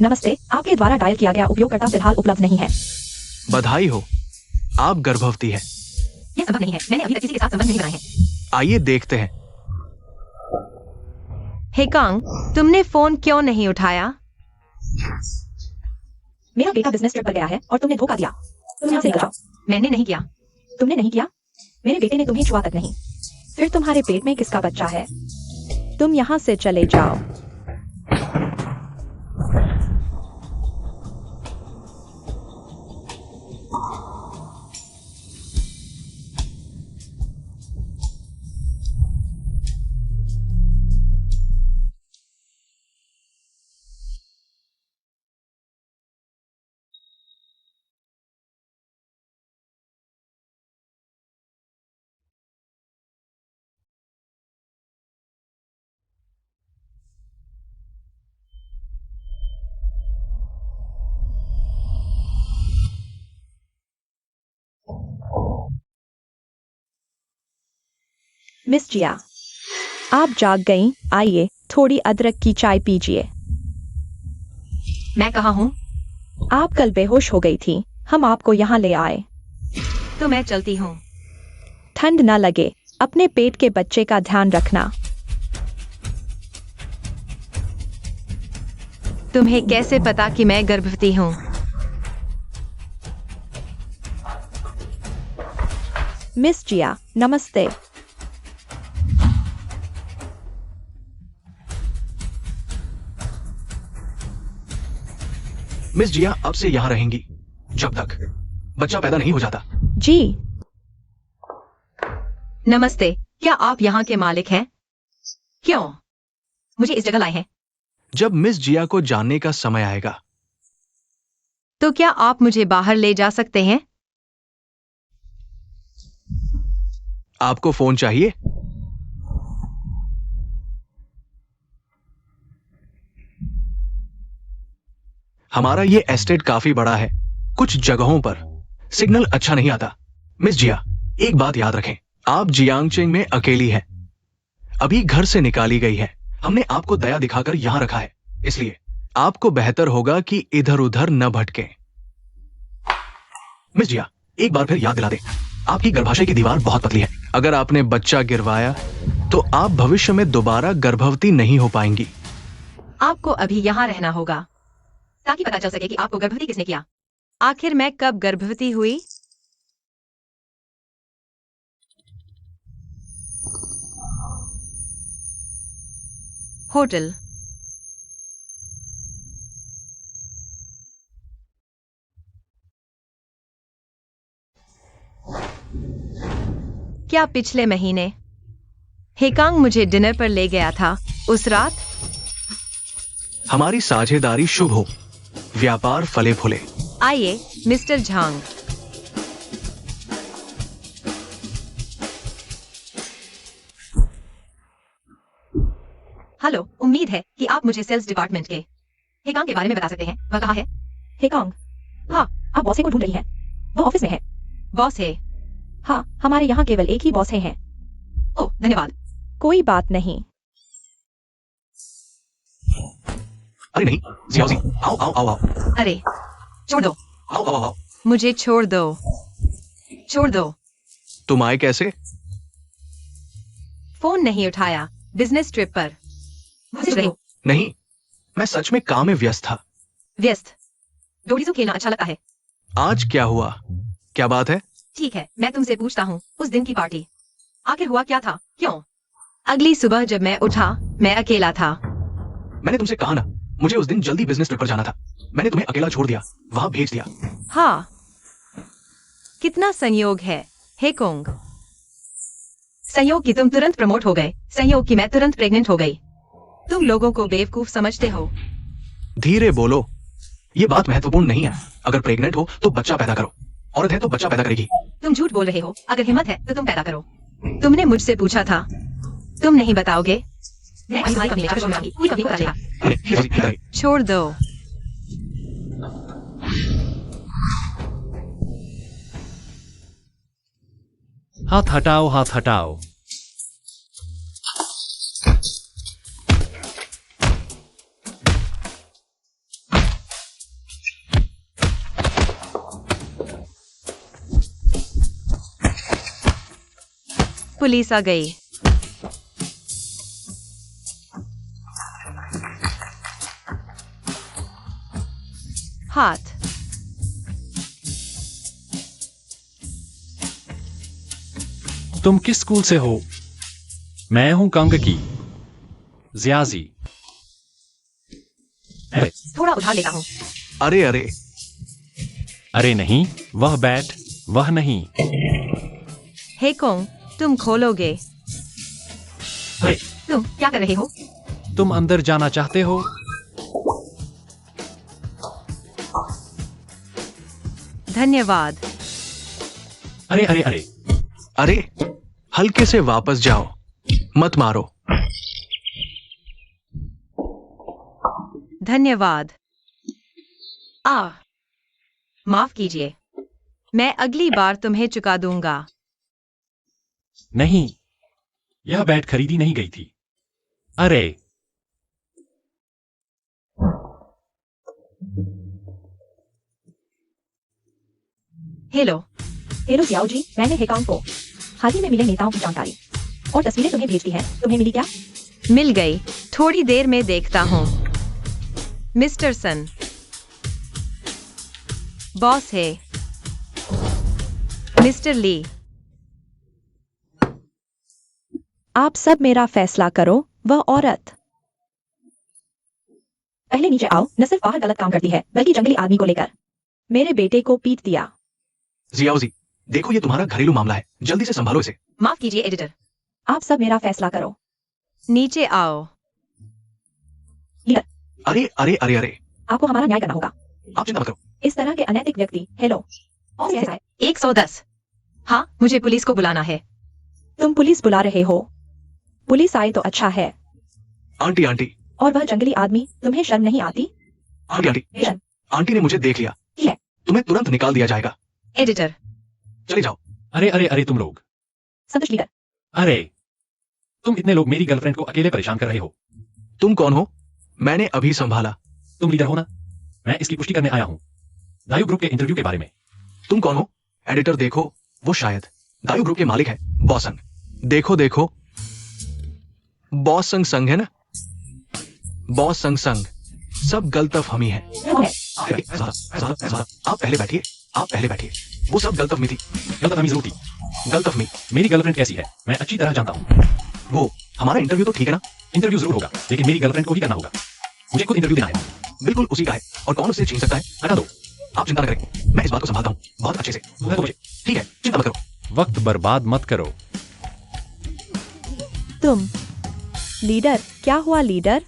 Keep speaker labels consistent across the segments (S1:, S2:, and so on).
S1: नमस्ते, आपके द्वारा डायल किया गया उपयोगकर्ता फिलहाल उपलब्ध नहीं है।
S2: बधाई हो, आप गर्भवती हैं।
S1: यह संभव नहीं है, मैंने अभी तक किसी के साथ संबंध नहीं बनाए हैं।
S2: आइए देखते हैं।
S3: हेकांग, तुमने फोन क्यों नहीं उठाया?
S1: मेरा बेटा बिजनेस ट्रिप पर गया है और तुमने धोखा दिया। तुम यहाँ से निकल जाओ। मैंने नहीं किया। तुमने नहीं किया? मेरे बेटे ने तुम्हें छुआ तक नहीं। फिर तुम्हारे पेट में किसका बच्चा है?
S3: तुम यहाँ से चले जाओ।
S1: मिस जिया, आप जाग गईं? आइए, थोड़ी अदरक की चाय पीजिए।
S3: मैं कहाँ हूँ?
S1: आप कल बेहोश हो गई थी, हम आपको यहाँ ले आए।
S3: तो मैं चलती हूँ।
S1: ठंड न लगे, अपने पेट के बच्चे का ध्यान रखना।
S3: तुम्हें कैसे पता कि मैं गर्भवती हूँ?
S1: मिस जिया, नमस्ते।
S2: मिस जिया अब से यहाँ रहेंगी जब तक बच्चा पैदा नहीं हो जाता।
S1: जी।
S3: नमस्ते, क्या आप यहाँ के मालिक हैं? क्यों मुझे इस जगह लाए हैं?
S2: जब मिस जिया को जानने का समय आएगा।
S3: तो क्या आप मुझे बाहर ले जा सकते हैं?
S2: आपको फोन चाहिए? हमारा ये एस्टेट काफी बड़ा है, कुछ जगहों पर सिग्नल अच्छा नहीं आता। मिस जिया, एक बात याद रखें, आप जियांगचेंग में अकेली हैं, अभी घर से निकाली गई हैं। हमने आपको दया दिखाकर यहां रखा है, इसलिए आपको बेहतर होगा कि इधर उधर न भटकें। मिस जिया, एक बार फिर याद दिला दें, आपकी गर्भाशय की दीवार बहुत पतली है। अगर आपने बच्चा गिरवाया तो आप भविष्य में दोबारा गर्भवती नहीं हो पाएंगी।
S3: आपको अभी यहाँ रहना होगा ताकि पता चल सके कि आपको गर्भवती किसने किया। आखिर मैं कब गर्भवती हुई? होटल। क्या पिछले महीने हेकांग मुझे डिनर पर ले गया था उस रात?
S2: हमारी साझेदारी शुभ हो, व्यापार फले फूले।
S3: आइए मिस्टर झांग। हेलो, उम्मीद है कि आप मुझे सेल्स डिपार्टमेंट के हेकांग के बारे में बता सकते हैं। वह कहाँ है?
S1: हेकांग? हाँ, आप बॉसे को ढूंढ रही हैं। वो ऑफिस में है।
S3: बॉस है?
S1: हाँ, हमारे यहाँ केवल एक ही बॉस हैं।
S3: ओह, धन्यवाद।
S1: कोई बात नहीं।
S2: अरे नहीं, जियाओजी, आओ आओ आओ आओ।
S3: अरे छोड़ दो।
S2: आओ आओ आओ।
S3: मुझे छोड़ दो। छोड़ दो।
S2: तुम आए कैसे?
S3: फोन नहीं उठाया, बिजनेस ट्रिप पर। भूल रहे हो?
S2: नहीं, मैं सच में काम में व्यस्त था।
S3: व्यस्त? डोरीजो खेलना अच्छा लगता है।
S2: आज क्या हुआ? क्या बात है?
S3: ठीक है, मैं तुमसे पूछता हूँ, उस दिन की पार्टी आखिर हुआ क्या था? क्यों? अगली सुबह जब मैं उठा, मैं अकेला था।
S2: मैंने तुमसे कहा ना, मुझे उस दिन जल्दी बिजनेस ट्रिप पर जाना था। मैंने तुम्हें अकेला छोड़ दिया, वहां भेज दिया।
S3: हाँ, कितना संयोग है हेकोंग। संयोग कि तुम तुरंत प्रमोट हो गए, संयोग कि मैं तुरंत प्रेग्नेंट हो गई। तुम लोगों को बेवकूफ समझते हो।
S2: धीरे बोलो, ये बात महत्वपूर्ण नहीं है। अगर प्रेग्नेंट हो तो बच्चा पैदा करो, औरत है तो बच्चा पैदा करेगी।
S3: तुम झूठ बोल रहे हो। अगर हिम्मत है तो तुम पैदा करो। तुमने मुझसे पूछा था, तुम नहीं बताओगे। मैं तुम्हारी कमी नहीं छोड़ूंगी, कोई कमी नहीं करेगा। छोड़ दो।
S4: हाथ हटाओ, हाथ हटाओ।
S3: पुलिस आ गई। हाथ।
S4: तुम किस स्कूल से हो? मैं हूं कंग की जियाजी। अरे
S1: थोड़ा उधार लेता हूँ।
S2: अरे अरे,
S4: अरे नहीं, वह बैट, वह नहीं।
S3: हे कोंग, तुम खोलोगे?
S4: अरे,
S1: तुम क्या कर रहे हो?
S4: तुम अंदर जाना चाहते हो?
S3: धन्यवाद।
S4: अरे अरे अरे,
S2: अरे, हल्के से वापस जाओ, मत मारो।
S3: धन्यवाद। माफ कीजिए, मैं अगली बार तुम्हें चुका दूंगा।
S4: नहीं, यह बैट खरीदी नहीं गई थी। अरे
S1: हेलो जियाओ जी, मैंने हेकांग को हाल ही में मिले नेताओं की जानकारी और तस्वीरें तुम्हें भेज दी हैं। तुम्हें मिली क्या?
S3: मिल गई, थोड़ी देर में देखता हूँ। मिस्टर सन, बॉस है। मिस्टर ली,
S1: आप सब मेरा फैसला करो। वह औरत पहले नीचे आओ। न सिर्फ बाहर गलत काम करती है, बल्कि जंगली आदमी को लेकर मेरे बेटे को पीट दिया।
S2: जियाओ जी, देखो ये तुम्हारा घरेलू मामला है, जल्दी से संभालो इसे।
S1: माफ कीजिए एडिटर, आप सब मेरा फैसला करो।
S3: नीचे आओ।
S1: लीडर,
S2: अरे अरे अरे अरे,
S1: आपको हमारा न्याय करना होगा।
S2: आप चिंता मत करो।
S1: इस तरह के अनैतिक व्यक्ति हेलो
S3: 110। हाँ, मुझे पुलिस को बुलाना है।
S1: तुम पुलिस बुला रहे हो? पुलिस आए तो अच्छा है।
S2: आंटी आंटी,
S1: और वह जंगली आदमी, तुम्हें शर्म नहीं आती?
S2: आंटी आंटी,
S1: शर्म
S2: आंटी ने मुझे देख लिया
S1: है।
S2: तुम्हें तुरंत निकाल दिया जाएगा।
S3: एडिटर,
S2: चले जाओ।
S4: अरे अरे अरे, तुम लोग।
S1: संतुष्ट लीडर।
S4: अरे, तुम इतने लोग मेरी गर्लफ्रेंड को अकेले परेशान कर रहे हो।
S2: तुम कौन हो? मैंने अभी संभाला।
S4: तुम लीडर हो ना? मैं इसकी पुष्टि करने आया हूं, दायु ग्रुप के इंटरव्यू के बारे में।
S2: तुम कौन हो? एडिटर देखो, वो शायद दायु ग्रुप के मालिक है, बॉसंग। देखो देखो, बॉसंग संग है ना? बॉसंग संग, सब गलतफ हम ही है। आप पहले बैठिए, आप पहले बैठिए। वो सब गलतफमी थी।
S4: गलतफहमी जरूर थी।
S2: गलतफमी।
S4: मेरी गर्लफ्रेंड कैसी है मैं अच्छी तरह जानता हूं।
S2: वो हमारा इंटरव्यू तो ठीक है ना?
S4: इंटरव्यू जरूर होगा, लेकिन मेरी गर्लफ्रेंड को ही करना होगा। मुझे खुद इंटरव्यू देना है।
S2: बिल्कुल उसी का है, और कौन उससे छीन सकता है?
S4: हटा दो।
S2: आप चिंता न करें, मैं इस बात को संभालता हूँ बहुत अच्छे से। ठीक है, चिंता मत करो।
S4: वक्त बर्बाद मत करो।
S1: तुम लीडर, क्या हुआ लीडर?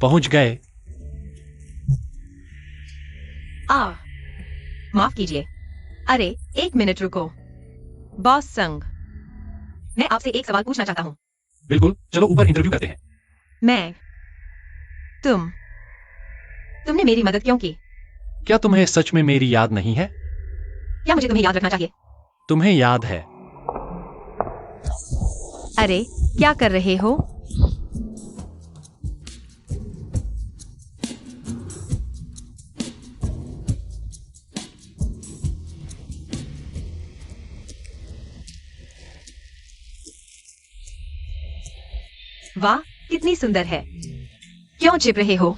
S4: पहुंच गए।
S3: माफ कीजिए। अरे, 1 मिनट रुको। बॉस संग, मैं आपसे एक सवाल पूछना चाहता हूँ।
S4: बिल्कुल, चलो ऊपर इंटरव्यू करते हैं।
S3: मैं तुमने मेरी मदद क्यों की?
S4: क्या तुम्हें सच में मेरी याद नहीं है?
S3: क्या मुझे तुम्हें याद रखना चाहिए?
S4: तुम्हें याद है।
S3: अरे, क्या कर रहे हो? वाह, कितनी सुंदर है। क्यों छिप रहे हो?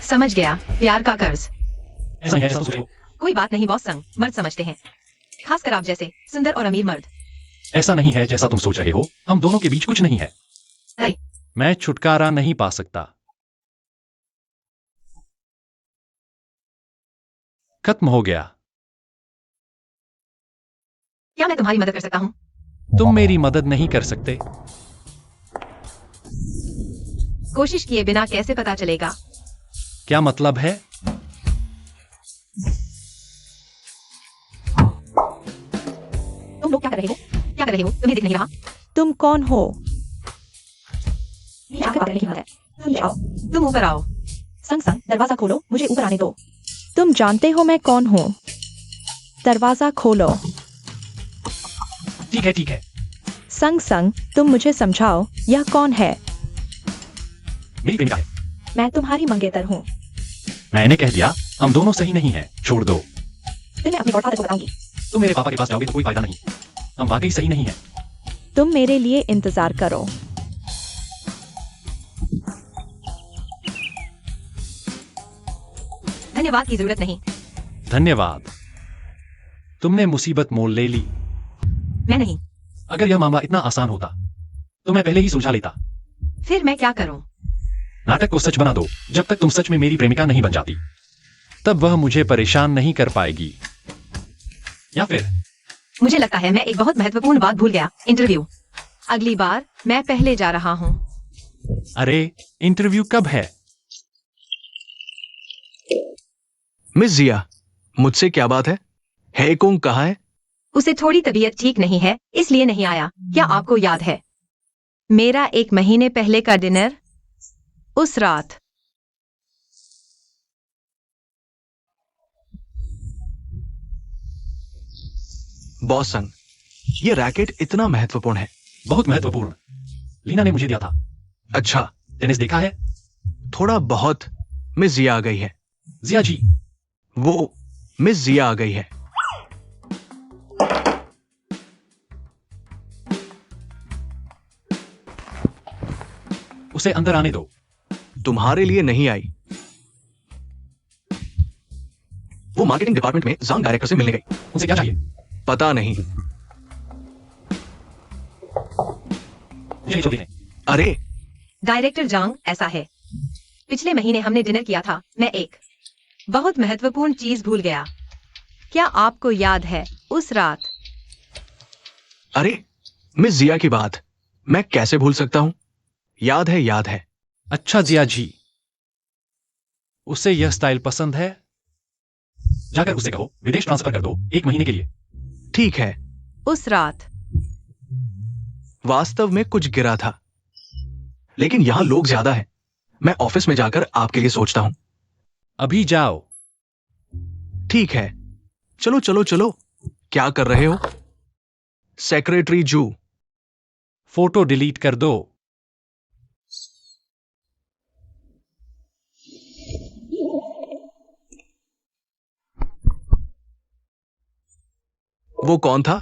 S3: समझ गया, प्यार का कर्ज।
S4: ऐसा नहीं है, ऐसा सोचो।
S3: कोई बात नहीं बॉस संग, मर्द समझते हैं, खासकर आप जैसे सुंदर और अमीर मर्द।
S4: ऐसा नहीं है जैसा तुम सोच रहे हो। हम दोनों के बीच कुछ नहीं है।
S3: अरे,
S4: मैं छुटकारा नहीं पा सकता। खत्म हो गया।
S3: क्या मैं तुम्हारी मदद कर सकता हूँ?
S4: तुम मेरी मदद नहीं कर सकते।
S3: कोशिश किए बिना कैसे पता चलेगा?
S4: क्या मतलब है?
S1: तुम लोग क्या कर रहे हो?
S3: क्या कर रहे हो? तुम्हें दिख नहीं रहा?
S1: तुम कौन हो? ये आगे बात करने की हिम्मत है। तुम जाओ।
S3: तुम ऊपर आओ।
S1: संग संग, दरवाजा खोलो, मुझे ऊपर आने दो। तुम जानते हो मैं कौन हूँ? दरवाजा खोलो।
S4: ठीक है, ठीक है।
S1: संग संग, तुम मुझे समझाओ, यह कौन है?
S4: मेरी प्रेमिका है।
S1: मैं तुम्हारी मंगेतर हूँ।
S4: मैंने कह दिया, हम दोनों सही नहीं हैं। छोड़ दो।
S1: फिर मैं अपने गॉडफादर को बताऊंगी।
S4: तुम मेरे पापा के पास जाओगे तो कोई फायदा नहीं। हम वाकई सही नहीं है।
S1: तुम मेरे लिए इंतजार करो।
S3: धन्यवाद की जरूरत नहीं।
S4: धन्यवाद। तुमने मुसीबत मोल ले ली।
S3: मैं नहीं।
S4: अगर यह मामला इतना आसान होता तो मैं पहले ही सुलझा लेता।
S3: फिर मैं क्या करूं?
S4: नाटक को सच बना दो। जब तक तुम सच में मेरी प्रेमिका नहीं बन जाती तब वह मुझे परेशान नहीं कर पाएगी। या फिर
S3: मुझे लगता है मैं एक बहुत महत्वपूर्ण बात भूल गया। इंटरव्यू। अगली बार मैं पहले जा रहा हूं।
S4: अरे इंटरव्यू कब है?
S2: मिस जिया, मुझसे क्या बात है? हेकोंग कहाँ है?
S3: उसे थोड़ी तबीयत ठीक नहीं है इसलिए नहीं आया। क्या आपको याद है मेरा 1 महीने पहले का डिनर? उस रात
S2: बॉस संग, ये रैकेट इतना महत्वपूर्ण है?
S4: बहुत महत्वपूर्ण। लीना ने मुझे दिया था।
S2: अच्छा,
S4: टेनिस देखा है?
S2: थोड़ा बहुत। मिस जिया आ गई है।
S4: जिया जी।
S2: वो मिस जिया आ गई है।
S4: उसे अंदर आने दो।
S2: तुम्हारे लिए नहीं आई। वो मार्केटिंग डिपार्टमेंट में जांग डायरेक्टर से मिलने गई।
S4: उसे क्या चाहिए?
S2: पता नहीं।
S4: मुझे छोटी है।
S2: अरे
S3: डायरेक्टर जांग ऐसा है। पिछले महीने हमने डिनर किया था। मैं एक बहुत महत्वपूर्ण चीज भूल गया। क्या आपको याद है उस रात?
S2: अरे मिस जिया की बात मैं कैसे भूल सकता हूं? याद है, याद है।
S4: अच्छा जिया जी, उसे यह स्टाइल पसंद है। जाकर उसे कहो विदेश ट्रांसफर कर दो 1 महीने के लिए।
S2: ठीक है।
S3: उस रात
S2: वास्तव में कुछ गिरा था, लेकिन यहां लोग ज्यादा हैं। मैं ऑफिस में जाकर आपके लिए सोचता हूं।
S4: अभी जाओ।
S2: ठीक है, चलो चलो चलो। क्या कर रहे हो? सेक्रेटरी जू।
S4: फोटो डिलीट कर दो।
S2: वो कौन था?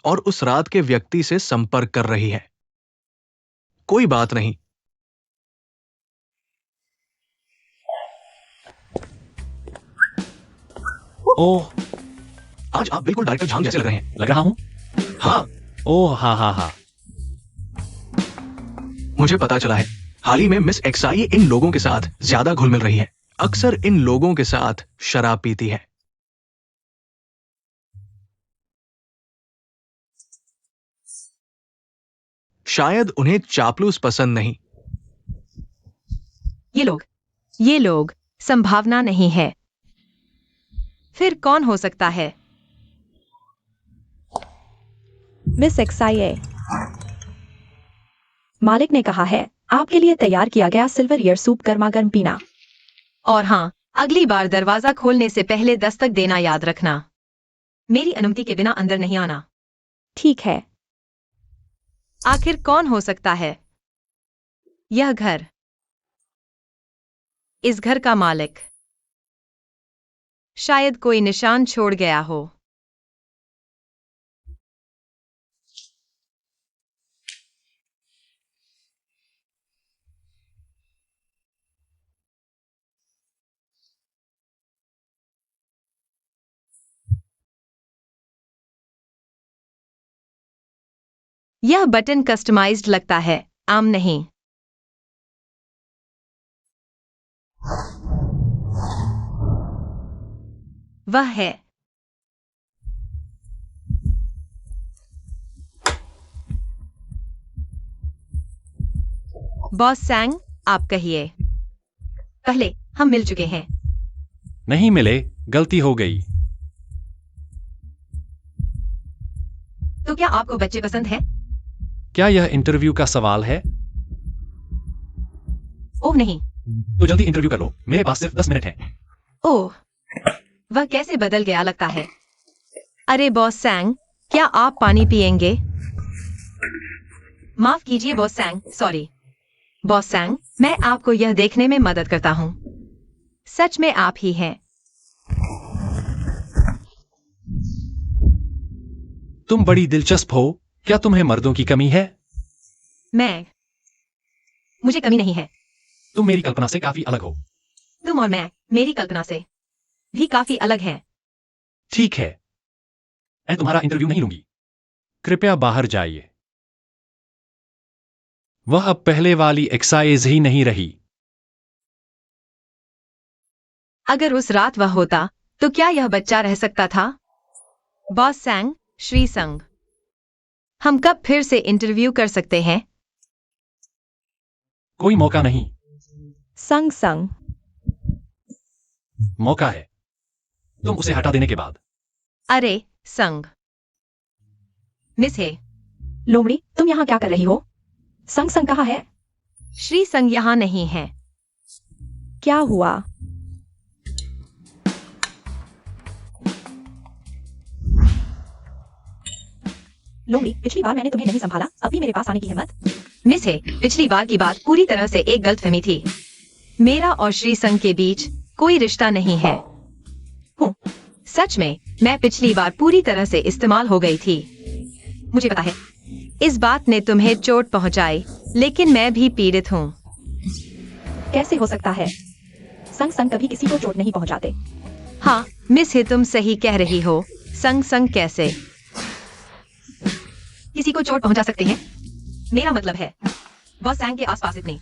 S2: और उस रात के व्यक्ति से संपर्क कर रही है। कोई बात नहीं।
S4: ओह,
S2: आज आप बिल्कुल डायरेक्टर झांग जैसे लग रहे हैं।
S4: लग रहा हूं?
S2: हाँ,
S4: ओह हा हा हा।
S2: मुझे पता चला है हाल ही में मिस एक्साई इन लोगों के साथ ज्यादा घुल मिल रही है। अक्सर इन लोगों के साथ शराब पीती है। शायद उन्हें चापलूस पसंद नहीं।
S3: ये लोग संभावना नहीं है। फिर कौन हो सकता है?
S1: मिस एक्साई, मालिक ने कहा है आपके लिए तैयार किया गया सिल्वर ईयर सूप गर्मा गर्म पीना।
S3: और हाँ, अगली बार दरवाजा खोलने से पहले दस्तक देना याद रखना। मेरी अनुमति के बिना अंदर नहीं आना।
S1: ठीक है।
S3: आखिर कौन हो सकता है? यह घर, इस घर का मालिक। शायद कोई निशान छोड़ गया हो। यह बटन कस्टमाइज्ड लगता है, आम नहीं। वह है। बॉस सैंग, आप कहिए। पहले हम मिल चुके हैं।
S4: नहीं मिले, गलती हो गई।
S3: तो क्या आपको बच्चे पसंद हैं?
S4: क्या यह इंटरव्यू का सवाल है?
S3: ओह नहीं।
S4: तो जल्दी इंटरव्यू कर लो, मेरे पास सिर्फ 10 मिनट हैं।
S3: ओह, वह कैसे बदल गया लगता है। अरे बॉस सैंग, क्या आप पानी पिएंगे? माफ कीजिए बॉस सैंग, सॉरी। बॉस सैंग, मैं आपको यह देखने में मदद करता हूँ। सच में आप ही हैं।
S4: तुम बड़ी दिलचस्प हो। क्या तुम्हें मर्दों की कमी है?
S3: मुझे कमी नहीं है।
S4: तुम मेरी कल्पना से काफी अलग हो।
S3: तुम और मैं मेरी कल्पना से भी काफी अलग हैं।
S4: ठीक है, मैं तुम्हारा इंटरव्यू नहीं लूंगी। कृपया बाहर जाइए। वह अब पहले वाली एक्साइज ही नहीं रही।
S3: अगर उस रात वह होता तो क्या यह बच्चा रह सकता था? बॉस सैंग, श्री संग, हम कब फिर से इंटरव्यू कर सकते हैं?
S4: कोई मौका नहीं।
S1: संग संग।
S4: मौका है, तुम उसे हटा देने के बाद।
S3: अरे संग। मिस है।
S1: लोमड़ी, तुम यहाँ क्या कर रही हो? संग संग कहाँ है?
S3: श्री संग यहाँ नहीं है।
S1: क्या हुआ? लोमड़ी, पिछली बार मैंने तुम्हें नहीं संभाला, अब भी मेरे पास आने की हिम्मत?
S3: मिस है, पिछली बार की बात पूरी तरह से एक गलतफहमी थी। मेरा और श्री संग के बीच कोई रिश्ता नहीं है।
S1: हूँ।
S3: सच में, मैं पिछली बार पूरी तरह से इस्तेमाल हो गई थी।
S1: मुझे पता है।
S3: इस बात ने तुम्हें चोट पहुंचाई, लेकिन मैं भी पीड़ित हूँ।
S1: कैसे हो सकता है? संग संग कभी किसी को चोट नहीं पहुंचाते।
S3: हाँ मिस है, तुम सही कह रही हो। संग संग कैसे
S1: किसी को चोट पहुंचा सकते हैं? मेरा मतलब है, बॉस सैंग के आसपास इतनी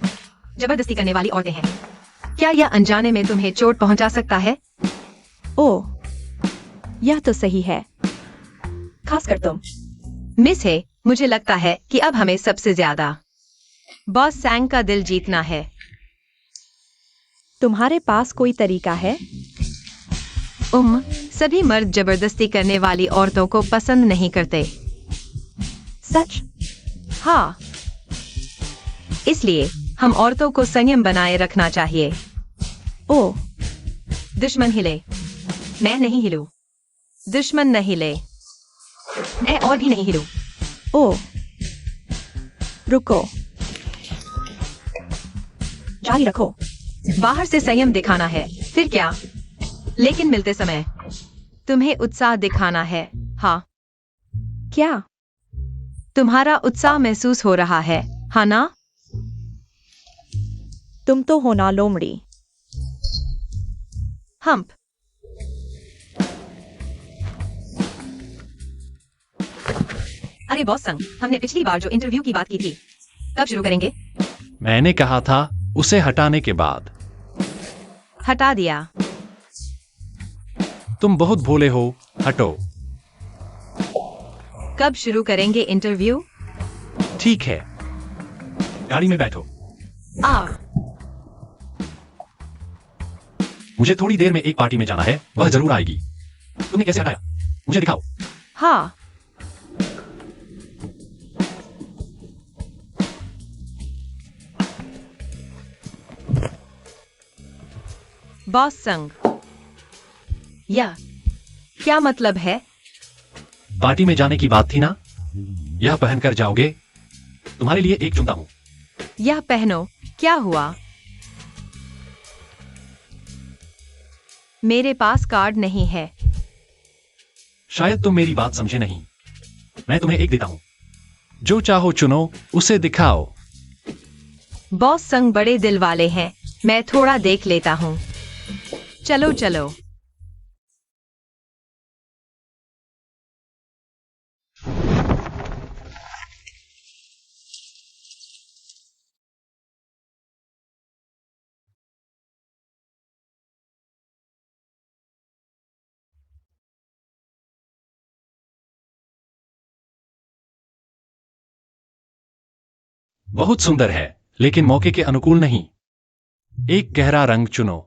S1: जबरदस्ती करने वाली औरतें हैं।
S3: क्या यह अनजाने में तुम्हें चोट पहुंचा सकता है?
S1: ओह, यह तो सही है, खासकर तुम।
S3: मिस है, मुझे लगता है कि अब हमें सबसे ज्यादा बॉस सैंग का दिल जीतना है।
S1: तुम्हारे पास कोई तरीका है?
S3: सभी मर्द जबरदस्ती करने वाली औरतों को पसंद नहीं करते।
S1: सच?
S3: हाँ, इसलिए हम औरतों को संयम बनाए रखना चाहिए।
S1: ओह,
S3: दुश्मन हिले,
S1: मैं नहीं हिलूं।
S3: दुश्मन न हिले।
S1: मैं और भी नहीं हिलूं। ओह, रुको, जारी रखो।
S3: बाहर से संयम दिखाना है, फिर क्या? लेकिन मिलते समय तुम्हें उत्साह दिखाना है। हाँ,
S1: क्या?
S3: तुम्हारा उत्साह महसूस हो रहा है, हाँ ना?
S1: तुम तो हो ना लोमड़ी।
S3: हम्प।
S1: अरे बॉस संग, हमने पिछली बार जो इंटरव्यू की बात की थी, कब शुरू करेंगे?
S4: मैंने कहा था उसे हटाने के बाद।
S3: हटा दिया।
S4: तुम बहुत भोले हो, हटो।
S3: कब शुरू करेंगे इंटरव्यू?
S4: ठीक है, गाड़ी में बैठो। मुझे थोड़ी देर में एक पार्टी में जाना है, वह जरूर आएगी। तुमने कैसे हटाया? मुझे दिखाओ।
S3: हाँ, बॉस संग, यह क्या मतलब है?
S4: पार्टी में जाने की बात थी ना? यह पहनकर जाओगे? तुम्हारे लिए एक चुनता हूं।
S3: यह पहनो। क्या हुआ? मेरे पास कार्ड नहीं है।
S4: शायद तुम मेरी बात समझे नहीं। मैं तुम्हें एक देता हूं, जो चाहो चुनो, उसे दिखाओ।
S3: बॉस संग बड़े दिल वाले हैं, मैं थोड़ा देख लेता हूँ। चलो चलो।
S4: बहुत सुंदर है, लेकिन मौके के अनुकूल नहीं। एक गहरा रंग चुनो।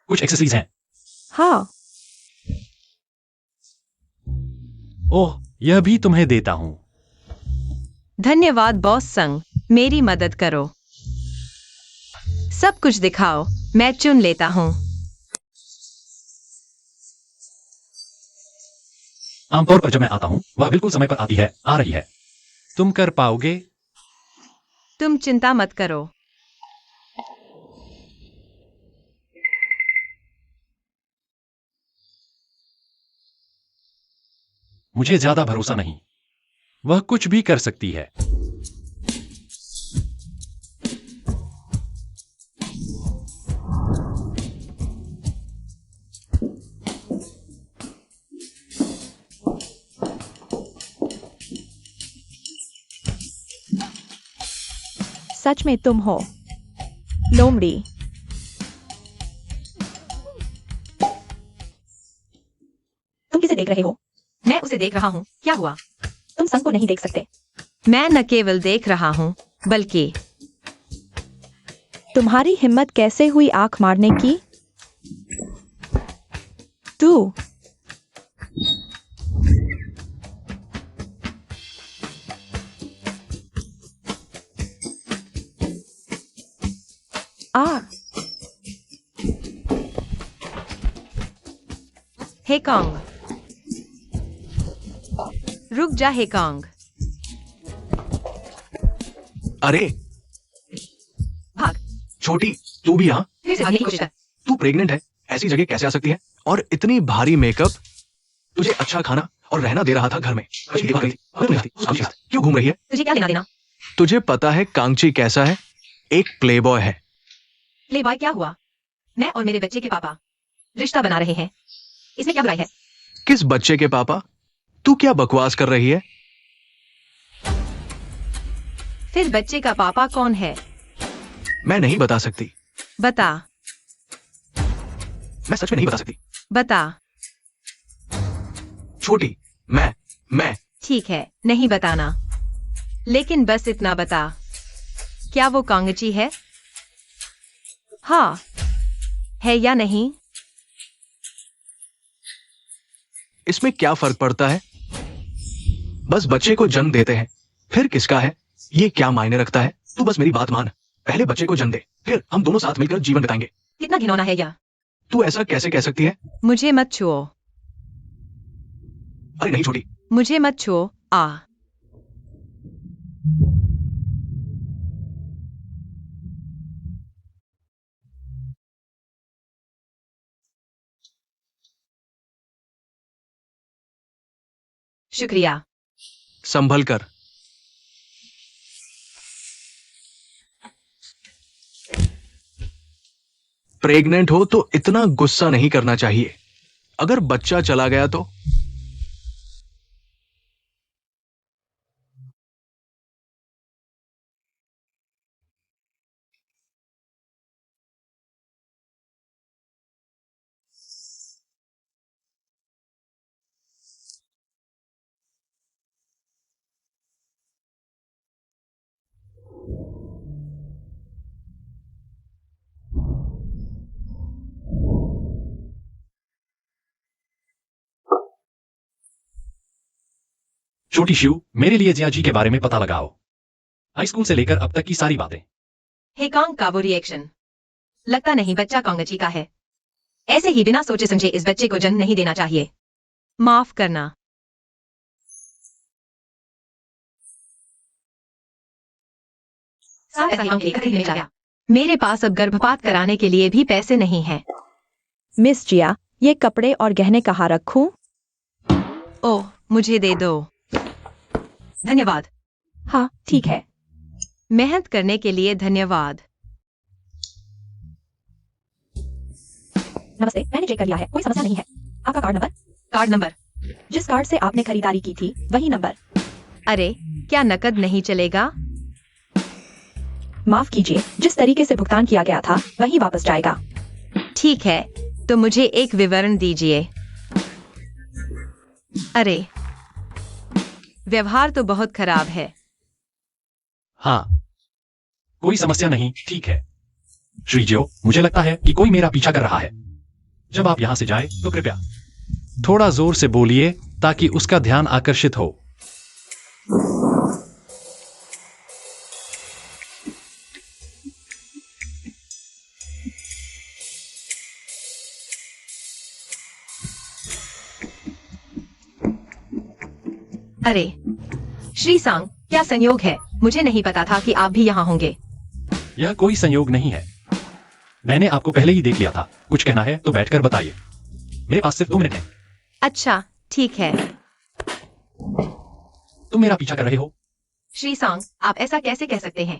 S4: कुछ एक्सेसरीज हैं।
S1: हाँ,
S4: ओह, यह भी तुम्हें देता हूं।
S3: धन्यवाद बॉस संग, मेरी मदद करो। सब कुछ दिखाओ, मैं चुन लेता हूँ।
S4: आमतौर पर जब मैं आता हूं, वह बिल्कुल समय पर आती है, आ रही है। तुम कर पाओगे?
S3: तुम चिंता मत करो।
S4: मुझे ज्यादा भरोसा नहीं। वह कुछ भी कर सकती है।
S1: सच में तुम हो लोमड़ी। तुम किसे देख रहे हो?
S3: मैं उसे देख रहा हूँ। क्या हुआ?
S1: तुम संग को नहीं देख सकते।
S3: मैं न केवल देख रहा हूँ बल्कि
S1: तुम्हारी हिम्मत कैसे हुई आंख मारने की? तू आ
S3: हेकांग, रुक जा हेकांग।
S2: अरे
S3: भाग।
S2: छोटी, तू भी यहाँ?
S3: फिर से भागने की कोशिश कर।
S2: तू प्रेग्नेंट है, ऐसी जगह कैसे आ सकती है? और इतनी भारी मेकअप, तुझे अच्छा खाना और रहना दे रहा था घर में। क्यों घूम रही है?
S3: तुझे क्या लेना देना?
S2: तुझे पता है कांगची कैसा है? एक प्लेबॉय है।
S3: ले बॉय, क्या हुआ? मैं और मेरे बच्चे के पापा रिश्ता बना रहे हैं, इसमें क्या बुराई है?
S2: किस बच्चे के पापा? तू क्या बकवास कर रही है?
S3: फिर बच्चे का पापा कौन है?
S2: मैं नहीं बता सकती।
S3: बता।
S2: मैं सच में नहीं बता सकती।
S3: बता।
S2: छोटी, मैं
S3: ठीक है, नहीं बताना, लेकिन बस इतना बता, क्या वो कांगची है? हाँ है या नहीं?
S2: इसमें क्या फर्क पड़ता है? बस बच्चे को जन्म देते हैं, फिर किसका है ये क्या मायने रखता है? तू बस मेरी बात मान, पहले बच्चे को जन्म दे, फिर हम दोनों साथ मिलकर जीवन बिताएंगे।
S3: कितना घिनौना है यह।
S2: तू ऐसा कैसे कह सकती है?
S3: मुझे मत छुओ।
S2: अरे नहीं छोटी।
S3: मुझे मत छुओ। आ शुक्रिया।
S2: संभल कर। प्रेग्नेंट हो तो इतना गुस्सा नहीं करना चाहिए। अगर बच्चा चला गया तो?
S4: छोटी शिव, मेरे लिए जिया जी के बारे में पता लगाओ। हाई स्कूल से लेकर अब तक की सारी बातें।
S3: हेकांग का वो रिएक्शन, लगता नहीं बच्चा कांगची का है। ऐसे ही बिना सोचे समझे इस बच्चे को जन्म नहीं देना चाहिए। माफ करना। साफ ऐसा हेकांग के लिए कतई नहीं चाहा। मेरे पास अब गर्भपात कराने के लिए भी पैसे नहीं हैं।
S1: मिस जिया, ये कपड़े और गहने कहाँ रखूं?
S3: ओह, मुझे दे दो। धन्यवाद।
S1: हाँ ठीक है।
S3: मेहनत करने के लिए धन्यवाद।
S1: नमस्ते, मैंने चेक कर लिया है, कोई समस्या नहीं है। आपका कार्ड नंबर?
S3: Card number?
S1: जिस कार्ड से आपने खरीदारी की थी वही नंबर।
S3: अरे, क्या नकद नहीं चलेगा?
S1: माफ कीजिए, जिस तरीके से भुगतान किया गया था वही वापस जाएगा।
S3: ठीक है, तो मुझे एक विवरण दीजिए। अरे, व्यवहार तो बहुत खराब है।
S4: हाँ, कोई समस्या नहीं, ठीक है। श्रीजियो, मुझे लगता है कि कोई मेरा पीछा कर रहा है। जब आप यहां से जाए तो कृपया थोड़ा जोर से बोलिए ताकि उसका ध्यान आकर्षित हो।
S3: अरे, श्री सांग, क्या संयोग है, मुझे नहीं पता था कि आप भी यहाँ होंगे।
S4: यह कोई संयोग नहीं है, मैंने आपको पहले ही देख लिया था। कुछ कहना है तो बैठकर बताइए, मेरे पास सिर्फ 2 मिनट है।
S3: अच्छा ठीक है।
S4: तुम मेरा पीछा कर रहे हो?
S3: श्री सांग, आप ऐसा कैसे कह सकते हैं?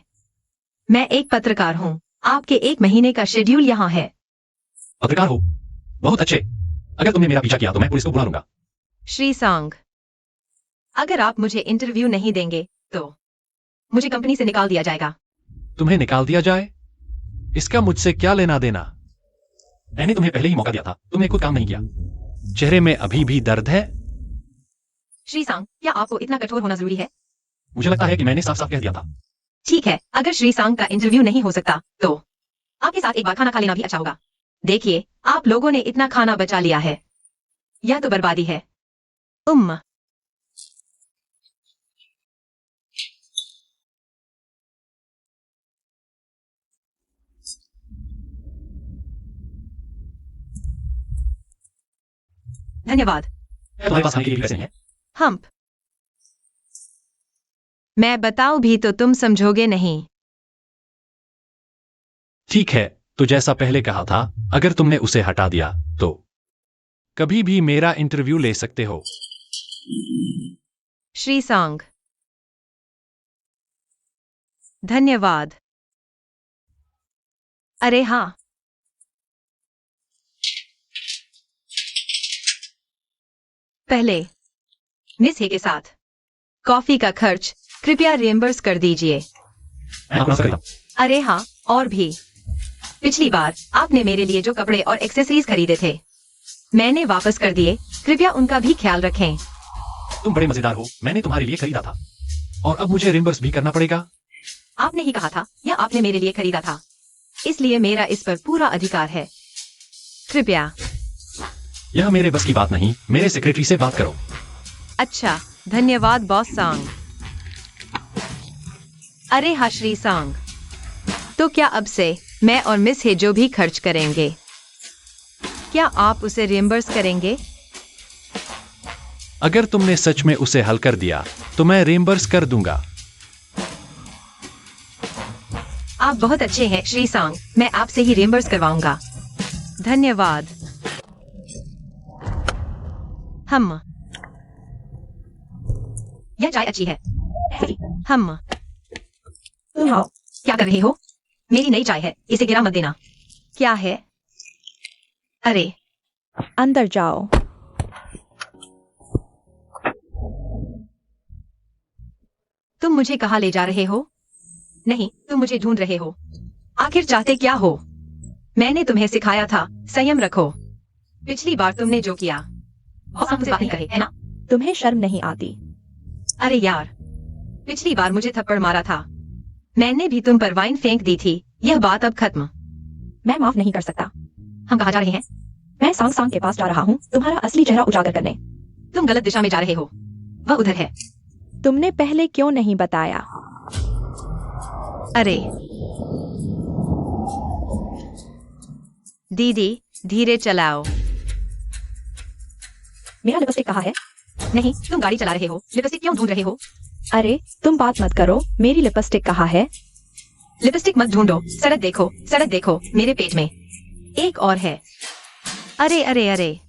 S3: मैं एक पत्रकार हूँ, आपके 1 महीने का शेड्यूल यहाँ है।
S4: पत्रकार हो? बहुत अच्छे। अगर तुमने मेरा पीछा किया तो मैं पुलिस को बुला लूंगा।
S3: श्री सांग, अगर आप मुझे इंटरव्यू नहीं देंगे तो मुझे कंपनी से निकाल दिया जाएगा।
S4: तुम्हें निकाल दिया जाए? इसका मुझसे क्या लेना देना? मैंने तुम्हें पहले ही मौका दिया था, तुमने कोई काम नहीं किया। चेहरे में अभी भी दर्द है?
S3: श्री सांग, क्या आपको इतना कठोर होना जरूरी है?
S4: मुझे लगता है कि मैंने साफ साफ कह दिया था।
S3: ठीक है, अगर श्री सांग का इंटरव्यू नहीं हो सकता तो आपके साथ एक बार खाना खा लेना भी अच्छा होगा। देखिए, आप लोगों ने इतना खाना बचा लिया है, यह तो बर्बादी है। धन्यवाद।
S4: तुम्हारे पास खाने के लिए पैसे नहीं है?
S3: हम्प, मैं बताऊं भी तो तुम समझोगे नहीं।
S4: ठीक है, तो जैसा पहले कहा था, अगर तुमने उसे हटा दिया तो कभी भी मेरा इंटरव्यू ले सकते हो।
S3: श्री सांग, धन्यवाद। अरे हाँ, पहले मिस हे के साथ कॉफी का खर्च कृपया रिएम्बर्स कर दीजिए।
S4: मैं अपना सकता हूं।
S3: अरे हाँ, और भी, पिछली बार आपने मेरे लिए जो कपड़े और एक्सेसरीज खरीदे थे मैंने वापस कर दिए, कृपया उनका भी ख्याल रखें।
S4: तुम बड़े मजेदार हो, मैंने तुम्हारे लिए खरीदा था और अब मुझे रिम्बर्स भी करना पड़ेगा।
S3: आपने ही कहा था या आपने मेरे लिए खरीदा था, इसलिए मेरा इस पर पूरा अधिकार है। कृपया।
S4: यह मेरे बस की बात नहीं, मेरे सेक्रेटरी से बात करो।
S3: अच्छा, धन्यवाद बॉस सांग। अरे हाँ श्री सांग, तो क्या अब से मैं और मिस हे जो भी खर्च करेंगे, क्या आप उसे रिएम्बर्स करेंगे?
S4: अगर तुमने सच में उसे हल कर दिया तो मैं रिएम्बर्स कर दूंगा।
S3: आप बहुत अच्छे हैं श्री सांग, मैं आपसे ही रिएम्बर्स करवाऊंगा। धन्यवाद। हम, यह चाय अच्छी है। हम,
S1: तुम आओ।
S3: क्या कर रहे हो? मेरी नई चाय है, इसे गिरा मत देना। क्या है? अरे
S1: अंदर जाओ।
S3: तुम मुझे कहाँ ले जा रहे हो? नहीं, तुम मुझे ढूंढ रहे हो। आखिर चाहते क्या हो? मैंने तुम्हें सिखाया था संयम रखो। पिछली बार तुमने जो किया, और हमसे बात नहीं करे, है ना?
S1: तुम्हें शर्म नहीं आती?
S3: अरे यार, पिछली बार मुझे थप्पड़ मारा था, मैंने भी तुम पर वाइन फेंक दी थी, यह बात अब खत्म।
S1: मैं माफ नहीं कर सकता।
S3: हम कहाँ जा रहे हैं?
S1: मैं सांग सांग के पास जा रहा हूँ, तुम्हारा असली चेहरा उजागर करने।
S3: तुम गलत दिशा में जा रहे हो, वह उधर है।
S1: तुमने पहले क्यों नहीं बताया?
S3: अरे दीदी, धीरे चलाओ।
S1: मेरा लिपस्टिक कहाँ है?
S3: नहीं, तुम गाड़ी चला रहे हो, लिपस्टिक क्यों ढूंढ रहे हो?
S1: अरे तुम बात मत करो, मेरी लिपस्टिक कहाँ है?
S3: लिपस्टिक मत ढूंढो, सड़क देखो, सड़क देखो, मेरे पेट में एक और है। अरे अरे अरे,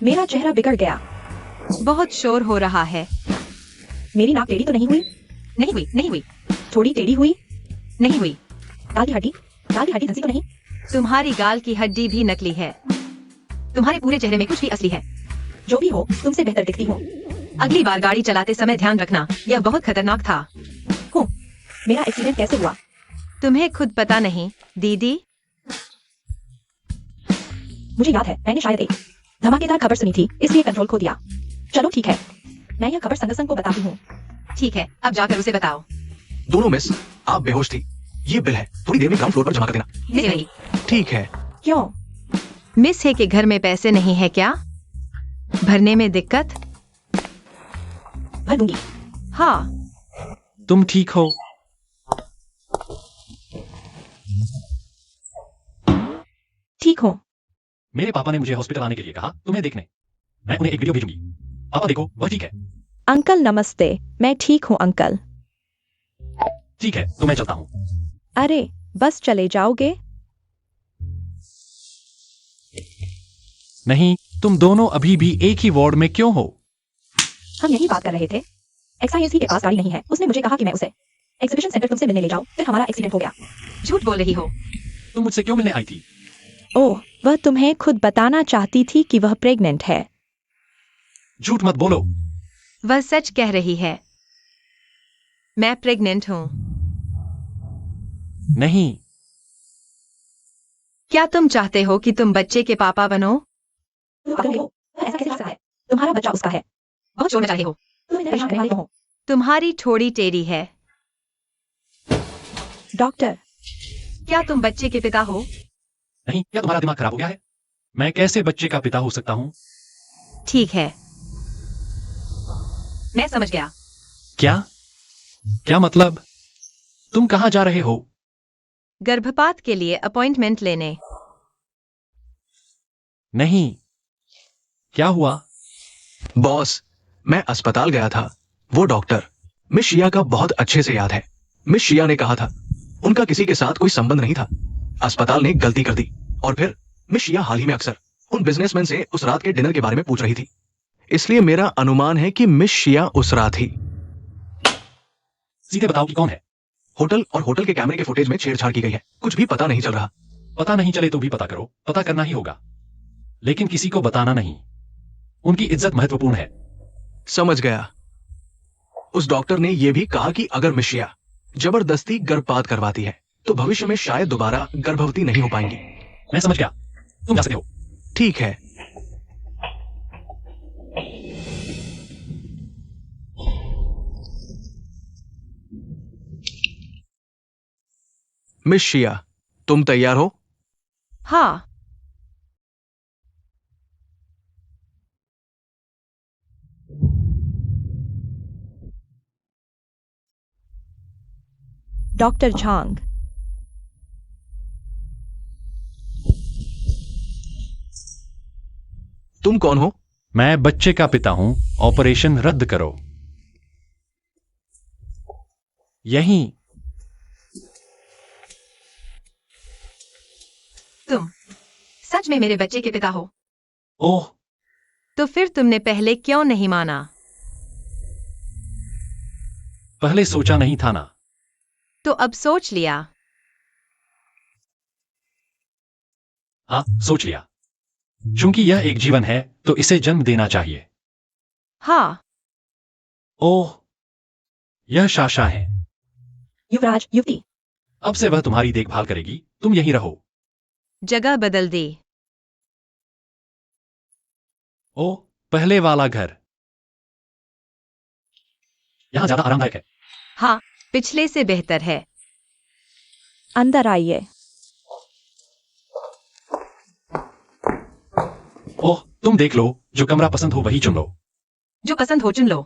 S1: मेरा चेहरा बिगड़ गया।
S3: बहुत शोर हो रहा है।
S1: मेरी नाक टेढ़ी तो नहीं हुई?
S3: नहीं हुई, नहीं हुई,
S1: थोड़ी टेढ़ी हुई?
S3: नहीं हुई।
S1: गाल की हड्डी धंसी तो नहीं?
S3: तुम्हारी गाल की हड्डी भी नकली है, तुम्हारे पूरे चेहरे में कुछ भी असली है।
S1: जो भी हो, तुमसे बेहतर दिखती हूँ।
S3: अगली बार गाड़ी चलाते समय ध्यान रखना, यह बहुत खतरनाक था।
S1: हो, मेरा एक्सीडेंट कैसे हुआ?
S3: तुम्हें खुद पता नहीं दीदी?
S1: मुझे याद है, मैंने शायद एक धमाकेदार खबर सुनी थी, इसलिए कंट्रोल खो दिया। चलो ठीक है, मैं यह खबर संगठन को बताती हूँ।
S3: ठीक है, अब जाकर उसे बताओ।
S2: दोनों मिस, आप बेहोश थी। ये बिल है, थोड़ी देर में ग्राउंड फ्लोर पर जमा कर देना।
S3: नहीं,
S2: ठीक है।
S1: क्यों?
S3: मिस है कि घर में पैसे नहीं है क्या? भरने में दिक्कत?
S1: भर दूंगी।
S3: हाँ,
S4: तुम ठीक हो?
S1: ठीक हो?
S4: मेरे पापा ने मुझे हॉस्पिटल आने के लिए कहा तुम्हें देखने। मैं उन्हें एक वीडियो भेजूंगी। पापा देखो, वह ठीक है।
S1: अंकल नमस्ते, मैं ठीक हूँ अंकल।
S4: ठीक है, तो मैं चलता हूँ।
S1: अरे बस चले जाओगे?
S4: नहीं, तुम दोनों अभी भी एक ही वार्ड में क्यों हो?
S1: हम यही बात कर रहे थे। एक्सआईएससी के पास गाड़ी नहीं है, उसने मुझे कहा कि मैं उसे एग्जीबिशन सेंटर तुमसे मिलने ले जाऊं, फिर हमारा एक्सीडेंट हो गया।
S3: झूठ बोल रही हो।
S4: तुम मुझसे क्यों मिलने आई थी?
S1: ओह, वह तुम्हें खुद बताना चाहती थी कि वह प्रेग्नेंट है।
S4: झूठ मत बोलो।
S3: वह सच कह रही है। मैं प्रेग्नेंट हूँ।
S4: नहीं,
S3: क्या तुम चाहते हो कि तुम बच्चे के पापा बनो?
S1: तुम पागल हो? ऐसा कैसे हो सकता है? तुम्हारा बच्चा उसका है।
S3: बहुत शोर मचा रहे हो।
S1: तुम इन्हें परेशान करने वाले हो।
S3: तुम्हारी थोड़ी टेढ़ी है।
S1: डॉक्टर,
S3: क्या तुम बच्चे के पिता हो?
S4: नहीं, क्या तुम्हारा दिमाग खराब हो गया है? मैं कैसे बच्चे का पिता हो सकता हूँ?
S3: ठीक है, मैं समझ गया।
S4: क्या? क्या मतलब? तुम कहाँ जा रहे हो?
S3: गर्भपात के लिए अपॉइंटमेंट लेने।
S4: नहीं, क्या हुआ?
S2: बॉस, मैं अस्पताल गया था। वो डॉक्टर मिस शिया का बहुत अच्छे से याद है। मिस शिया ने कहा था उनका किसी के साथ कोई संबंध नहीं था। अस्पताल ने गलती कर दी। और फिर मिस शिया हाल ही में अक्सर उन बिजनेसमैन से उस रात के डिनर के बारे में पूछ रही थी। इसलिए मेरा अनुमान है कि मिस शिया उस रात ही
S4: सीधे बताओ कि कौन है?
S2: होटल और होटल के कैमरे के फुटेज में छेड़छाड़ की गई है। कुछ भी पता नहीं चल रहा।
S4: पता नहीं चले तो भी पता करो। पता करना ही होगा, लेकिन किसी को बताना नहीं। उनकी इज्जत महत्वपूर्ण है।
S2: समझ गया। उस डॉक्टर ने यह भी कहा कि अगर मिस शिया जबरदस्ती गर्भपात करवाती है तो भविष्य में शायद दोबारा गर्भवती नहीं हो पाएंगी।
S4: मैं समझ गया, तुम जा सकते हो।
S2: ठीक है। मिस शिया, तुम तैयार हो?
S3: हाँ,
S1: डॉक्टर झांग।
S2: तुम कौन हो?
S4: मैं बच्चे का पिता हूं। ऑपरेशन रद्द करो। यहीं।
S3: तुम सच में मेरे बच्चे के पिता हो?
S4: ओह,
S3: तो फिर तुमने पहले क्यों नहीं माना?
S4: पहले सोचा नहीं था ना।
S3: तो अब सोच लिया।
S4: हाँ, सोच लिया। चूंकि यह एक जीवन है तो इसे जन्म देना चाहिए।
S3: हाँ,
S4: ओह, यह शाशा है।
S1: युवराज, युवती।
S4: अब से वह तुम्हारी देखभाल करेगी। तुम यहीं रहो।
S3: जगह बदल दी।
S4: ओह, पहले वाला घर। यहां ज्यादा आरामदायक है।
S3: हाँ, पिछले से बेहतर है।
S1: अंदर आइए।
S4: ओह, तुम देख लो, जो कमरा पसंद हो वही चुन लो।
S3: जो पसंद हो चुन लो।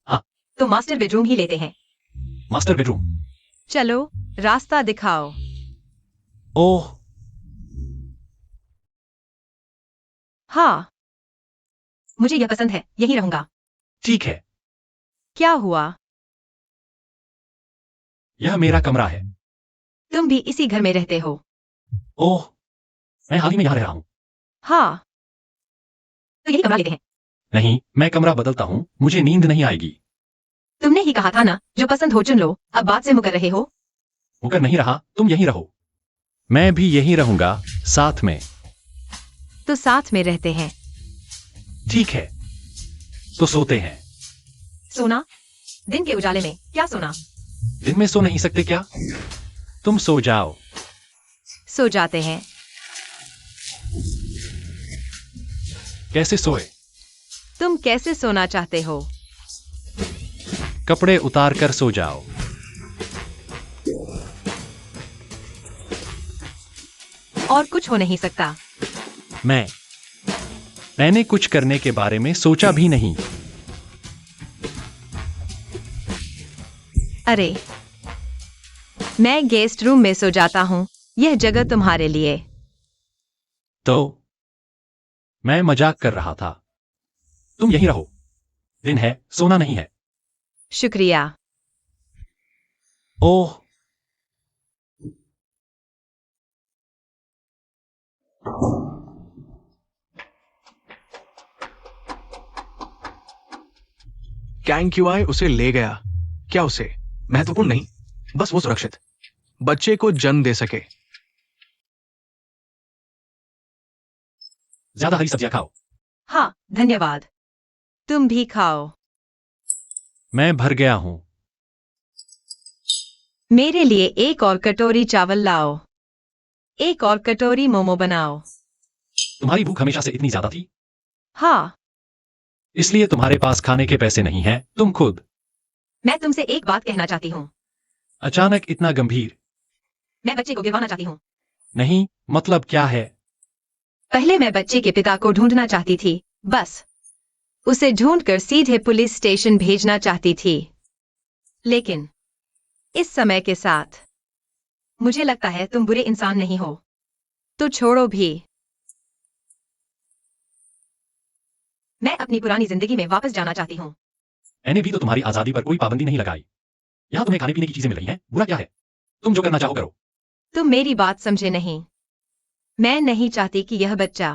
S4: हाँ।
S3: तो मास्टर बेडरूम ही लेते हैं।
S4: Master bedroom.
S3: चलो, रास्ता दिखाओ।
S4: ओह,
S3: हाँ, मुझे यह पसंद है, यहीं रहूंगा।
S4: ठीक है।
S3: क्या हुआ?
S4: यह मेरा कमरा है।
S3: तुम भी इसी घर में रहते हो?
S4: ओह, मैं हाल ही में यहां रह रहा हूं।
S3: हाँ, तो यही कमरा लेते हैं।
S4: नहीं, मैं कमरा बदलता हूं। मुझे नींद नहीं आएगी।
S3: तुमने ही कहा था ना, जो पसंद हो चुन लो। अब बात से मुकर रहे हो।
S4: मुकर नहीं रहा, तुम यहीं रहो। मैं भी यहीं रहूंगा, साथ में।
S3: तो साथ में रहते हैं।
S4: ठीक है, तो सोते हैं।
S3: सोना? दिन के उजाले में क्या सोना?
S4: दिन में सो नहीं सकते क्या? तुम सो जाओ।
S3: सो जाते हैं।
S4: कैसे सोए?
S3: तुम कैसे सोना चाहते हो?
S4: कपड़े उतार कर सो जाओ।
S3: और कुछ हो नहीं सकता।
S4: मैंने कुछ करने के बारे में सोचा भी नहीं।
S3: अरे, मैं गेस्ट रूम में सो जाता हूँ। यह जगह तुम्हारे लिए।
S4: तो मैं मजाक कर रहा था। तुम यहीं रहो। दिन है, सोना नहीं है।
S3: शुक्रिया।
S4: ओह,
S2: कैंग क्यूआई उसे ले गया। क्या उसे? महत्वपूर्ण नहीं, बस वो सुरक्षित बच्चे को जन्म दे सके।
S4: ज्यादा हरी सब्जियां खाओ।
S3: हाँ, धन्यवाद। तुम भी खाओ।
S4: मैं भर गया हूं।
S3: मेरे लिए एक और कटोरी चावल लाओ। एक और कटोरी मोमो बनाओ।
S4: तुम्हारी भूख हमेशा से इतनी ज्यादा थी,
S3: हाँ,
S4: इसलिए तुम्हारे पास खाने के पैसे नहीं हैं। तुम खुद।
S3: मैं तुमसे एक बात कहना चाहती हूँ।
S4: अचानक इतना गंभीर।
S3: मैं बच्चे को गिरवाना चाहती हूँ।
S4: नहीं, मतलब क्या है?
S3: पहले मैं बच्चे के पिता को ढूंढना चाहती थी, बस उसे ढूंढकर सीधे पुलिस स्टेशन भेजना चाहती थी। लेकिन इस समय के साथ मुझे लगता है तुम बुरे इंसान नहीं हो। तो छोड़ो भी। मैं अपनी पुरानी जिंदगी में वापस जाना चाहती हूँ।
S4: मैंने भी तो तुम्हारी आजादी पर कोई पाबंदी नहीं लगाई। यहाँ तुम्हें खाने पीने की चीजें मिल रही हैं, बुरा क्या है? तुम जो करना चाहो करो।
S3: तुम मेरी बात समझे नहीं। मैं नहीं चाहती कि यह बच्चा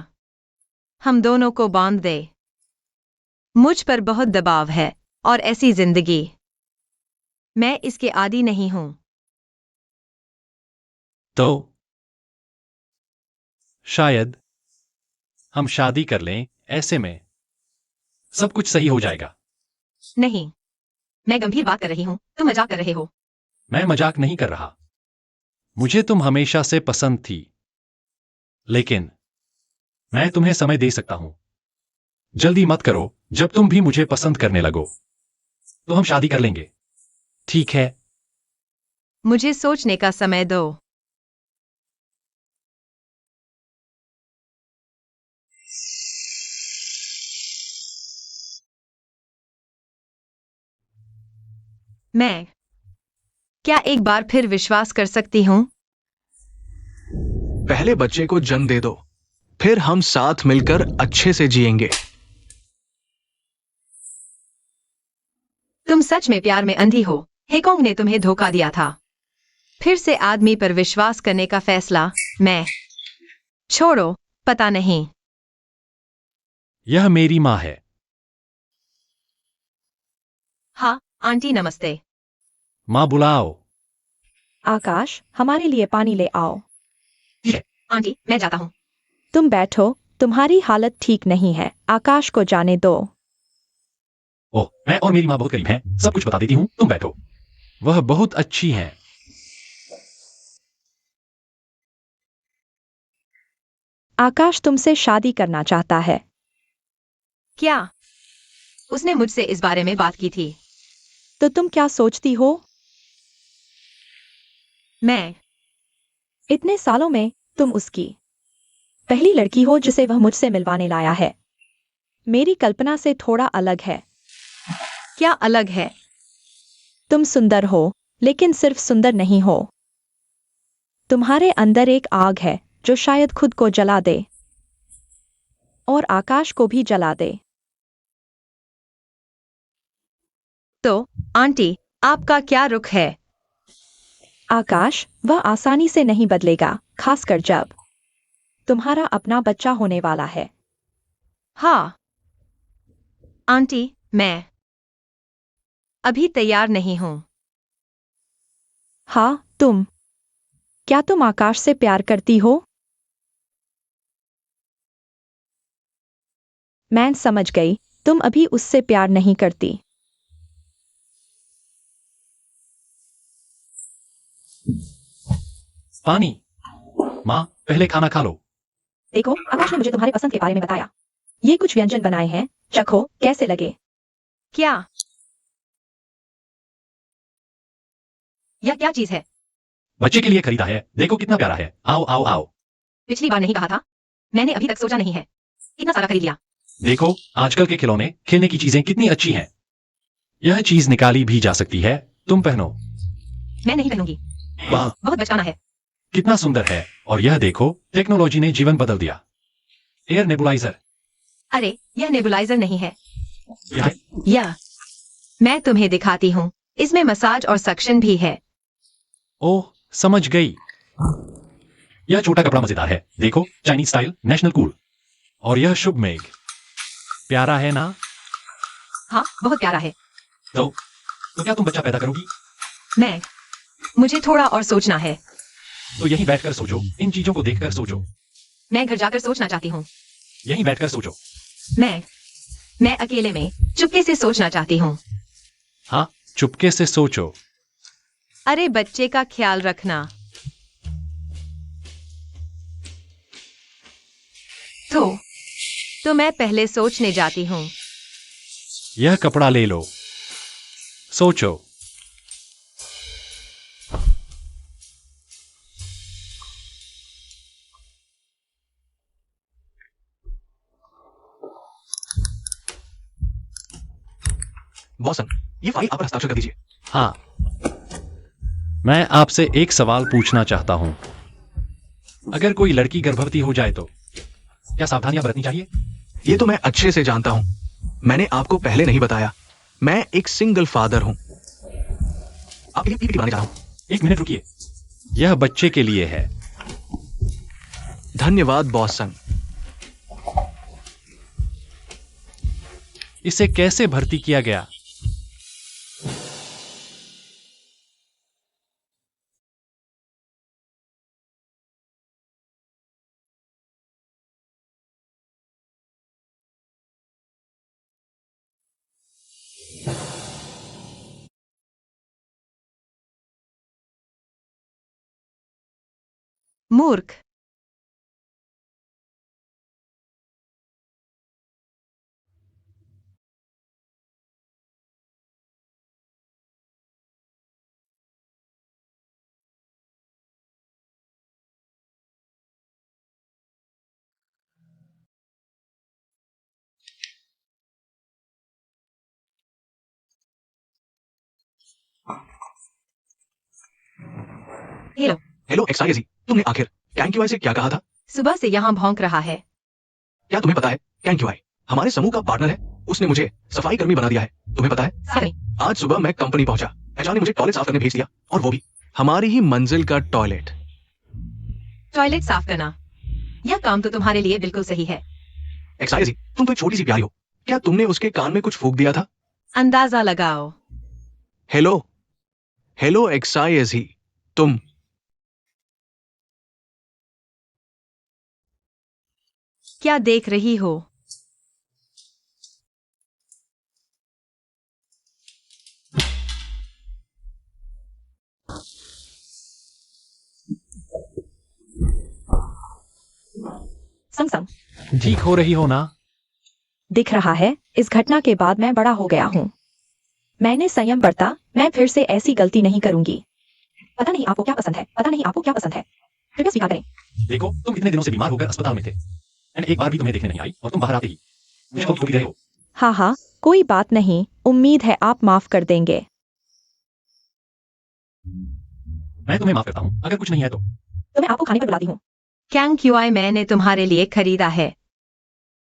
S3: हम दोनों को बांध दे। मुझ पर बहुत दबाव है और ऐसी जिंदगी, मैं इसके आदी नहीं हूं।
S4: तो शायद हम शादी कर लें, ऐसे में सब कुछ सही हो जाएगा।
S3: नहीं, मैं गंभीर बात कर रही हूं, तुम मजाक कर रहे हो।
S4: मैं मजाक नहीं कर रहा। मुझे तुम हमेशा से पसंद थी, लेकिन मैं तुम्हें समय दे सकता हूं। जल्दी मत करो। जब तुम भी मुझे पसंद करने लगो तो हम शादी कर लेंगे, ठीक है?
S3: मुझे सोचने का समय दो। मैं क्या एक बार फिर विश्वास कर सकती हूं?
S2: पहले बच्चे को जन्म दे दो, फिर हम साथ मिलकर अच्छे से जिएंगे।
S3: तुम सच में प्यार में अंधी हो। हेकोंग ने तुम्हें धोखा दिया था। फिर से आदमी पर विश्वास करने का फैसला। मैं छोड़ो, पता नहीं।
S4: यह मेरी माँ है।
S3: हाँ, आंटी नमस्ते।
S4: माँ बुलाओ।
S1: आकाश, हमारे लिए पानी ले आओ।
S3: आंटी, मैं जाता हूँ।
S1: तुम बैठो, तुम्हारी हालत ठीक नहीं है। आकाश को जाने दो।
S4: ओह, मैं और मेरी माँ बहुत करीब हैं। सब कुछ बता देती हूँ, तुम बैठो। वह बहुत अच्छी हैं।
S1: आकाश तुमसे शादी करना चाहता है।
S3: क्या? उसने मुझसे इस बारे में बात की थी।
S1: तो तुम क्या सोचती हो?
S3: मैं
S1: इतने सालों में तुम उसकी पहली लड़की हो जिसे वह मुझसे मिलवाने लाया है। मेरी कल्पना से थोड़ा अलग है।
S3: क्या अलग है?
S1: तुम सुंदर हो, लेकिन सिर्फ सुंदर नहीं हो। तुम्हारे अंदर एक आग है जो शायद खुद को जला दे और आकाश को भी जला दे।
S3: तो आंटी, आपका क्या रुख है?
S1: आकाश, वह आसानी से नहीं बदलेगा, खासकर जब तुम्हारा अपना बच्चा होने वाला है।
S3: हाँ आंटी, मैं अभी तैयार नहीं हूं।
S1: हाँ, क्या तुम आकाश से प्यार करती हो? मैं समझ गई, तुम अभी उससे प्यार नहीं करती।
S4: पानी। माँ, पहले खाना खा लो।
S1: देखो, आकाश ने मुझे तुम्हारे पसंद के बारे में बताया। ये कुछ व्यंजन बनाए हैं, चखो, कैसे लगे?
S3: क्या? यह क्या चीज है?
S4: बच्चे के लिए खरीदा है, देखो कितना प्यारा है। आओ आओ आओ।
S3: पिछली बार नहीं कहा था? मैंने अभी तक सोचा नहीं है। इतना सारा खरीद लिया।
S4: देखो, आजकल के खिलौने, खेलने की चीजें कितनी अच्छी हैं। यह चीज निकाली भी जा सकती है, तुम पहनो।
S3: मैं नहीं पहनूंगी।
S4: वाह,
S3: बहुत बचकाना है।
S4: कितना सुंदर है। और यह देखो, टेक्नोलॉजी ने जीवन बदल दिया। Air nebuliser.
S3: अरे यह नेबुलाइजर नहीं है।
S4: यह
S3: यह मैं तुम्हें दिखाती हूँ। इसमें मसाज और सक्शन भी है।
S4: ओह, समझ गई। यह छोटा कपड़ा मजेदार है। देखो, चाइनीज स्टाइल, नेशनल कूल। और यह शुभ मेघ। प्यारा है ना?
S3: हाँ, बहुत प्यारा है।
S4: तो क्या तुम बच्चा पैदा करोगी?
S3: मैं मुझे थोड़ा और सोचना है।
S4: तो यहीं बैठकर सोचो, इन चीजों को देखकर सोचो।
S3: मैं घर जाकर सोचना चाहती हूँ।
S4: यहीं बैठकर सोचो।
S3: मैं अकेले में चुपके से सोचना चाहती हूँ।
S4: हाँ, चुपके से सोचो।
S3: अरे बच्चे का ख्याल रखना। तो मैं पहले सोचने जाती हूँ।
S4: यह कपड़ा ले लो। सोचो।
S2: बॉसन, ये फाइल आप पर हस्ताक्षर कर दीजिए।
S4: हाँ, मैं आपसे एक सवाल पूछना चाहता हूं। अगर कोई लड़की गर्भवती हो जाए तो क्या सावधानियां बरतनी चाहिए?
S2: ये तो मैं अच्छे से जानता हूं। मैंने आपको पहले नहीं बताया। मैं एक सिंगल फादर हूं। आपके लिए पीपीटी बनाने जा रहा हूं।
S4: 1 मिनट रुकिए। यह बच्चे के लिए है।
S2: धन्यवाद बॉसन।
S4: इसे कैसे भर्ती किया गया?
S3: मूर्ख। हेलो।
S2: हेलो एक्सआईजी, तुमने आखिर कैंक्यूआई से क्या कहा था?
S3: सुबह से यहाँ भौंक रहा है।
S2: क्या तुम्हें पता है कैंक्यूआई हमारे समूह का पार्टनर है। उसने मुझे सफाई कर्मी बना दिया है। तुम्हें पता है?
S3: सही।
S2: आज सुबह मैं कंपनी पहुंचा। एचआर ने मुझे टॉयलेट साफ करने भेज दिया, और वो भी हमारी ही मंजिल का टॉयलेट।
S3: टॉयलेट साफ करना, यह काम तो तुम्हारे लिए बिल्कुल सही है।
S2: एक्सआईजी, तुम तो एक छोटी सी प्यारी हो। क्या तुमने उसके कान में कुछ फूंक दिया था?
S3: अंदाजा लगाओ।
S2: हेलो हेलो एक्सआईजी, तुम
S3: क्या देख रही हो? संग संग
S4: ठीक हो रही हो ना?
S1: दिख रहा है, इस घटना के बाद मैं बड़ा हो गया हूँ। मैंने संयम बरता। मैं फिर से ऐसी गलती नहीं करूंगी। पता नहीं आपको क्या पसंद है, पता नहीं आपको क्या पसंद है। कृपया स्वीकार करें।
S4: देखो, तुम इतने दिनों से बीमार होकर अस्पताल में थे। मैंने एक बार भी तुम्हें देखने नहीं आई और तुम बाहर आते ही मुझे बहुत थोड़ी रहे हो।
S1: हाँ हाँ, कोई बात नहीं। उम्मीद है आप माफ कर देंगे।
S4: मैं तुम्हें माफ करता हूँ। अगर कुछ नहीं है तो
S1: मैं आपको खाने पर बुलाती हूँ।
S3: कैंक्यूआई मैंने तुम्हारे लिए खरीदा है।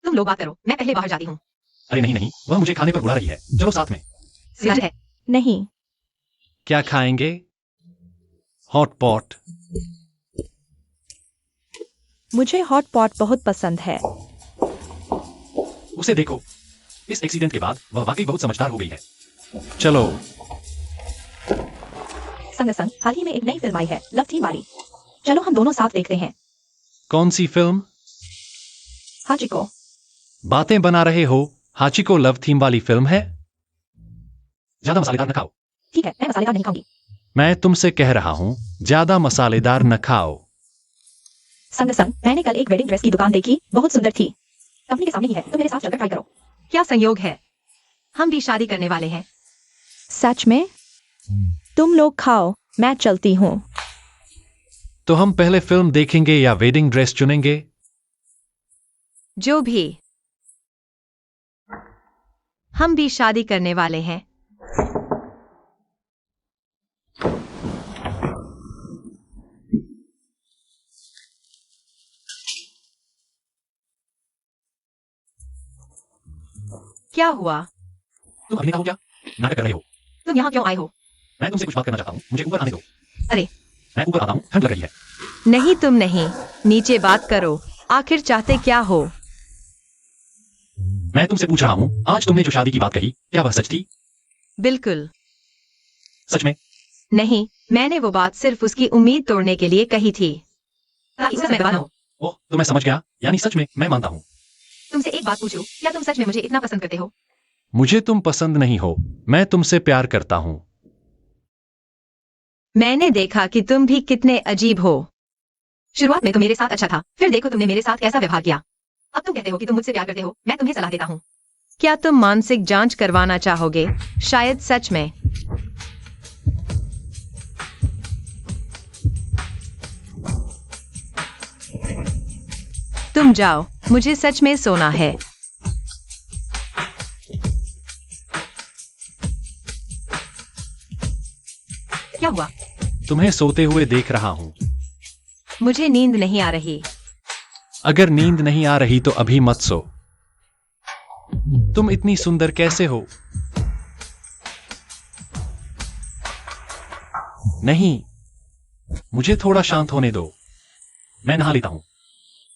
S3: तुम लोग बात करो, मैं पहले बाहर जाती हूँ।
S4: अरे नहीं नहीं, वह मुझे खाने पर बुला रही है। चलो साथ में।
S3: सच है।
S1: नहीं।
S4: क्या खाएंगे? Hot pot.
S1: मुझे हॉट पॉट बहुत पसंद है।
S4: उसे देखो, इस एक्सीडेंट के बाद वह वाकई बहुत समझदार हो गई है। चलो।
S1: संग संग हाल ही में एक नई फिल्म आई है, लव थीम वाली। चलो हम दोनों साथ देखते हैं।
S4: कौन सी फिल्म?
S1: हाचिको।
S4: बातें बना रहे हो? हाचिको लव थीम वाली फिल्म है। ज्यादा मसालेदार न खाओ।
S1: ठीक है, मैं मसालेदार नहीं खाऊंगी।
S4: मैं तुमसे कह रहा हूं, ज्यादा मसालेदार न खाओ।
S1: संग संग मैंने कल एक वेडिंग ड्रेस की दुकान देखी, बहुत सुंदर थी। कंपनी के सामने ही है, तो मेरे साथ चलकर ट्राई करो।
S3: क्या संयोग है, हम भी शादी करने वाले हैं।
S1: सच में? तुम लोग खाओ, मैं चलती हूँ।
S4: तो हम पहले फिल्म देखेंगे या वेडिंग ड्रेस चुनेंगे?
S3: जो भी, हम भी शादी करने वाले हैं। क्या हुआ?
S4: तुम अभिनेता हो क्या? नाटक कर रहे हो?
S3: तुम यहाँ क्यों आए हो?
S4: मैं तुमसे कुछ बात करना चाहता हूँ, मुझे ऊपर आने दो।
S3: अरे
S4: मैं ऊपर आता हूँ, ठंड लग रही है।
S3: नहीं, तुम नहीं, नीचे बात करो। आखिर चाहते क्या हो?
S4: मैं तुमसे पूछ रहा हूँ, आज तुमने जो शादी की बात कही, क्या वह सच थी?
S3: बिल्कुल
S4: सच में?
S3: नहीं, मैंने वो बात सिर्फ उसकी उम्मीद तोड़ने के लिए कही थी ताकि उसे मैं गवाह न हो।
S4: ओह, तो मैं समझ गया, यानी सच में मैं मानता हूँ।
S3: तुमसे एक बात पूछूं, क्या तुम सच में मुझे इतना पसंद करते हो?
S4: मुझे तुम पसंद नहीं हो, मैं तुमसे प्यार करता हूँ।
S3: मैंने देखा कि तुम भी कितने अजीब हो। शुरुआत में तो मेरे साथ अच्छा था, फिर देखो तुमने मेरे साथ कैसा व्यवहार किया। अब तुम कहते हो कि तुम मुझसे प्यार करते हो, मैं तुम्हें सलाह देता हूँ। क्या तुम मानसिक जांच करवाना चाहोगे? शायद सच में। तुम जाओ, मुझे सच में सोना है। क्या हुआ?
S4: तुम्हें सोते हुए देख रहा हूँ।
S3: मुझे नींद नहीं आ रही।
S4: अगर नींद नहीं आ रही तो अभी मत सो। तुम इतनी सुंदर कैसे हो? नहीं, मुझे थोड़ा शांत होने दो, मैं नहा लेता हूँ।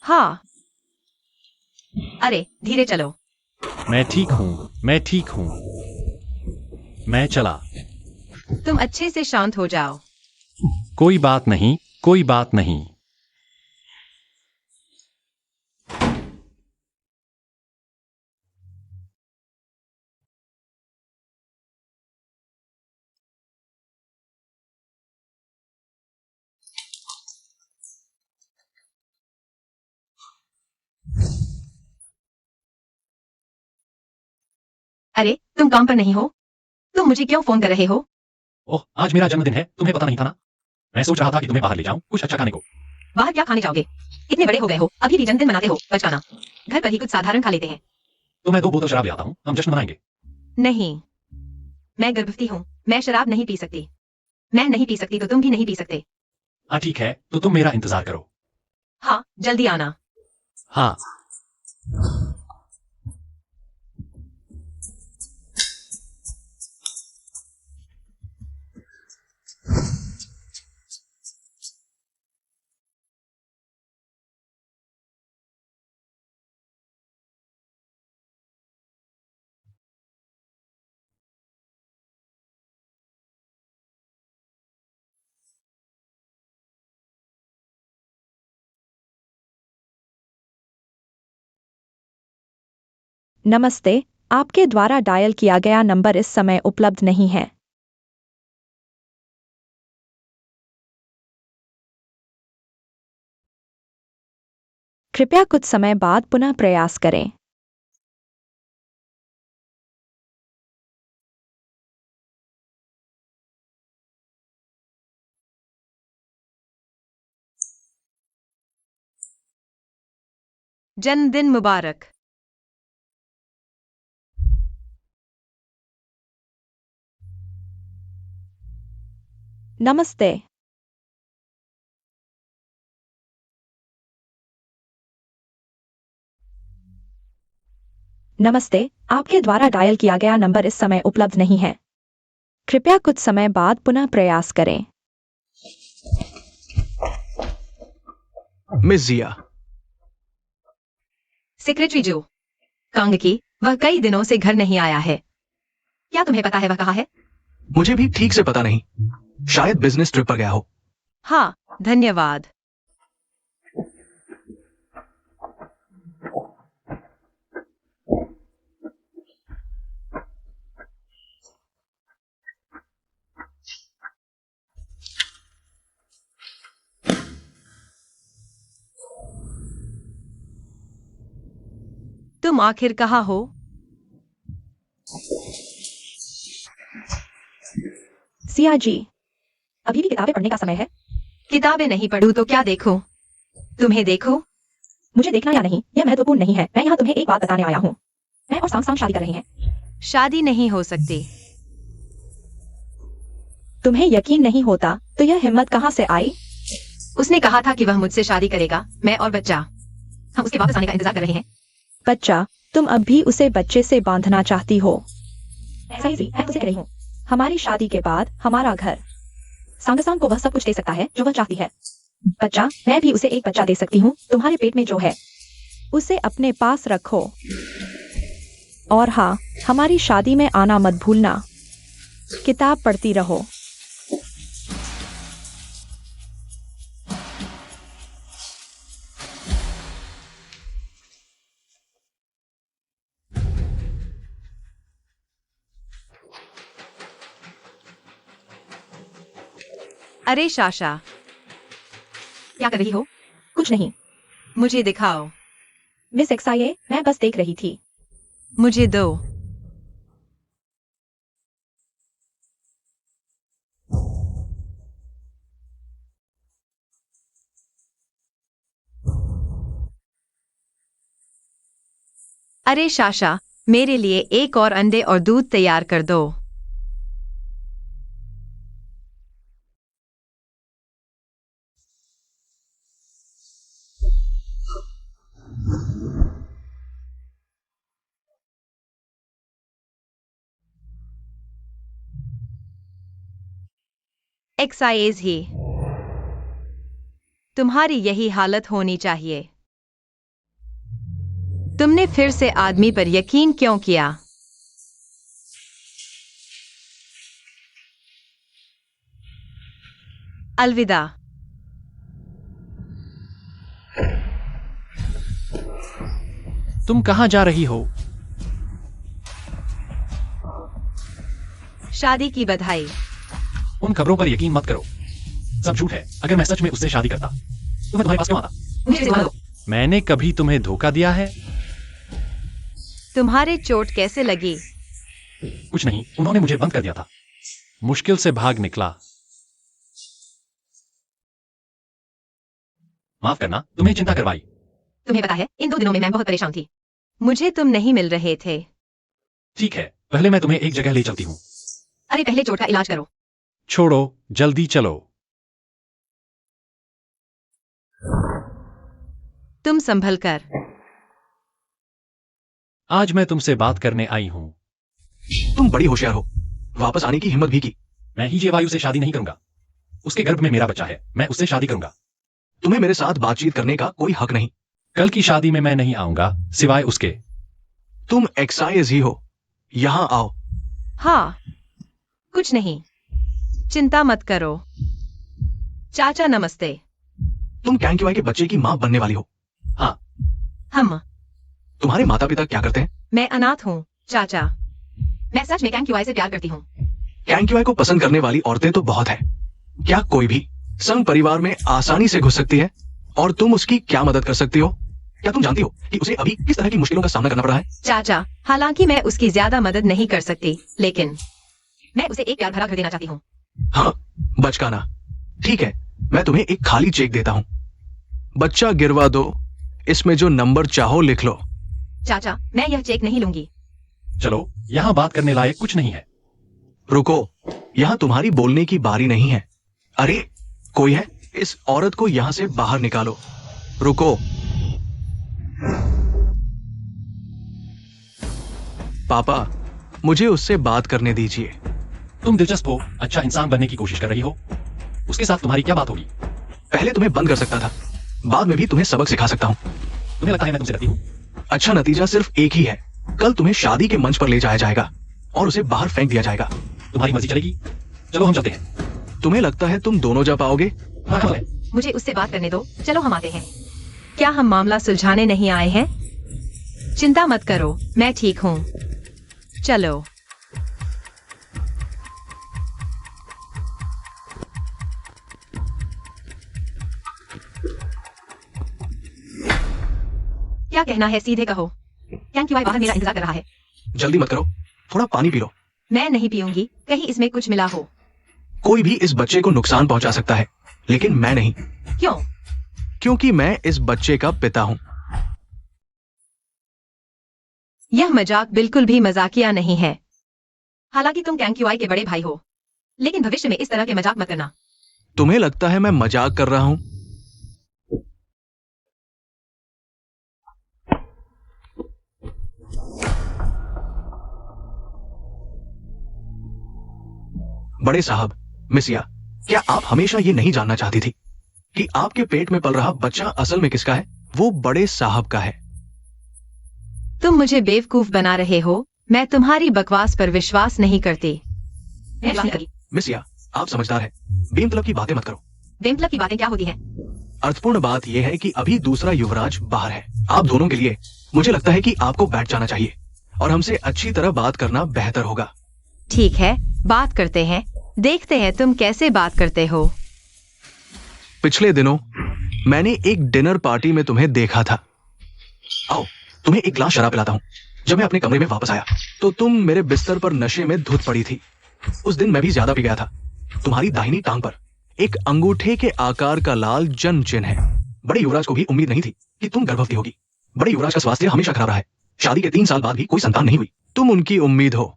S3: हाँ। अरे धीरे चलो।
S4: मैं ठीक हूँ, मैं ठीक हूँ। मैं चला।
S3: तुम अच्छे से शांत हो जाओ।
S4: कोई बात नहीं, कोई बात नहीं।
S3: अरे तुम काम पर नहीं हो? तुम मुझे क्यों फोन कर रहे हो?
S4: ओह, आज मेरा जन्मदिन है, तुम्हें पता नहीं था ना? मैं सोच रहा था कि तुम्हें बाहर ले जाऊं, कुछ अच्छा खाने को।
S3: बाहर क्या खाने जाओगे? इतने बड़े हो गए हो, अभी भी जन्मदिन मनाते हो? बचकाना। घर पर ही कुछ साधारण खा लेते हैं।
S4: तो मैं 2 बोतल शराब ले आता हूँ, हम जश्न मनाएंगे।
S3: नहीं, मैं गर्भवती हूँ, मैं शराब नहीं पी सकती। मैं नहीं पी सकती तो तुम भी नहीं पी सकते।
S4: हाँ ठीक है, तो तुम मेरा इंतजार करो।
S3: हाँ, जल्दी आना।
S4: हाँ।
S1: नमस्ते, आपके द्वारा डायल किया गया नंबर इस समय उपलब्ध नहीं है। कृपया कुछ समय बाद पुनः प्रयास करें।
S3: जन्मदिन मुबारक।
S1: नमस्ते। नमस्ते, आपके द्वारा डायल किया गया नंबर इस समय उपलब्ध नहीं है। कृपया कुछ समय बाद पुनः प्रयास करें।
S2: मिस जिया,
S3: सेक्रेटरी जो कांग की, वह कई दिनों से घर नहीं आया है। क्या तुम्हें पता है वह कहाँ है?
S2: मुझे भी ठीक से पता नहीं, शायद बिजनेस ट्रिप पर गया हो।
S3: हाँ, धन्यवाद। तुम आखिर कहाँ हो?
S1: सिया जी, अभी भी किताबें पढ़ने का समय है?
S3: किताबें नहीं पढ़ूं तो क्या देखूं? तुम्हें देखो।
S1: मुझे देखना या नहीं, यह महत्वपूर्ण नहीं है। मैं यहाँ तुम्हें एक बात बताने आया हूँ। मैं और सांग शादी कर रहे हैं।
S3: शादी नहीं हो सकती।
S1: तुम्हें यकीन नहीं होता तो यह हिम्मत कहाँ से आई?
S3: उसने कहा था कि वह मुझसे शादी करेगा, मैं और बच्चा। हम उसके वापस आने का इंतजार कर रहे हैं।
S1: बच्चा, तुम अब भी उसे बच्चे से बांधना चाहती हो। ऐसा ही मैं तुझसे कह रही हूँ, हमारी शादी के बाद हमारा घर सांगसांग को वह सब कुछ दे सकता है जो वह चाहती है। बच्चा, मैं भी उसे एक बच्चा दे सकती हूँ, तुम्हारे पेट में जो है उसे अपने पास रखो। और हाँ, हमारी शादी में आना मत भूलना। किताब पढ़ती रहो।
S3: अरे शाशा,
S1: क्या कर रही हो? कुछ नहीं।
S3: मुझे दिखाओ।
S1: मिस एक्साये, मैं बस देख रही थी।
S3: मुझे दो। अरे शाशा, मेरे लिए एक और अंडे और दूध तैयार कर दो। एक्साइज ही, तुम्हारी यही हालत होनी चाहिए। तुमने फिर से आदमी पर यकीन क्यों किया? अलविदा।
S4: तुम कहाँ जा रही हो?
S3: शादी की बधाई।
S4: उन खबरों पर यकीन मत करो, सब झूठ है। अगर मैं सच में उससे शादी करता तो मैं तुम्हारे पास क्यों आता?
S3: मुझे सिखा दो।
S4: मैंने कभी तुम्हें धोखा दिया है?
S3: तुम्हारे चोट कैसे लगी?
S4: कुछ नहीं, उन्होंने मुझे बंद कर दिया था। मुश्किल से भाग निकला। माफ करना, तुम्हें चिंता करवाई।
S3: तुम्हें पता है, इन 2 दिनों में मैं बहुत परेशान थी। मुझे तुम नहीं मिल रहे थे।
S4: ठीक है, पहले मैं तुम्हें एक जगह ले चलती हूँ।
S3: अरे पहले चोट का इलाज करो।
S4: छोड़ो, जल्दी चलो।
S3: तुम संभल कर।
S4: आज मैं तुमसे बात करने आई हूँ।
S2: तुम बड़ी होशियार हो, वापस आने की हिम्मत भी की।
S4: मैं ही वायु से शादी नहीं करूंगा। उसके गर्भ में मेरा बच्चा है, मैं उससे शादी करूंगा।
S2: तुम्हें मेरे साथ बातचीत करने का कोई हक नहीं।
S4: कल की शादी में मैं नहीं आऊंगा, सिवाय उसके।
S2: तुम एक्साइज ही हो, यहां आओ।
S3: हाँ, कुछ नहीं, चिंता मत करो। चाचा नमस्ते।
S2: तुम कैंक्यूआई के बच्चे की मां बनने वाली हो।
S4: हाँ।
S3: हम।
S2: तुम्हारे माता पिता क्या करते हैं?
S3: मैं अनाथ हूँ चाचा। मैं सच में कैंक्यूआई से प्यार करती हूँ।
S2: कैंक्यूआई को पसंद करने वाली औरतें तो बहुत हैं। क्या कोई भी संघ परिवार में आसानी से घुस सकती है? और तुम उसकी क्या मदद कर सकती हो? क्या तुम जानती हो कि उसे अभी किस तरह की मुश्किलों का सामना करना पड़ा है?
S3: चाचा, हालांकि मैं उसकी ज्यादा मदद नहीं कर सकती, लेकिन मैं उसे एक प्यार भरा घर देना चाहती हूँ।
S2: हाँ, बचकाना। ठीक है, मैं तुम्हें एक खाली चेक देता हूँ। बच्चा गिरवा दो, इसमें जो नंबर चाहो लिख लो।
S3: चाचा, मैं यह चेक नहीं लूंगी।
S4: चलो, यहाँ बात करने लायक कुछ नहीं है।
S2: रुको, यहाँ तुम्हारी बोलने की बारी नहीं है। अरे, कोई है? इस औरत को यहाँ से बाहर निकालो। रुको। पापा, मुझे उससे बात करने दीजिए।
S4: तुम दिलचस्प हो, अच्छा इंसान बनने की कोशिश कर रही हो। उसके साथ तुम्हारी क्या बात होगी?
S2: पहले तुम्हें बंद कर सकता था, बाद में भी तुम्हें सबक सिखा सकता हूँ।
S4: तुम्हें लगता है मैं तुमसे डरती हूँ?
S2: अच्छा नतीजा सिर्फ एक ही है, कल तुम्हें शादी के मंच पर ले जाया जाएगा और उसे बाहर फेंक दिया जाएगा।
S4: तुम्हारी मर्जी चलेगी। चलो हम चलते हैं।
S2: तुम्हें लगता है तुम दोनों जा पाओगे?
S4: हाँ, हाँ,
S3: मुझे उससे बात करने दो, चलो हम आते हैं। क्या हम मामला सुलझाने नहीं आए हैं? चिंता मत करो, मैं ठीक हूँ। चलो। क्या कहना है सीधे कहो। कैंक्यूआई बाहर मेरा इंतजार कर रहा है।
S2: जल्दी मत करो, थोड़ा पानी पी लो।
S3: मैं नहीं पीऊंगी, कहीं इसमें कुछ मिला हो।
S2: कोई भी इस बच्चे को नुकसान पहुंचा सकता है, लेकिन मैं नहीं।
S3: क्यों?
S2: क्योंकि मैं इस बच्चे का पिता हूं।
S3: यह मजाक बिल्कुल भी मजाकिया नहीं है। हालांकि तुम कैंक्यूआई के बड़े भाई हो, लेकिन भविष्य में इस तरह के मजाक मत करना।
S2: तुम्हें लगता है मैं मजाक कर रहा हूं? बड़े साहब, मिसिया, क्या आप हमेशा ये नहीं जानना चाहती थी कि आपके पेट में पल रहा बच्चा असल में किसका है? वो बड़े साहब का है।
S3: तुम मुझे बेवकूफ बना रहे हो। मैं तुम्हारी बकवास पर विश्वास नहीं करती।
S2: मिसिया, आप समझदार हैं। बेमतलब की बातें मत करो।
S3: बेमतलब की बातें क्या होती हैं?
S2: अर्थपूर्ण बात यह है कि अभी दूसरा युवराज बाहर है। आप दोनों के लिए मुझे लगता है कि आपको बैठ जाना चाहिए और हमसे अच्छी तरह बात करना बेहतर होगा।
S3: ठीक है, बात करते हैं। देखते हैं तुम कैसे बात करते हो।
S2: पिछले दिनों मैंने एक डिनर पार्टी में तुम्हें देखा था। आओ, तुम्हें एक ग्लास शराब पिलाता हूँ। जब मैं अपने कमरे में वापस आया तो तुम मेरे बिस्तर पर नशे में धुत पड़ी थी। उस दिन मैं भी ज्यादा पी गया था। तुम्हारी दाहिनी टांग पर एक अंगूठे के आकार का लाल जन्म चिन्ह है। बड़े युवराज को भी उम्मीद नहीं थी कि तुम गर्भवती होगी। बड़े युवराज का स्वास्थ्य हमेशा खराब रहा है। शादी के 3 साल बाद भी कोई संतान नहीं हुई। तुम उनकी उम्मीद हो।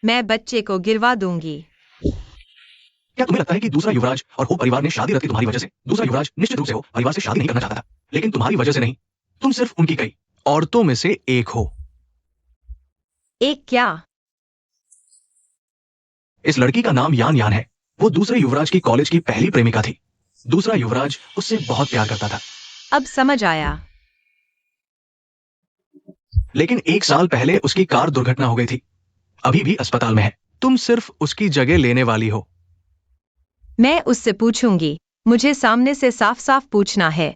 S3: मैं बच्चे को गिरवा दूंगी।
S2: क्या तुम्हें लगता है कि दूसरा युवराज और हो परिवार ने शादी रखी तुम्हारी वजह से? दूसरा युवराज निश्चित रूप से हो परिवार से शादी नहीं करना चाहता था, लेकिन तुम्हारी वजह से नहीं। तुम सिर्फ उनकी कई औरतों में से एक हो।
S3: एक क्या?
S2: इस लड़की का नाम यान यान है। वो दूसरे युवराज की कॉलेज की पहली प्रेमिका थी। दूसरा युवराज उससे बहुत प्यार करता था।
S3: अब समझ आया।
S2: लेकिन 1 साल पहले उसकी कार दुर्घटना हो गई थी। अभी भी अस्पताल में है। तुम सिर्फ उसकी जगह लेने वाली हो।
S3: मैं उससे पूछूंगी। मुझे सामने से साफ साफ पूछना है।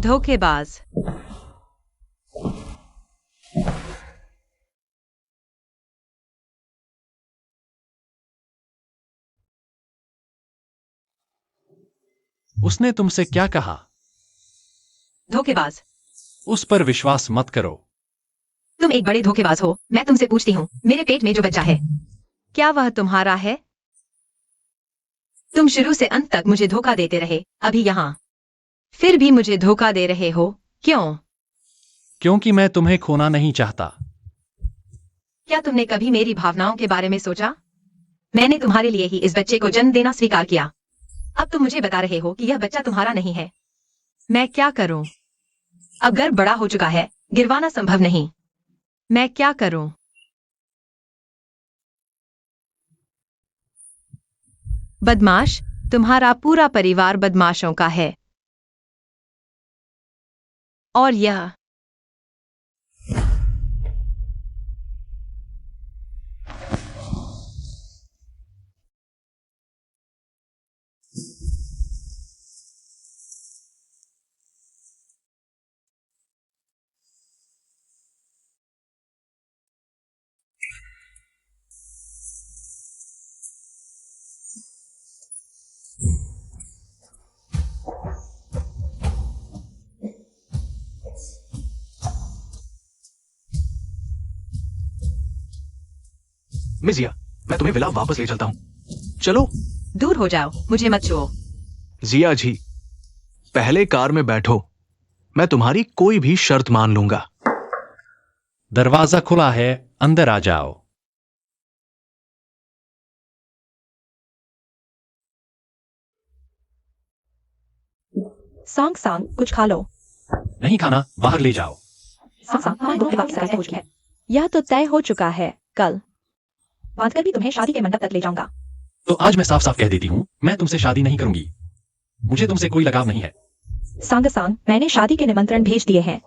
S3: धोखेबाज।
S4: उसने तुमसे क्या कहा?
S3: धोखेबाज।
S4: उस पर विश्वास मत करो।
S3: तुम एक बड़े धोखेबाज हो। मैं तुमसे पूछती हूँ, मेरे पेट में जो बच्चा है, क्या वह तुम्हारा है? तुम शुरू से अंत तक मुझे धोखा देते रहे, अभी यहाँ फिर भी मुझे धोखा दे रहे हो। क्यों?
S4: क्योंकि मैं तुम्हें खोना नहीं चाहता।
S3: क्या तुमने कभी मेरी भावनाओं के बारे में सोचा? मैंने तुम्हारे लिए ही इस बच्चे को जन्म देना स्वीकार किया। अब तुम मुझे बता रहे हो कि यह बच्चा तुम्हारा नहीं है। मैं क्या करूं? अब गर्भ बड़ा हो चुका है, गिरवाना संभव नहीं। मैं क्या करूं? बदमाश, तुम्हारा पूरा परिवार बदमाशों का है। और यह
S2: मिजिया, मैं तुम्हें विला वापस ले चलता हूँ। चलो।
S3: दूर हो जाओ, मुझे मत छुओ।
S2: जिया जी, पहले कार में बैठो। मैं तुम्हारी कोई भी शर्त मान लूंगा।
S4: दरवाजा खुला है, अंदर आ जाओ।
S1: सांग सांग, कुछ खा लो।
S4: नहीं खाना, बाहर ले जाओ।
S1: सांग सांग, हमारे दोनों के वक्त तय हो चुकी है। यह तो तय हो चुका है। कल बांधकर भी तुम्हें शादी के मंडप तक ले जाऊंगा।
S4: तो आज मैं साफ साफ कह देती हूँ, मैं तुमसे शादी नहीं करूंगी। मुझे तुमसे कोई लगाव नहीं है।
S1: सांग सांग, मैंने शादी के निमंत्रण भेज दिए हैं।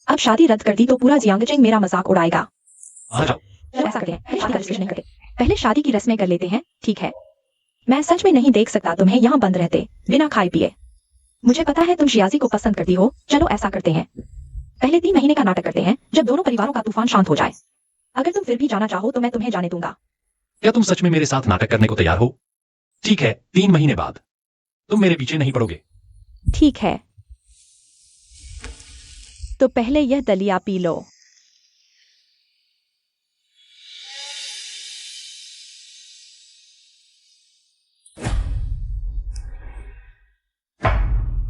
S1: अब शादी रद्द कर दी तो पूरा जियांगचेंग मेरा मजाक उड़ाएगा।
S4: आ जाओ।
S1: चलो ऐसा करते हैं, पहले शादी का रजिस्ट्रेशन नहीं करते, पहले शादी की रस्में कर लेते हैं, ठीक है? मैं सच में नहीं देख सकता तुम्हें यहाँ बंद रहते बिना खाए पिए। मुझे पता है तुम शियाजी को पसंद करती हो। चलो ऐसा करते हैं, पहले 3 महीने का नाटक करते हैं, जब दोनों परिवारों का तूफान शांत हो जाए। अगर तुम फिर भी जाना चाहो तो मैं तुम्हें जाने दूंगा।
S4: क्या तुम सच में मेरे साथ नाटक करने को तैयार हो? ठीक है, 3 महीने बाद तुम मेरे पीछे नहीं पड़ोगे।
S1: ठीक है, तो पहले यह दलिया पी लो।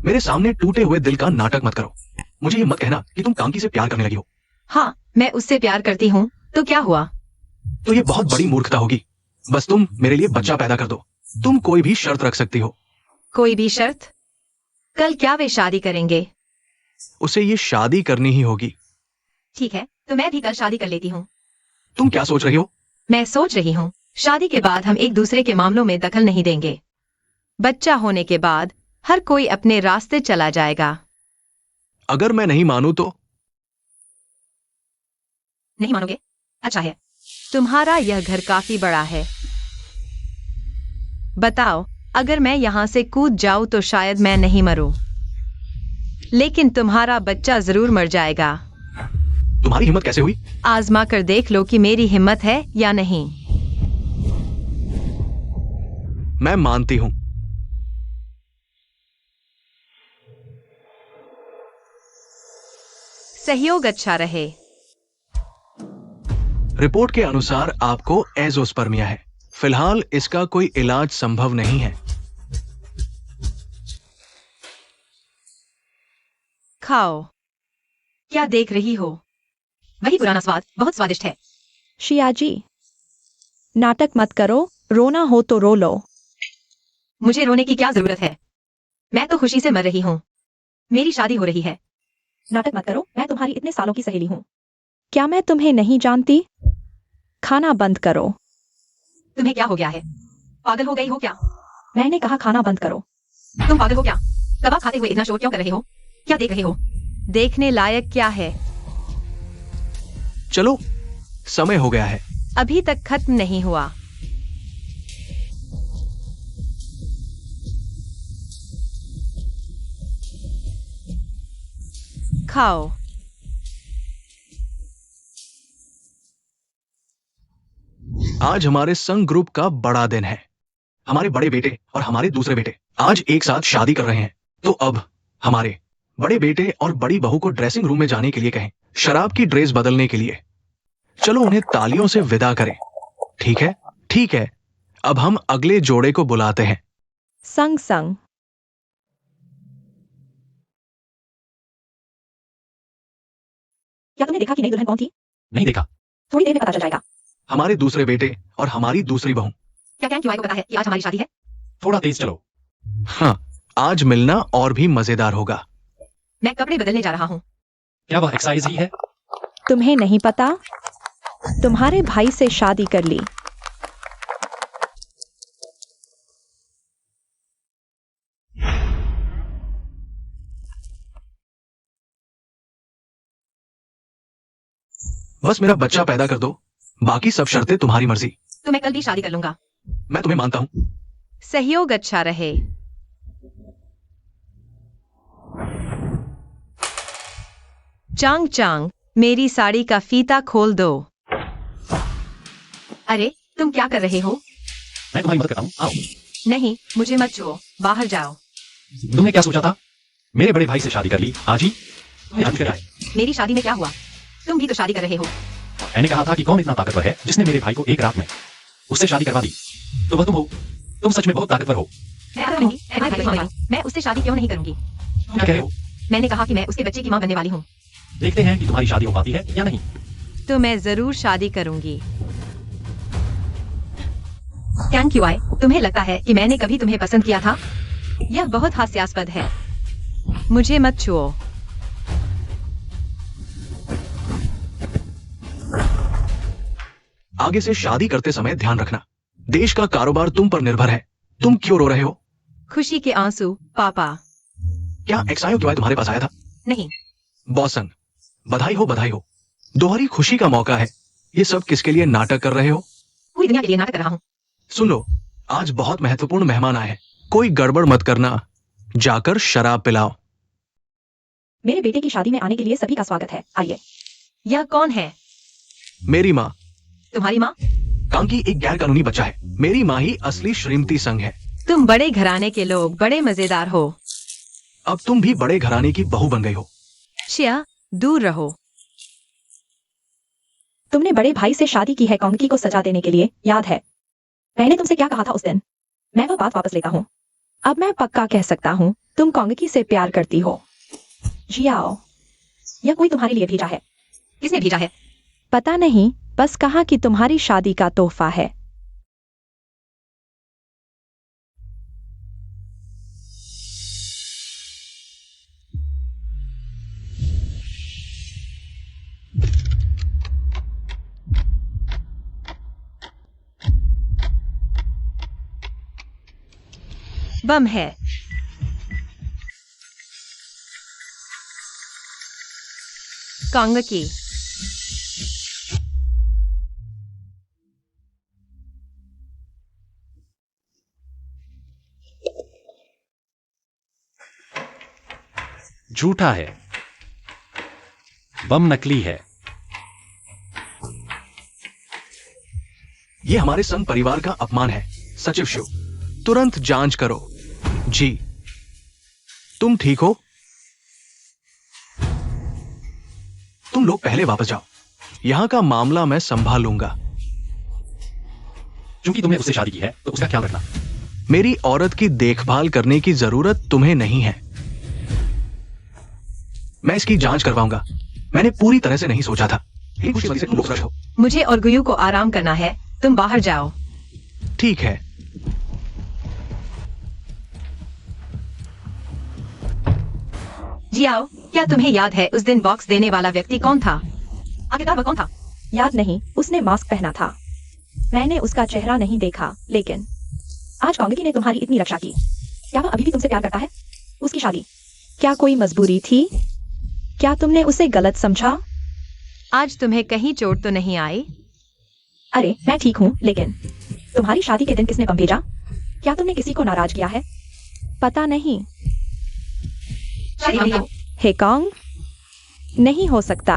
S2: मेरे सामने टूटे हुए दिल का नाटक मत करो। मुझे ये मत कहना कि तुम कांकी से प्यार करने लगी हो।
S3: हाँ, मैं उससे प्यार करती हूँ, तो क्या हुआ?
S2: तो ये बहुत बड़ी मूर्खता होगी। बस तुम मेरे लिए बच्चा पैदा कर दो। तुम कोई भी शर्त रख सकती हो।
S3: कोई भी शर्त? कल क्या वे शादी करेंगे?
S2: उसे ये शादी करनी ही होगी।
S3: ठीक है, तो मैं भी कल शादी कर लेती हूँ।
S2: तुम क्या सोच रही हो?
S3: मैं सोच रही हूँ शादी के बाद हम एक दूसरे के मामलों में दखल नहीं देंगे। बच्चा होने के बाद हर कोई अपने रास्ते चला जाएगा।
S2: अगर मैं नहीं मानूं तो?
S3: नहीं मानोगे? अच्छा है। तुम्हारा यह घर काफी बड़ा है। बताओ, अगर मैं यहाँ से कूद जाऊं तो शायद मैं नहीं मरूं, लेकिन तुम्हारा बच्चा जरूर मर जाएगा।
S2: तुम्हारी हिम्मत कैसे हुई?
S3: आजमा कर देख लो कि मेरी हिम्मत है या नहीं।
S2: मैं मानती हूं।
S3: सहयोग अच्छा रहे।
S2: रिपोर्ट के अनुसार आपको एजोस्पर्मिया है। फिलहाल इसका कोई इलाज संभव नहीं है।
S3: खाओ। क्या देख रही हो? वही पुराना स्वाद, बहुत स्वादिष्ट है।
S1: शिया जी, नाटक मत करो, रोना हो तो रो लो।
S3: मुझे रोने की क्या जरूरत है? मैं तो खुशी से मर रही हूँ। मेरी शादी हो रही है।
S1: नाटक मत करो, मैं तुम्हारी इतने सालों की सहेली हूँ। क्या मैं तुम्हें नहीं जानती? खाना बंद करो।
S3: तुम्हें क्या हो गया है? पागल हो गई हो क्या?
S1: मैंने कहा खाना बंद करो।
S3: तुम पागल हो क्या? कबाब खाते हुए इतना शोर क्यों कर रहे हो? क्या देख रहे हो? देखने लायक क्या है?
S2: चलो, समय हो गया है।
S3: अभी तक खत्म नहीं हुआ। खाओ।
S2: आज हमारे संघ ग्रुप का बड़ा दिन है। हमारे बड़े बेटे और हमारे दूसरे बेटे आज एक साथ शादी कर रहे हैं। तो अब हमारे बड़े बेटे और बड़ी बहू को ड्रेसिंग रूम में जाने के लिए कहें, शराब की ड्रेस बदलने के लिए। चलो उन्हें तालियों से विदा करें। ठीक है? ठीक है। अब हम अगले जोड़े को बुलाते हैं।
S1: संग संग। क्या तुमने देखा कि नई दुल्हन कौन थी?
S4: नहीं देखा।
S1: थोड़ी देर में पता चल जाएगा।
S2: हमारे दूसरे बेटे और हमारी दूसरी बहू।
S3: क्या कैन क्यूआई को पता है कि आज हमारी शादी है?
S4: थोड़ा तेज चलो।
S2: हाँ, आज मिलना और भी मजेदार होगा।
S3: मैं कपड़े बदलने जा रहा हूँ।
S4: क्या वह एक्साइज ही है?
S1: तुम्हें नहीं पता? तुम्हारे भाई से शादी कर ली।
S2: बस मेरा बच्चा पैदा कर दो, बाकी सब शर्तें तुम्हारी मर्जी।
S3: तो मैं कल भी शादी कर लूंगा।
S2: मैं तुम्हें मानता हूं।
S3: सहयोग अच्छा रहे। चांग चांग, मेरी साड़ी का फीता खोल दो। अरे, तुम क्या कर रहे हो?
S4: मैं तुम्हारी मदद करता हूँ, आओ।
S3: नहीं, मुझे मत छुओ, बाहर जाओ।
S4: तुमने क्या सोचा था? मेरे बड़े भाई से शादी कर ली आज ही? ध्यान से आए।
S3: मेरी शादी में क्या हुआ? तुम भी तो शादी कर रहे हो।
S4: मैंने कहा था कि कौन इतना ताकतवर है जिसने मेरे भाई को एक रात में उससे शादी करवा दी। तो वह तुम हो। तुम सच में बहुत ताकतवर हो।
S3: मैं उससे शादी क्यों नहीं करूंगी?
S4: तुम क्या कह रहे हो?
S3: मैंने कहा कि मैं उसके बच्चे की मां बनने वाली हूँ।
S4: देखते हैं कि तुम्हारी शादी हो पाती है या नहीं।
S3: तो मैं जरूर शादी करूंगी। कैन क्यूआई, तुम्हें लगता है कि मैंने कभी तुम्हें पसंद किया था? यह बहुत हास्यास्पद है। मुझे मत छुओ।
S2: आगे से शादी करते समय ध्यान रखना, देश का कारोबार तुम पर निर्भर है। तुम क्यों रो रहे हो?
S3: खुशी के आंसू, पापा।
S2: क्या एक्सायो क्यूआई तुम्हारे पास आया था?
S3: नहीं।
S2: बॉसन, बधाई हो बधाई हो। दोहरी खुशी का मौका है। ये सब किसके लिए नाटक कर रहे हो?
S3: पूरी दुनिया के लिए नाटक कर रहा हूँ।
S2: सुन लो, आज बहुत महत्वपूर्ण मेहमान आए हैं। कोई गड़बड़ मत करना। जाकर शराब पिलाओ।
S1: मेरे बेटे की शादी में आने के लिए सभी का स्वागत है, आइए।
S3: यह कौन है?
S2: मेरी माँ।
S3: तुम्हारी माँ?
S2: कांकी एक गैर कानूनी बच्चा है। मेरी माँ ही असली श्रीमती संघ है।
S3: तुम बड़े घराने के लोग बड़े मजेदार हो।
S2: अब तुम भी बड़े घराने की बहू बन गई हो।
S3: शिया, दूर रहो।
S1: तुमने बड़े भाई से शादी की है कांकी को सजा देने के लिए, याद है? मैंने तुमसे क्या कहा था उस दिन? मैं वह बात वापस लेता हूँ। अब मैं पक्का कह सकता हूँ, तुम कांकी से प्यार करती हो। जियाओ, यह कोई तुम्हारे लिए भेजा है।
S3: किसने भेजा है?
S1: पता नहीं, बस कहा कि तुम्हारी शादी का तोहफा है।
S3: बम है। कांग की।
S4: झूठा है। बम नकली है।
S2: ये हमारे संघ परिवार का अपमान है। सचिव शिव, तुरंत जांच करो। जी, तुम ठीक हो? तुम लोग पहले वापस जाओ। यहां का मामला मैं संभाल लूंगा।
S4: क्योंकि तुमने उससे शादी की है तो उसका ख्याल रखना।
S2: मेरी औरत की देखभाल करने की जरूरत तुम्हें नहीं है। मैं इसकी जांच करवाऊंगा। मैंने पूरी तरह से नहीं सोचा था। लेकिन कुछ वजह से तुम लोग खुश हो।
S3: मुझे और गुयू को आराम करना है। तुम बाहर जाओ।
S2: ठीक है।
S3: जियाओ, क्या तुम्हें याद है उस दिन बॉक्स देने वाला व्यक्ति कौन था? आखिरकार वह कौन था?
S1: याद नहीं, उसने मास्क पहना था। मैंने उसका चेहरा नहीं देखा, लेकिन आज कांगकी ने तुम्हारी इतनी रक्षा की। क्या वह अभी भी तुमसे प्यार करता है? उसकी शादी क्या कोई मजबूरी थी? क्या तुमने उसे गलत समझा?
S3: आज तुम्हें कहीं चोट तो नहीं आई?
S1: अरे मैं ठीक हूँ, लेकिन तुम्हारी शादी के दिन किसने बम भेजा? क्या तुमने किसी को नाराज किया है? पता नहीं। हेकांग, नहीं हो सकता।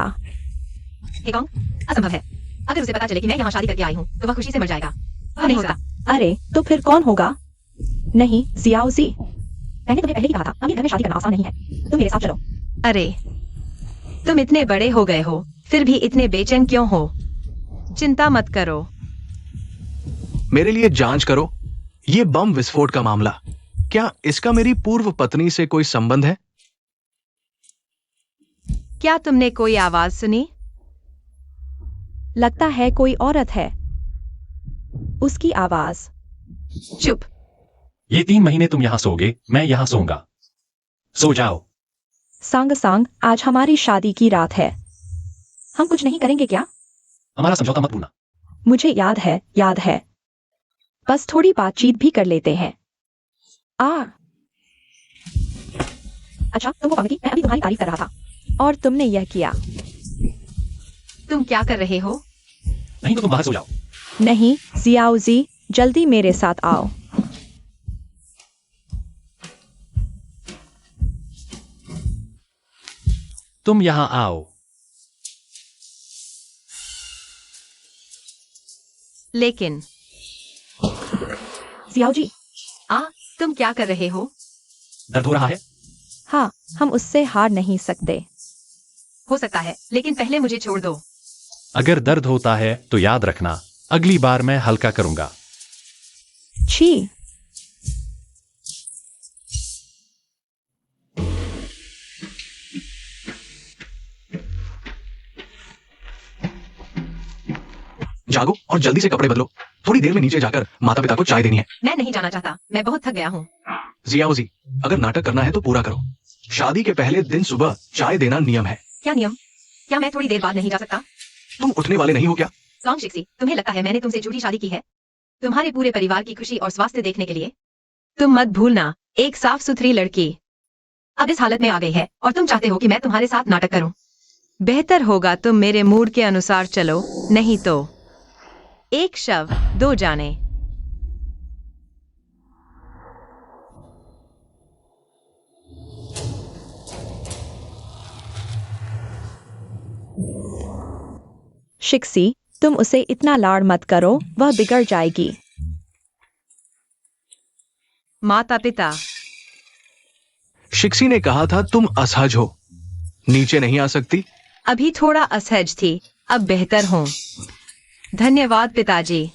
S3: हेकांग, असंभव है। अगर उसे पता चले कि मैं यहाँ शादी करके आई हूँ तो वह खुशी से मर जाएगा। वह नहीं होगा।
S1: अरे तो फिर कौन होगा? नहीं, जियाओजी, मैंने तुम्हें पहले ही कहा था, अमीर घर में शादी करना आसान नहीं है। तुम मेरे साथ चलो।
S3: अरे, तुम इतने बड़े हो गए हो, फिर भी इतने बेचैन क्यों हो? चिंता मत करो।
S2: मेरे लिए जांच करो। ये बम विस्फोट का मामला, क्या इसका मेरी पूर्व पत्नी से कोई संबंध है?
S3: क्या तुमने कोई आवाज सुनी?
S1: लगता है कोई औरत है। उसकी आवाज।
S3: चुप।
S4: ये 3 महीने तुम यहां सोओगे, मैं यहां सोऊंगा। सो जाओ।
S1: सांग सांग, आज हमारी शादी की रात है। हम कुछ नहीं करेंगे क्या?
S4: हमारा समझौता मत भूलना।
S1: मुझे याद है, याद है। बस थोड़ी बातचीत भी कर लेते हैं। अच्छा, तुम वो कांगकी, मैं अभी तुम्हारी तारीफ कर रहा था और तुमने यह किया।
S3: तुम क्या कर रहे हो?
S4: नहीं तो तुम बाहर सो जाओ।
S1: नहीं, जियाओजी, जल्दी मेरे साथ आओ।
S4: तुम यहां आओ।
S3: लेकिन
S1: जियाओजी।
S3: तुम क्या कर रहे हो?
S4: दर्द हो रहा है?
S1: हाँ, हम उससे हार नहीं सकते।
S3: हो सकता है, लेकिन पहले मुझे छोड़ दो।
S4: अगर दर्द होता है तो याद रखना, अगली बार मैं हल्का करूंगा।
S1: छी।
S2: जागो और जल्दी से कपड़े बदलो। थोड़ी देर में नीचे जाकर माता पिता को चाय देनी है।
S3: मैं नहीं जाना चाहता, मैं बहुत थक गया हूँ।
S2: जियाओजी, अगर नाटक करना है तो पूरा करो। शादी के पहले दिन सुबह चाय देना नियम है।
S3: क्या नियम? क्या मैं थोड़ी देर बाद नहीं जा सकता?
S2: तुम उठने वाले नहीं हो क्या?
S3: कांग शिक्सी, तुम्हें लगता है मैंने तुमसे झूठी शादी की है? तुम्हारे पूरे परिवार की खुशी और स्वास्थ्य देखने के लिए? तुम मत भूलना, एक साफ सुथरी लड़की अब इस हालत में आ गई है और तुम चाहते हो कि मैं तुम्हारे साथ नाटक करूं। बेहतर होगा तुम मेरे मूड के अनुसार चलो, नहीं तो एक शव, 2 जाने।
S1: शिक्सी, तुम उसे इतना लाड़ मत करो, वह बिगड़ जाएगी।
S3: माता पिता।
S2: शिक्सी ने कहा था तुम असहज हो, नीचे नहीं आ सकती।
S3: अभी थोड़ा असहज थी, अब बेहतर हूँ। धन्यवाद पिताजी।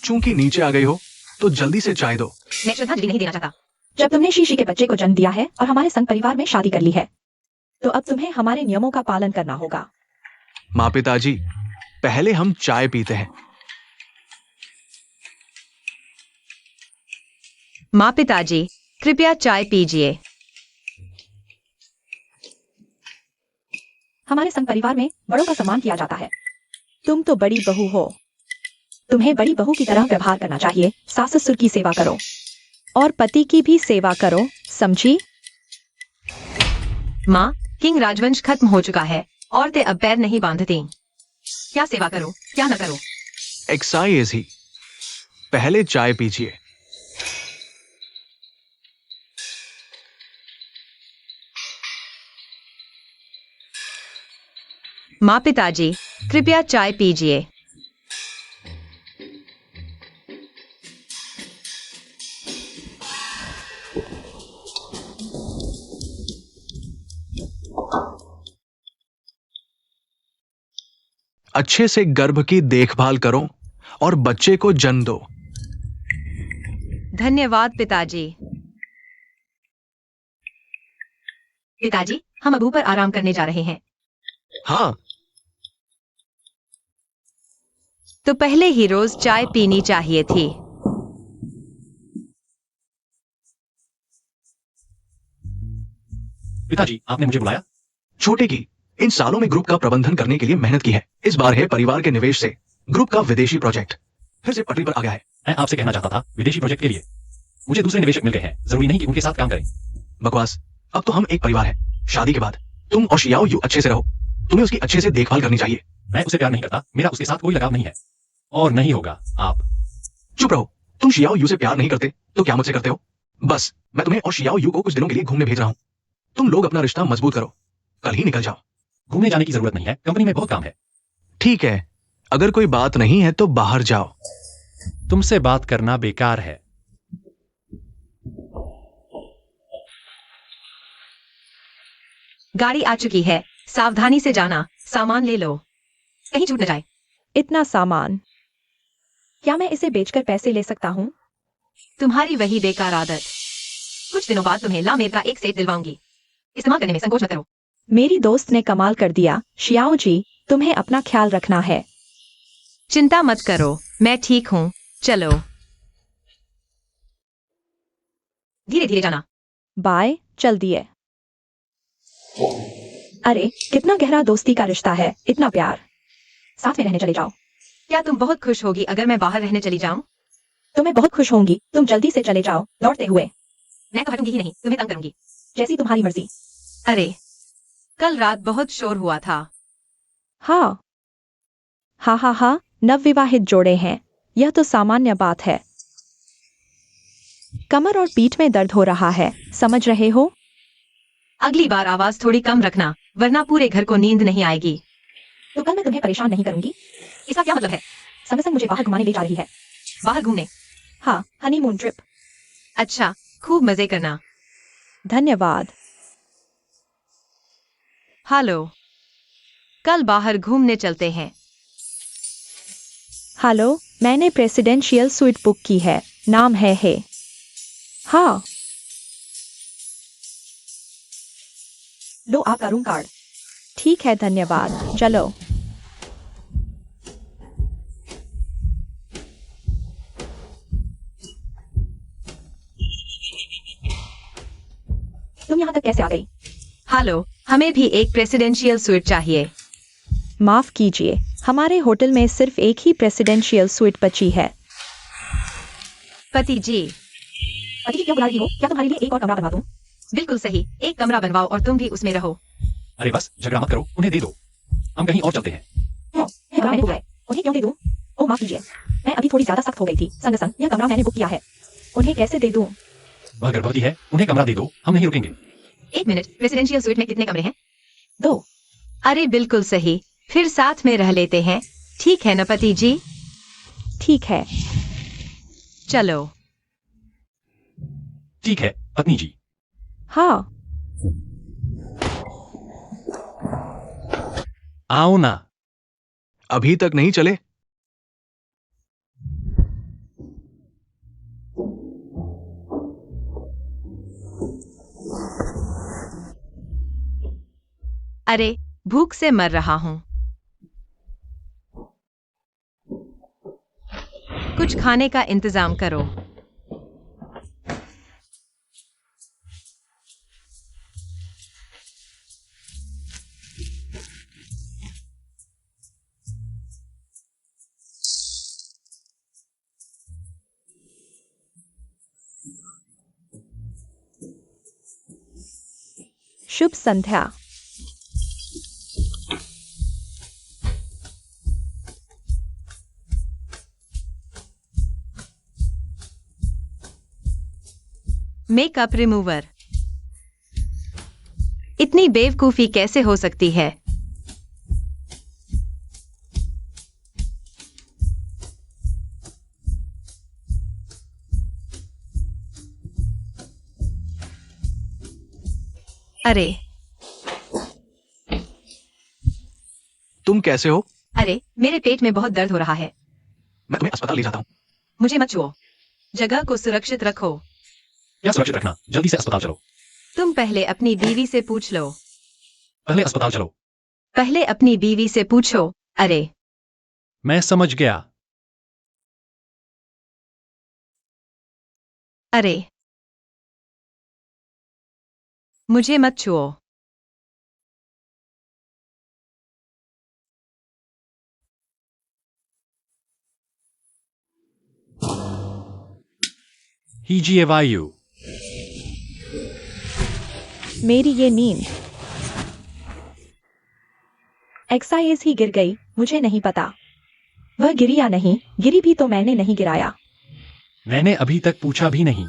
S2: चूंकि नीचे आ गई हो तो जल्दी से चाय दो।
S3: मैं श्रद्धांजलि नहीं देना चाहता।
S1: जब तुमने शीशी के बच्चे को जन्म दिया है और हमारे संग परिवार में शादी कर ली है, तो अब तुम्हें हमारे नियमों का पालन करना होगा।
S2: माँ पिताजी, पहले हम चाय पीते हैं।
S3: माँ पिताजी, कृपया चाय पीजिए।
S1: हमारे संग परिवार में बड़ों का सम्मान किया जाता है। तुम तो बड़ी बहू हो, तुम्हें बड़ी बहू की तरह व्यवहार करना चाहिए। सास ससुर की सेवा करो। और पति की भी सेवा करो, समझी?
S3: माँ, किंग राजवंश खत्म हो चुका है। औरतें अब पैर नहीं बांधती। क्या सेवा करो, क्या न करो।
S2: एक्साइज ही। पहले चाय पीजिए।
S3: माँ पिताजी, कृपया चाय पीजिए।
S2: अच्छे से गर्भ की देखभाल करो और बच्चे को जन्म दो।
S3: धन्यवाद पिताजी। पिताजी, हम अब ऊपर आराम करने जा रहे हैं।
S2: हाँ,
S3: तो पहले ही रोज चाय पीनी चाहिए थी।
S4: पिताजी, आपने मुझे बुलाया?
S2: छोटे की इन सालों में ग्रुप का प्रबंधन करने के लिए मेहनत की है। इस बार है परिवार के निवेश से ग्रुप का विदेशी प्रोजेक्ट फिर से पटरी पर आ गया है।
S4: मैं आपसे कहना चाहता था, विदेशी प्रोजेक्ट के लिए मुझे दूसरे निवेशक मिल गए हैं। जरूरी नहीं कि उनके साथ काम करें।
S2: बकवास। अब तो हम एक परिवार है। शादी के बाद तुम और शियाओ यू अच्छे से रहो। तुम्हें उसकी अच्छे से देखभाल करनी चाहिए।
S4: मैं उसे प्यार नहीं करता। मेरा उसके साथ कोई लगाव नहीं है और नहीं होगा। आप
S2: चुप रहो। तुम शियाओ यू से प्यार नहीं करते तो क्या मुझसे करते हो? बस मैं तुम्हें और शियाओ यू को कुछ दिनों के लिए घूमने भेज रहा हूँ। तुम लोग अपना रिश्ता मजबूत करो। कल ही निकल जाओ।
S4: घूमने जाने की जरूरत नहीं है, कंपनी में बहुत काम है।
S2: ठीक है, अगर कोई बात नहीं है तो बाहर जाओ।
S4: तुमसे बात करना बेकार है।
S3: गाड़ी आ चुकी है, सावधानी से जाना। सामान ले लो, कहीं छूट न जाए।
S1: इतना सामान, क्या मैं इसे बेचकर पैसे ले सकता हूँ?
S3: तुम्हारी वही बेकार आदत। कुछ दिनों बाद तुम्हें लामेर का एक सेट दिलवाऊंगी। इस्तेमाल करने में संकोच न करो।
S1: मेरी दोस्त ने कमाल कर दिया। शियाओ जी, तुम्हें अपना ख्याल रखना है।
S3: चिंता मत करो, मैं ठीक हूँ। चलो, धीरे धीरे जाना।
S1: बाय, चल दिए। अरे, कितना गहरा दोस्ती का रिश्ता है, इतना प्यार। साथ में रहने चले जाओ।
S3: क्या तुम बहुत खुश होगी अगर मैं बाहर रहने चली जाऊं?
S1: तो मैं बहुत खुश होंगी। तुम जल्दी से चले जाओ, लौटते हुए।
S3: मैं तो हटूंगी ही नहीं, तुम्हें तंग करूंगी।
S1: जैसी तुम्हारी मर्जी।
S3: अरे, कल रात बहुत शोर हुआ था।
S1: हाँ हाँ हाँ हाँ, नवविवाहित जोड़े हैं। यह तो सामान्य बात है। कमर और पीठ में दर्द हो रहा है, समझ रहे हो?
S3: अगली बार आवाज थोड़ी कम रखना, वरना पूरे घर को नींद नहीं आएगी।
S1: तो कल मैं तुम्हें परेशान नहीं करूंगी।
S3: इसका क्या मतलब है?
S1: समय संग मुझे बाहर घुमाने ले जा रही है।
S3: बाहर घूमने?
S1: हाँ, हनीमून ट्रिप।
S3: अच्छा, खूब मजे करना।
S1: धन्यवाद।
S3: हेलो, कल बाहर घूमने चलते हैं।
S1: हेलो, मैंने प्रेसिडेंशियल स्वीट बुक की है। नाम है। हाँ, लो आपका रूम कार्ड। ठीक है, धन्यवाद। चलो। तुम यहाँ तक कैसे आ गई?
S3: हेलो, हमें भी एक प्रेसिडेंशियल स्वीट चाहिए।
S1: माफ कीजिए, हमारे होटल में सिर्फ एक ही प्रेसिडेंशियल स्वीट बची है।
S3: पति जी,
S1: पति जी क्यों बुला रही हो? क्या तुम्हारे लिए एक और कमरा बनवा दूं?
S3: बिल्कुल सही, एक कमरा बनवाओ और तुम भी उसमें रहो।
S4: अरे बस झगड़ा मत करो, उन्हें दे दो। हम कहीं और चलते हैं।
S1: यह कमरा मैंने बुक है। उन्हें क्यों दे दूं? ओह माफ कीजिए, मैं अभी थोड़ी ज्यादा सख्त हो गई थी। संग संग यह कमरा मैंने बुक किया है। उन्हें कैसे दे दूं?
S4: वह गर्भवती है, उन्हें कमरा दे दो। हम नहीं रुकेंगे।
S3: एक मिनट, प्रेसिडेंशियल स्वीट में कितने कमरे हैं?
S1: 2।
S3: अरे बिल्कुल सही, फिर साथ में रह लेते हैं। ठीक है न पति जी?
S1: ठीक है।
S3: चलो।
S4: ठीक है पत्नी जी।
S1: हाँ,
S4: आओ ना।
S2: अभी तक नहीं चले?
S3: अरे, भूख से मर रहा हूं। कुछ खाने का इंतजाम करो।
S1: शुभ संध्या।
S3: Makeup remover. इतनी बेवकूफी कैसे हो सकती है? अरे
S2: तुम कैसे हो?
S3: अरे, मेरे पेट में बहुत दर्द हो रहा है।
S2: मैं तुम्हें अस्पताल ले जाता हूँ।
S3: मुझे मत छुओ। जगह को सुरक्षित रखो।
S4: क्या सुरक्षित रखना? जल्दी से अस्पताल चलो।
S3: तुम पहले अपनी बीवी से पूछ लो।
S4: पहले अस्पताल चलो।
S3: पहले अपनी बीवी से पूछो। अरे
S4: मैं समझ गया।
S3: अरे, मुझे मत छुओ।
S4: हीजिए वायु।
S1: मेरी ये नींद। एक्साइज ही गिर गई, मुझे नहीं पता वह गिरी या नहीं गिरी भी तो मैंने नहीं गिराया।
S4: मैंने अभी तक पूछा भी नहीं।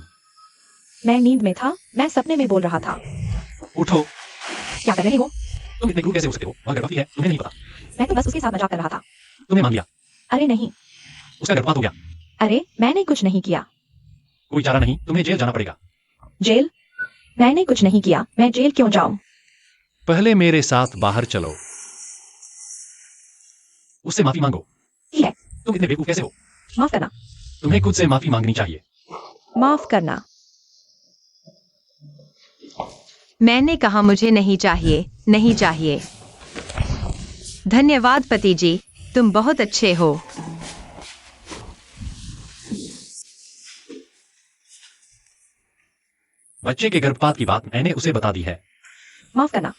S1: मैं नींद में था, मैं सपने में बोल रहा था।
S4: उठो।
S1: क्या कर रहे हो?
S4: तुम इतने क्रूर कैसे हो सकते हो? वह गर्भवती है, तुम्हें नहीं पता।
S1: मैं तो बस उसके साथ मजाक कर रहा था।
S4: तुमने मान लिया।
S1: अरे नहीं।
S4: उसका गर्भपात हो गया।
S1: अरे मैंने कुछ नहीं किया।
S4: कोई चारा नहीं, तुम्हें जेल जाना पड़ेगा।
S1: जेल? मैंने कुछ नहीं किया, मैं जेल क्यों जाऊं?
S4: पहले मेरे साथ बाहर चलो। उससे माफी मांगो।
S1: ठीक है।
S4: तुम इतने बेवकूफ कैसे हो?
S1: माफ करना।
S4: तुम्हें खुद से माफी मांगनी चाहिए।
S1: माफ करना।
S3: मैंने कहा मुझे नहीं चाहिए, नहीं चाहिए। धन्यवाद पति जी, तुम बहुत अच्छे हो।
S4: बच्चे के गर्भपात की बात मैंने उसे बता दी है।
S1: माफ करना।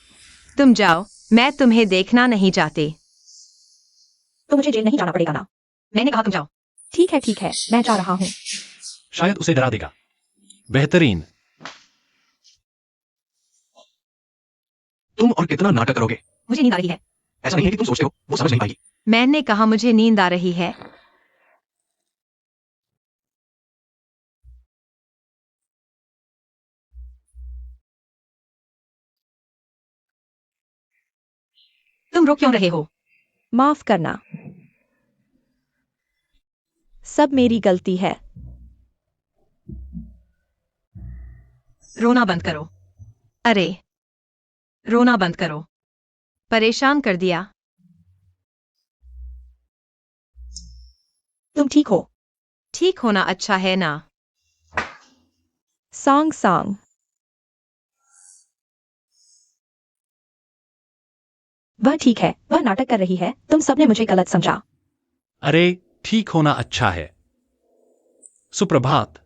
S3: तुम जाओ, मैं तुम्हें देखना नहीं चाहती।
S1: तो मुझे जेल नहीं जाना पड़ेगा ना?
S3: मैंने कहा तुम जाओ।
S1: ठीक है, मैं जा रहा हूँ।
S4: शायद उसे डरा देगा। बेहतरीन।
S2: तुम और कितना नाटक करोगे?
S3: मुझे नींद आ रही है।
S2: ऐसा नहीं है कि तुम सोचते हो, वो समझ नहीं पाएगी।
S3: मैंने कहा मुझे नींद आ रही है। तुम रो क्यों रहे हो?
S1: माफ करना। सब मेरी गलती है।
S3: रोना बंद करो। अरे, रोना बंद करो। परेशान कर दिया।
S1: तुम ठीक हो?
S3: ठीक होना अच्छा है ना?
S1: सॉन्ग। वह ठीक है, वह नाटक कर रही है, तुम सबने मुझे गलत समझा।
S4: अरे ठीक होना अच्छा है। सुप्रभात।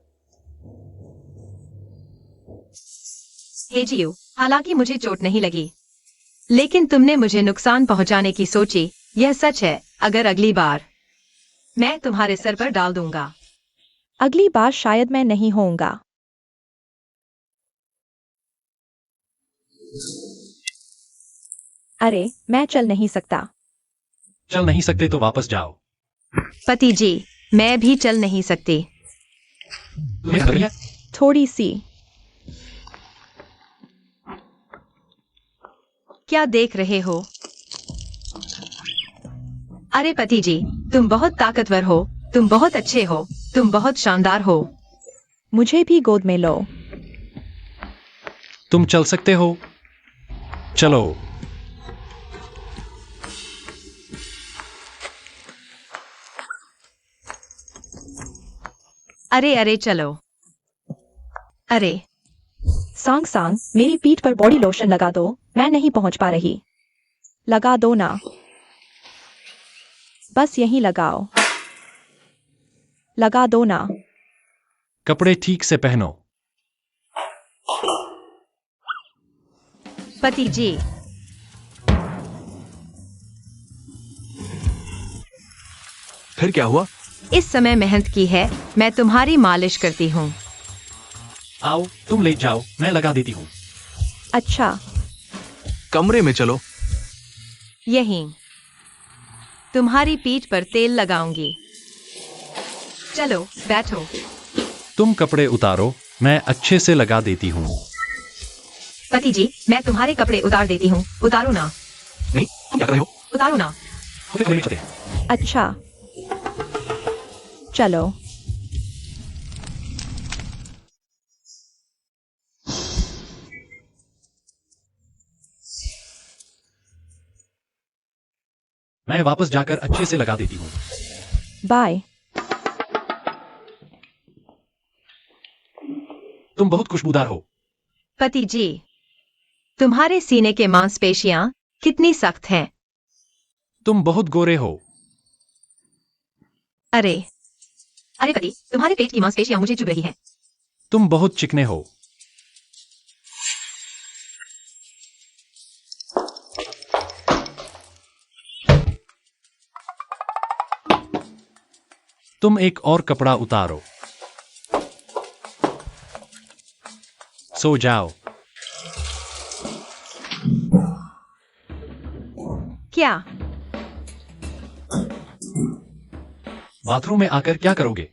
S3: हे जियो, हालांकि मुझे चोट नहीं लगी, लेकिन तुमने मुझे नुकसान पहुंचाने की सोची। यह सच है। अगर अगली बार मैं तुम्हारे सर पर डाल दूंगा।
S1: अगली बार शायद मैं नहीं होऊंगा। अरे मैं चल नहीं सकता।
S4: चल नहीं सकते तो वापस जाओ।
S3: पति जी, मैं भी चल नहीं सकती।
S4: तुम्हें खतरी है?
S1: थोड़ी सी।
S3: क्या देख रहे हो? अरे पति जी, तुम बहुत ताकतवर हो, तुम बहुत अच्छे हो, तुम बहुत शानदार हो।
S1: मुझे भी गोद में लो।
S4: तुम चल सकते हो। चलो।
S3: अरे चलो। अरे
S1: सांग, मेरी पीठ पर बॉडी लोशन लगा दो, मैं नहीं पहुंच पा रही। लगा दो ना। बस यहीं लगाओ। लगा दो ना।
S4: कपड़े ठीक से पहनो।
S3: पति जी,
S2: फिर क्या हुआ?
S3: इस समय मेहनत की है, मैं तुम्हारी मालिश करती हूँ।
S4: आओ तुम ले जाओ, मैं लगा देती हूँ।
S1: अच्छा।
S2: कमरे में चलो।
S3: यहीं तुम्हारी पीठ पर तेल लगाऊंगी। चलो बैठो।
S4: तुम कपड़े उतारो, मैं अच्छे से लगा देती हूँ।
S3: पति जी, मैं तुम्हारे कपड़े उतार देती हूँ। उतारो ना।
S2: नहीं, तुम क्या कर रहे हो?
S3: उतारो ना।
S4: हमें कमरे में चलते हैं।
S1: अच्छा चलो।
S4: मैं वापस जाकर अच्छे से लगा देती हूँ।
S1: बाय।
S4: तुम बहुत खुशबूदार हो।
S3: पति जी, तुम्हारे सीने के मांसपेशियां कितनी सख्त हैं।
S4: तुम बहुत गोरे हो।
S3: अरे अरे पति, तुम्हारे पेट की मांसपेशियां मुझे चुभ रही हैं।
S4: तुम बहुत चिकने हो। तुम एक और कपड़ा उतारो। सो जाओ।
S3: क्या?
S4: बाथरूम में आकर क्या करोगे?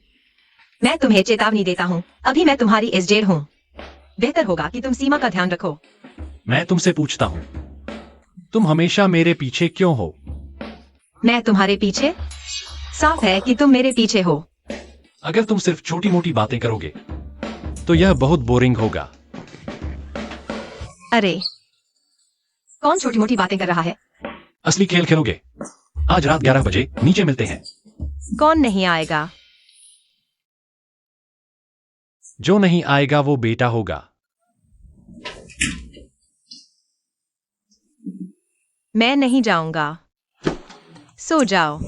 S3: मैं तुम्हें चेतावनी देता हूँ, अभी मैं तुम्हारी एसजेड हूँ। बेहतर होगा कि तुम सीमा का ध्यान रखो।
S4: मैं तुमसे पूछता हूँ, तुम हमेशा मेरे पीछे क्यों हो?
S3: मैं तुम्हारे पीछे? साफ है कि तुम मेरे पीछे हो।
S4: अगर तुम सिर्फ छोटी मोटी बातें करोगे तो यह बहुत बोरिंग होगा।
S3: अरे कौन छोटी मोटी बातें कर रहा है?
S4: असली खेल खेलोगे? आज रात 11 बजे नीचे मिलते हैं।
S3: कौन नहीं आएगा?
S4: जो नहीं आएगा वो बेटा होगा।
S3: मैं नहीं जाऊंगा। सो जाओ।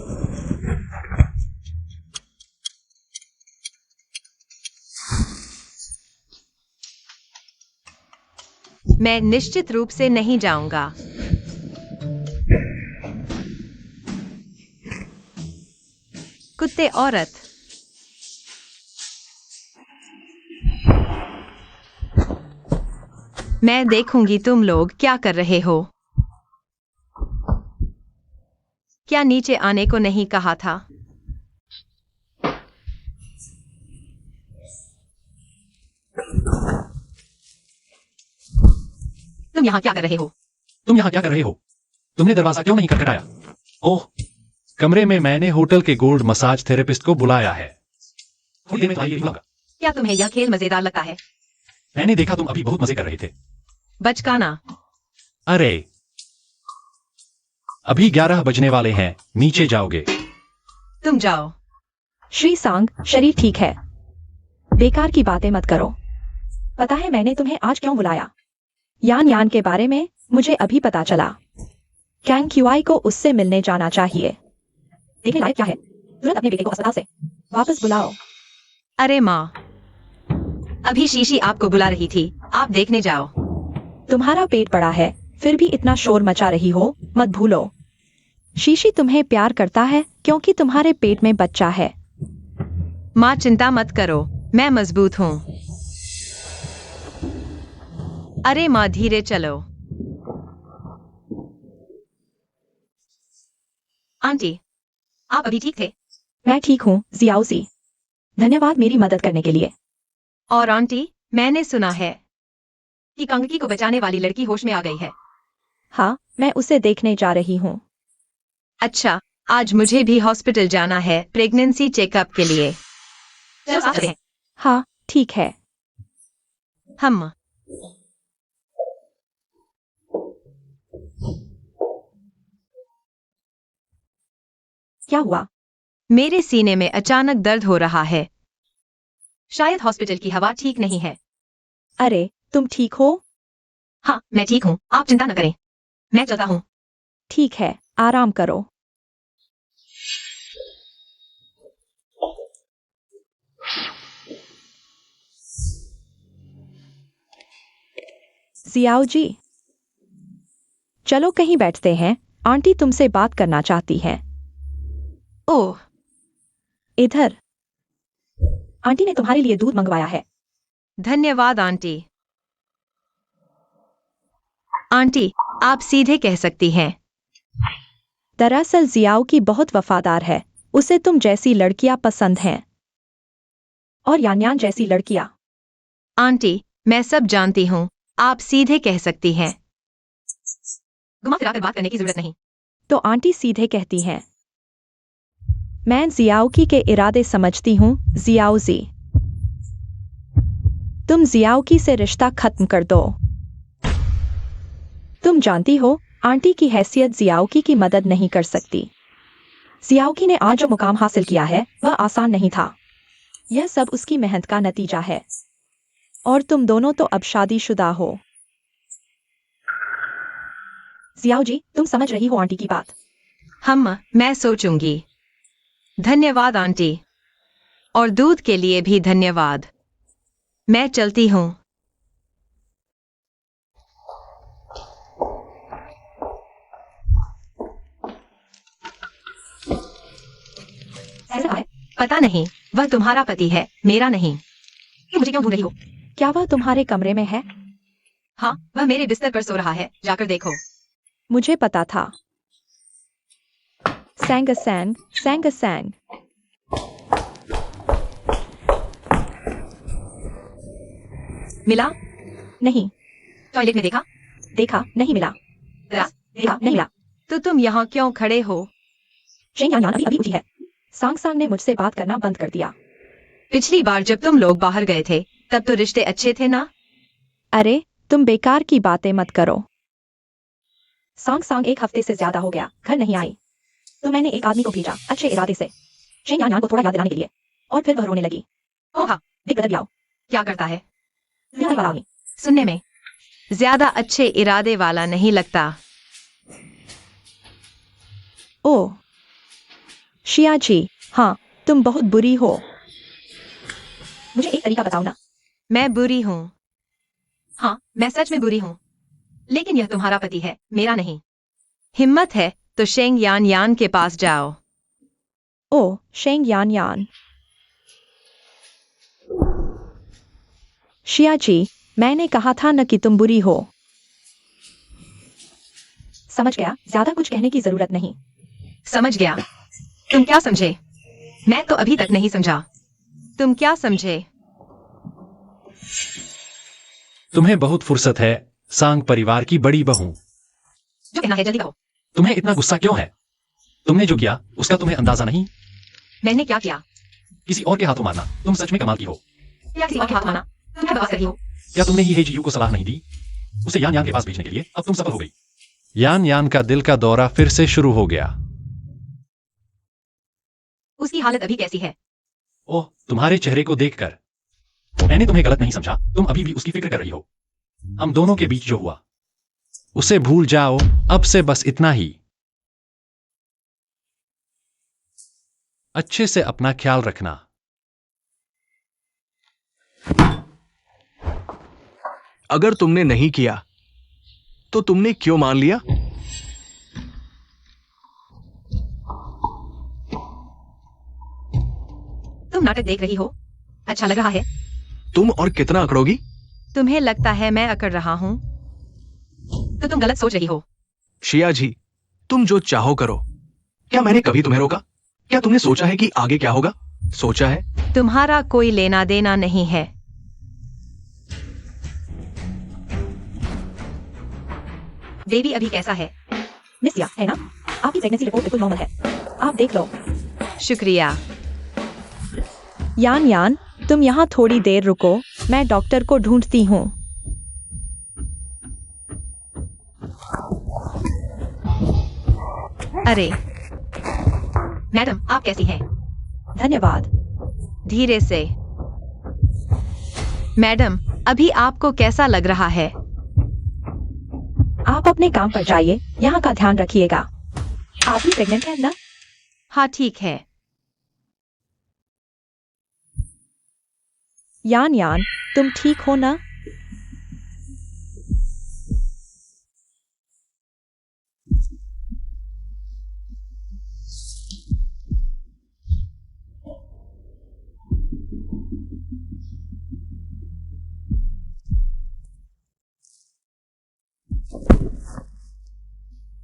S3: मैं निश्चित रूप से नहीं जाऊंगा। कुत्ते औरत। मैं देखूंगी तुम लोग क्या कर रहे हो। क्या नीचे आने को नहीं कहा था? तुम यहाँ क्या कर रहे हो?
S4: तुम यहाँ क्या कर रहे हो? तुमने दरवाजा क्यों नहीं खटखटाया? ओह, कमरे में मैंने होटल के गोल्ड मसाज थेरेपिस्ट को बुलाया है। थोड़ी देर में तुम्हारी बुलाऊंगा।
S3: क्या तुम्हें यह खेल मजेदार लगता है?
S4: मैंने देखा तुम अभी बहुत मजे कर रहे थे।
S3: बचकाना।
S4: अरे अभी 11 बजने वाले हैं, नीचे जाओगे?
S3: तुम जाओ।
S1: श्री सांग, शरीर ठीक है। बेकार की बातें मत करो। पता है मैंने तुम्हें आज क्यों बुलाया? यान यान के बारे में मुझे अभी पता चला। कैंग क्यूआई को उससे मिलने जाना चाहिए। देखने लायक क्या है? तुरंत अपने बेटे को अस्पताल से वापस बुलाओ।
S3: अरे माँ, अभी शीशी आपको बुला रही थी, आप देखने जाओ।
S1: तुम्हारा पेट बड़ा है, फिर भी इतना शोर मचा रही हो, मत भूलो। शीशी तुम्हें प्यार करता है क्योंकि तुम्हारे पेट में बच्चा है।
S3: माँ चिंता मत करो, मैं मजबूत हूँ। अरे माँ धीरे चलो। आंटी, आप अभी ठीक थे?
S1: मैं ठीक हूँ जियाउसी। धन्यवाद मेरी मदद करने के लिए।
S3: और आंटी, मैंने सुना है कि कंगकी को बचाने वाली लड़की होश में आ गई है।
S1: हाँ, मैं उसे देखने जा रही हूँ।
S3: अच्छा, आज मुझे भी हॉस्पिटल जाना है प्रेगनेंसी चेकअप के लिए। चलो साथ चलते हैं।
S1: हाँ ठीक है।
S3: हम
S1: क्या हुआ?
S3: मेरे सीने में अचानक दर्द हो रहा है। शायद हॉस्पिटल की हवा ठीक नहीं है।
S1: अरे तुम ठीक हो?
S3: हाँ, मैं ठीक हूँ, आप चिंता न करें। मैं चलता हूँ।
S1: ठीक है, आराम करो। जियाओ जी, चलो कहीं बैठते हैं, आंटी तुमसे बात करना चाहती हैं।
S3: ओह,
S1: इधर। आंटी ने तुम्हारे लिए दूध मंगवाया है।
S3: धन्यवाद आंटी। आंटी, आप सीधे कह सकती हैं।
S1: दरअसल जियाओ की बहुत वफादार है, उसे तुम जैसी लड़कियां पसंद हैं। और यान जैसी लड़कियां।
S3: आंटी, मैं सब जानती हूँ, आप सीधे कह सकती हैं। घुमा फिरा कर बात करने की जरूरत नहीं।
S1: तो आंटी सीधे कहती हैं। मैं जियाओकी के इरादे समझती हूँ, जियाओजी। तुम जियाओकी से रिश्ता खत्म कर दो। तुम जानती हो, आंटी की हैसियत जियाओकी की मदद नहीं कर सकती। जियाओकी ने आज जो मुकाम हासिल किया है, वह आसान नहीं था। यह सब उसकी मेहनत का नतीजा है। और तुम दोनों तो अब शादीशुदा हो। जियाओ जी, तुम समझ रही हो आंटी की बात?
S3: मैं सोचूंगी। धन्यवाद आंटी। और दूध के लिए भी धन्यवाद। मैं चलती हूँ।
S1: ऐसा है?
S3: पता नहीं, वह तुम्हारा पति है, मेरा नहीं। तुम मुझे क्यों ढूंढ रही हो?
S1: क्या वह तुम्हारे कमरे में है?
S3: हाँ, वह मेरे बिस्तर पर सो रहा है, जाकर देखो।
S1: मुझे पता था। सैंग सैंग।
S3: मिला?
S1: नहीं।
S3: टॉयलेट में देखा?
S1: देखा, नहीं मिला। देखा, नहीं मिला।
S3: तो तुम यहाँ क्यों खड़े हो?
S1: शेंग यान अभी अभी उठी है। सांग सांग ने मुझसे बात करना बंद कर दिया।
S3: पिछली बार जब तुम लोग बाहर गए थे, तब तो रिश्ते अच्छे थे ना?
S1: अरे, तुम बेकार की बातें मत करो। सांग सांग 1 हफ्ते से ज्यादा हो गया, घर नहीं आई। तो मैंने एक आदमी को भेजा, अच्छे इरादे से। शेंग यान को थोड़ा याद दिलाने के लिए। और फिर वह रोने लगी।
S3: ओह हाँ,
S1: बिग ब्रदर ब्याओ।
S3: क्या करता है?
S1: यहाँ वाला आदमी।
S3: सुनने में ज्यादा अच्छे इरादे वाला नहीं लगता।
S1: ओह शिया जी, हाँ, तुम बहुत बुरी हो। मुझे एक तरीका बताओ ना।
S3: मैं बुरी हूँ। हाँ, मैं सच में बुरी हूँ। लेकिन यह तुम्हारा पति है, मेरा नहीं। हिम्मत है तो शेंग यान यान के पास जाओ।
S1: ओह, शेंग यान। शिया जी, मैंने कहा था न कि तुम बुरी हो। समझ गया, ज्यादा कुछ कहने की जरूरत नहीं।
S3: समझ गया। तुम क्या समझे? मैं तो अभी तक नहीं समझा। तुम क्या समझे?
S4: तुम्हें बहुत फुर्सत है, सांग परिवार की बड़ी बहू।
S3: जो कहना है जल्दी कहो।
S4: तुम्हें इतना गुस्सा क्यों है? तुमने जो किया उसका तुम्हें अंदाजा नहीं?
S3: मैंने क्या किया?
S4: किसी और के हाथों मारना, तुम सच में कमाल की हो।
S3: क्या किसी और के हाथ माना? तुम क्या बकवास कर रही हो?
S4: क्या तुमने ही हेजीयू को सलाह नहीं दी उसे यान यान के पास भेजने के लिए? अब तुम सफल हो गई। यान यान का दिल का दौरा फिर से शुरू हो गया।
S3: उसकी हालत अभी कैसी है?
S4: ओह, तुम्हारे चेहरे को देखकर मैंने तुम्हें गलत नहीं समझा। तुम अभी भी उसकी फिक्र कर रही हो। हम दोनों के बीच जो हुआ उसे भूल जाओ, अब से बस इतना ही। अच्छे से अपना ख्याल रखना।
S2: अगर तुमने नहीं किया तो तुमने क्यों मान लिया?
S3: तुम नाटक देख रही हो? अच्छा लग रहा है?
S2: तुम और कितना अकड़ोगी?
S3: तुम्हें लगता है मैं अकड़ रहा हूँ? तो तुम गलत सोच रही हो।
S2: शिया जी, तुम जो चाहो करो। क्या मैंने कभी तुम्हें रोका? क्या तुमने सोचा है कि आगे क्या होगा? सोचा है?
S3: तुम्हारा कोई लेना देना नहीं है। बेबी अभी कैसा है?
S1: मिस या, है ना? आपकी प्रेगनेंसी रिपोर्ट बिल्कुल नॉर्मल है। आप देख लो।
S3: शुक्रिया।
S1: यान, तुम यहाँ थोड़ी देर रुको, मैं डॉक्टर को ढूंढती हूँ।
S3: अरे मैडम, आप कैसी हैं?
S1: धन्यवाद।
S3: धीरे से। मैडम, अभी आपको कैसा लग रहा है?
S1: आप अपने काम पर जाइए, यहाँ का ध्यान रखिएगा। आप भी प्रेग्नेंट हैं ना?
S3: हाँ ठीक है।
S1: यान, तुम ठीक हो ना?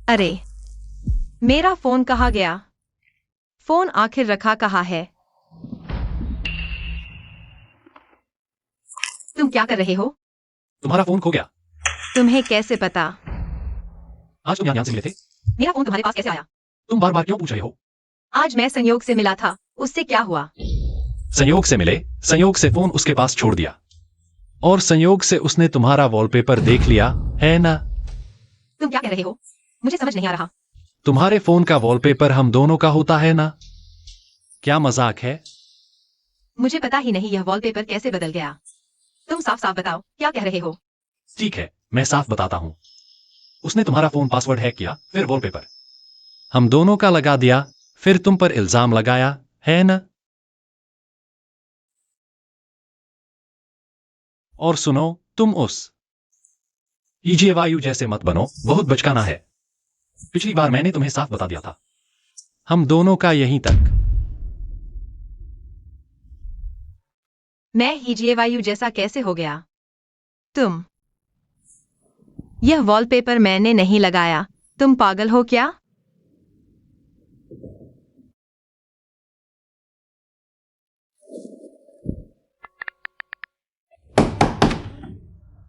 S3: अरे, मेरा फोन कहाँ गया? फोन आखिर रखा कहाँ है? तुम क्या कर रहे हो?
S4: तुम्हारा फोन खो गया।
S3: तुम्हें कैसे पता?
S4: आज तुम यहाँ से मिले थे।
S3: मेरा फोन तुम्हारे पास कैसे आया?
S4: तुम बार बार क्यों पूछ रहे हो?
S3: आज मैं संयोग से मिला था, उससे क्या हुआ?
S4: संयोग से मिले, संयोग से फोन उसके पास छोड़ दिया, और संयोग से उसने तुम्हारा वॉलपेपर देख लिया, है ना?
S3: तुम क्या कह रहे हो? मुझे समझ नहीं आ रहा।
S4: तुम्हारे फोन का वॉलपेपर हम दोनों का होता है ना? क्या मजाक है?
S3: मुझे पता ही नहीं यह वॉलपेपर कैसे बदल गया। तुम साफ साफ बताओ, क्या कह रहे हो?
S4: ठीक है, मैं साफ बताता हूं। उसने तुम्हारा फोन पासवर्ड हैक किया, फिर वॉलपेपर हम दोनों का लगा दिया, फिर तुम पर इल्जाम लगाया, है ना? और सुनो, तुम उस ईजे वायु जैसे मत बनो, बहुत बचकाना है। पिछली बार मैंने तुम्हें साफ बता दिया था, हम दोनों का यहीं तक।
S3: मैं ही वायु जैसा कैसे हो गया? यह वॉलपेपर मैंने नहीं लगाया। तुम पागल हो क्या?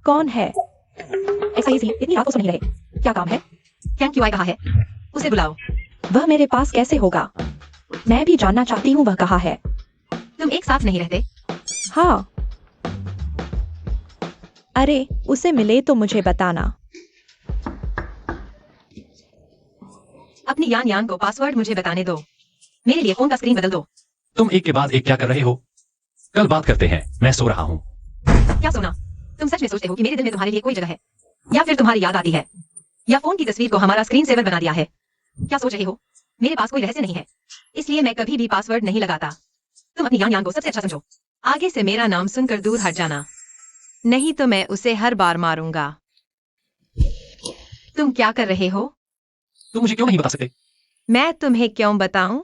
S1: कौन है? ऐसा ही इतनी रात को सो नहीं रहे, क्या काम है?
S3: थैंक यू आई कहा है, उसे बुलाओ।
S1: वह मेरे पास कैसे होगा? मैं भी जानना चाहती हूँ वह कहाँ है।
S3: तुम एक साथ नहीं रहते?
S1: हाँ। अरे, उसे मिले तो मुझे बताना।
S3: अपनी यान यान को पासवर्ड मुझे बताने दो। मेरे लिए फोन का स्क्रीन बदल दो।
S4: तुम एक के बाद एक क्या कर रहे हो? कल बात करते हैं, मैं सो रहा हूं।
S3: क्या सोना? तुम सच में सोचते हो कि मेरे दिल में तुम्हारे लिए कोई जगह है, या फिर तुम्हारी याद आती है, या फोन की तस्वीर को हमारा स्क्रीन सेवर बना दिया है? क्या सोच रहे हो? मेरे पास कोई रहस्य नहीं है, इसलिए मैं कभी भी पासवर्ड नहीं लगाता। तुम अपनी यान यान को सबसे अच्छा समझो। आगे से मेरा नाम सुनकर दूर हट जाना, नहीं तो मैं उसे हर बार मारूंगा। तुम क्या कर रहे हो?
S4: तुम मुझे क्यों नहीं बता सकते?
S3: मैं तुम्हें क्यों बताऊं?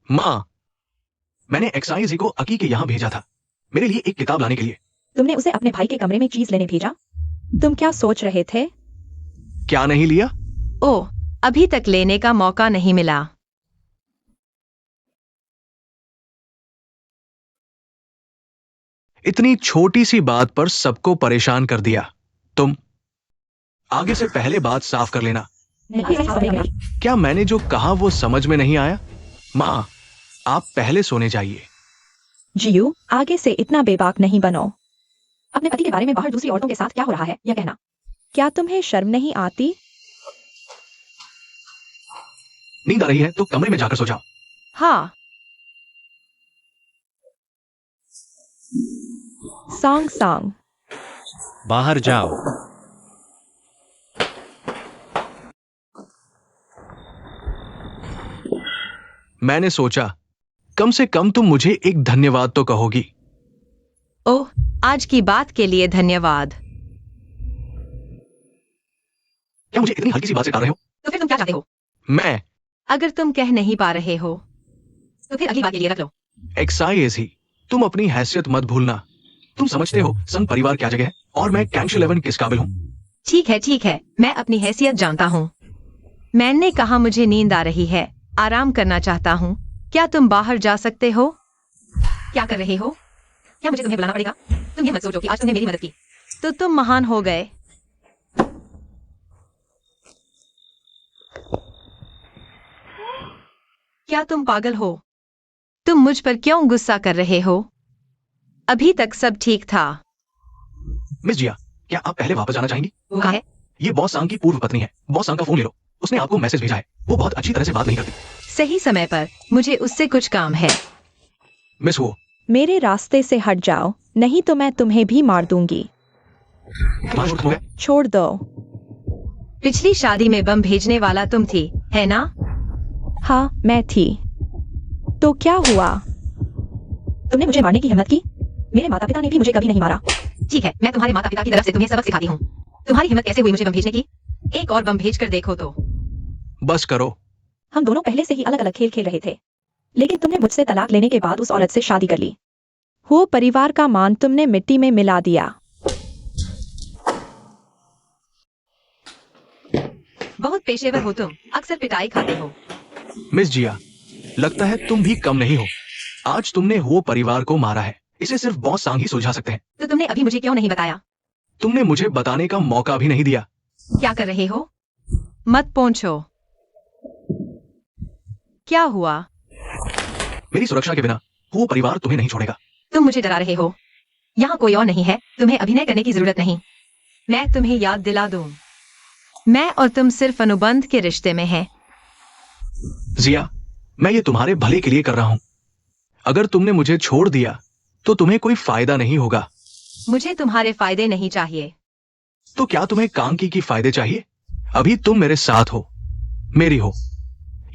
S2: माँ, मैंने XYZ को अकी के यहाँ भेजा था, मेरे लिए एक किताब लाने के लिए।
S1: तुमने उसे अपने भाई के कमरे में चीज लेने भेजा? तुम क्या सोच रहे थे?
S2: क्या नहीं लिया?
S3: ओह, अभी तक लेने का मौका नहीं मिला।
S2: इतनी छोटी सी बात पर सबको परेशान कर दिया। तुम आगे से पहले बात साफ कर लेना। क्या मैंने जो कहा वो समझ में नहीं आया? माँ, आप पहले सोने जाइए।
S1: जियू, आगे से इतना बेबाक नहीं बनो। अपने पति के बारे में बाहर दूसरी औरतों के साथ क्या हो रहा है यह कहना। क्या तुम्हें शर्म नहीं आती?
S2: नींद आ रही है तो कमरे में जाकर सो जाओ।
S3: हाँ।
S1: Song song.
S4: बाहर जाओ।
S2: मैंने सोचा कम से कम तुम मुझे एक धन्यवाद तो कहोगी।
S3: ओह, आज की बात के लिए धन्यवाद।
S2: क्या मुझे इतनी हल्की सी बात से डाल रहे हो?
S3: तो फिर तुम क्या चाहते हो?
S2: मैं
S3: अगर तुम कह नहीं पा रहे हो तो फिर अगली बात के लिए रख लो।
S2: XYZ, तुम अपनी हैसियत मत भूलना। तुम समझते हो संघ परिवार क्या जगह है और मैं कैंक्स 11 किस काबिल हूँ।
S3: ठीक है, मैं अपनी हैसियत जानता हूँ। मैंने कहा मुझे नींद आ रही है, आराम करना चाहता हूँ। क्या तुम बाहर जा सकते हो? क्या कर रहे हो? क्या मुझे तुम्हें बुलाना पड़ेगा? तुम ये मत सोचो कि आज तुमने मेरी मदद की तो तुम महान हो गए। क्या तुम पागल हो? तुम मुझ पर क्यों गुस्सा कर रहे हो? अभी तक सब ठीक था।
S2: मिस जिया, क्या आप पहले वापस जाना चाहेंगी?
S3: वो कहाँ है?
S2: ये बॉस सांग की पूर्व पत्नी है। बॉस सांग का फोन ले लो, उसने आपको मैसेज भेजा है। वो बहुत अच्छी तरह से बात नहीं करती।
S3: सही समय पर मुझे उससे कुछ काम है।
S2: मिस वो
S1: मेरे रास्ते से हट जाओ, नहीं तो मैं तुम्हें भी मार दूंगी।
S2: तुम्हारा शूट खत्म हो गया?
S1: छोड़ दो।
S3: पिछली शादी में बम भेजने वाला तुम थी, है ना?
S1: हाँ, मैं थी। तो क्या हुआ? तुमने मुझे मारने की हिम्मत की? मेरे माता पिता ने भी मुझे कभी नहीं मारा।
S3: ठीक है, मैं तुम्हारे माता पिता की तरफ से तुम्हें सबक सिखाती हूँ। तुम्हारी हिम्मत कैसे हुई मुझे बम भेजने की? एक और बम भेज कर देखो तो।
S2: बस करो।
S1: हम दोनों पहले से ही अलग अलग खेल खेल रहे थे। लेकिन तुमने मुझसे तलाक लेने के बाद उस औरत से शादी कर ली। वो परिवार का मान तुमने मिट्टी में मिला दिया।
S3: बहुत पेशेवर हो तुम, अक्सर पिटाई खाते हो।
S2: मिस जिया, लगता है तुम भी कम नहीं हो। आज तुमने वो परिवार को मारा है, इसे सिर्फ बॉस सांग ही सुलझा सकते हैं।
S3: तो तुमने अभी मुझे क्यों नहीं बताया?
S2: तुमने मुझे बताने का मौका भी नहीं दिया।
S3: क्या कर रहे हो? मत पूछो। क्या हुआ?
S2: मेरी सुरक्षा के बिना वो परिवार तुम्हें नहीं छोड़ेगा।
S3: तुम मुझे डरा रहे हो। यहाँ कोई और नहीं है, तुम्हें अभिनय करने की जरूरत नहीं। मैं तुम्हें याद दिला दूं, मैं और तुम सिर्फ अनुबंध के रिश्ते में हैं।
S2: जिया, मैं ये तुम्हारे भले के लिए कर रहा हूं। अगर तुमने मुझे छोड़ दिया तो तुम्हें कोई फायदा नहीं होगा।
S3: मुझे तुम्हारे फायदे नहीं चाहिए।
S2: तो क्या तुम्हें कांकी की फायदे चाहिए? अभी तुम मेरे साथ हो, मेरी हो,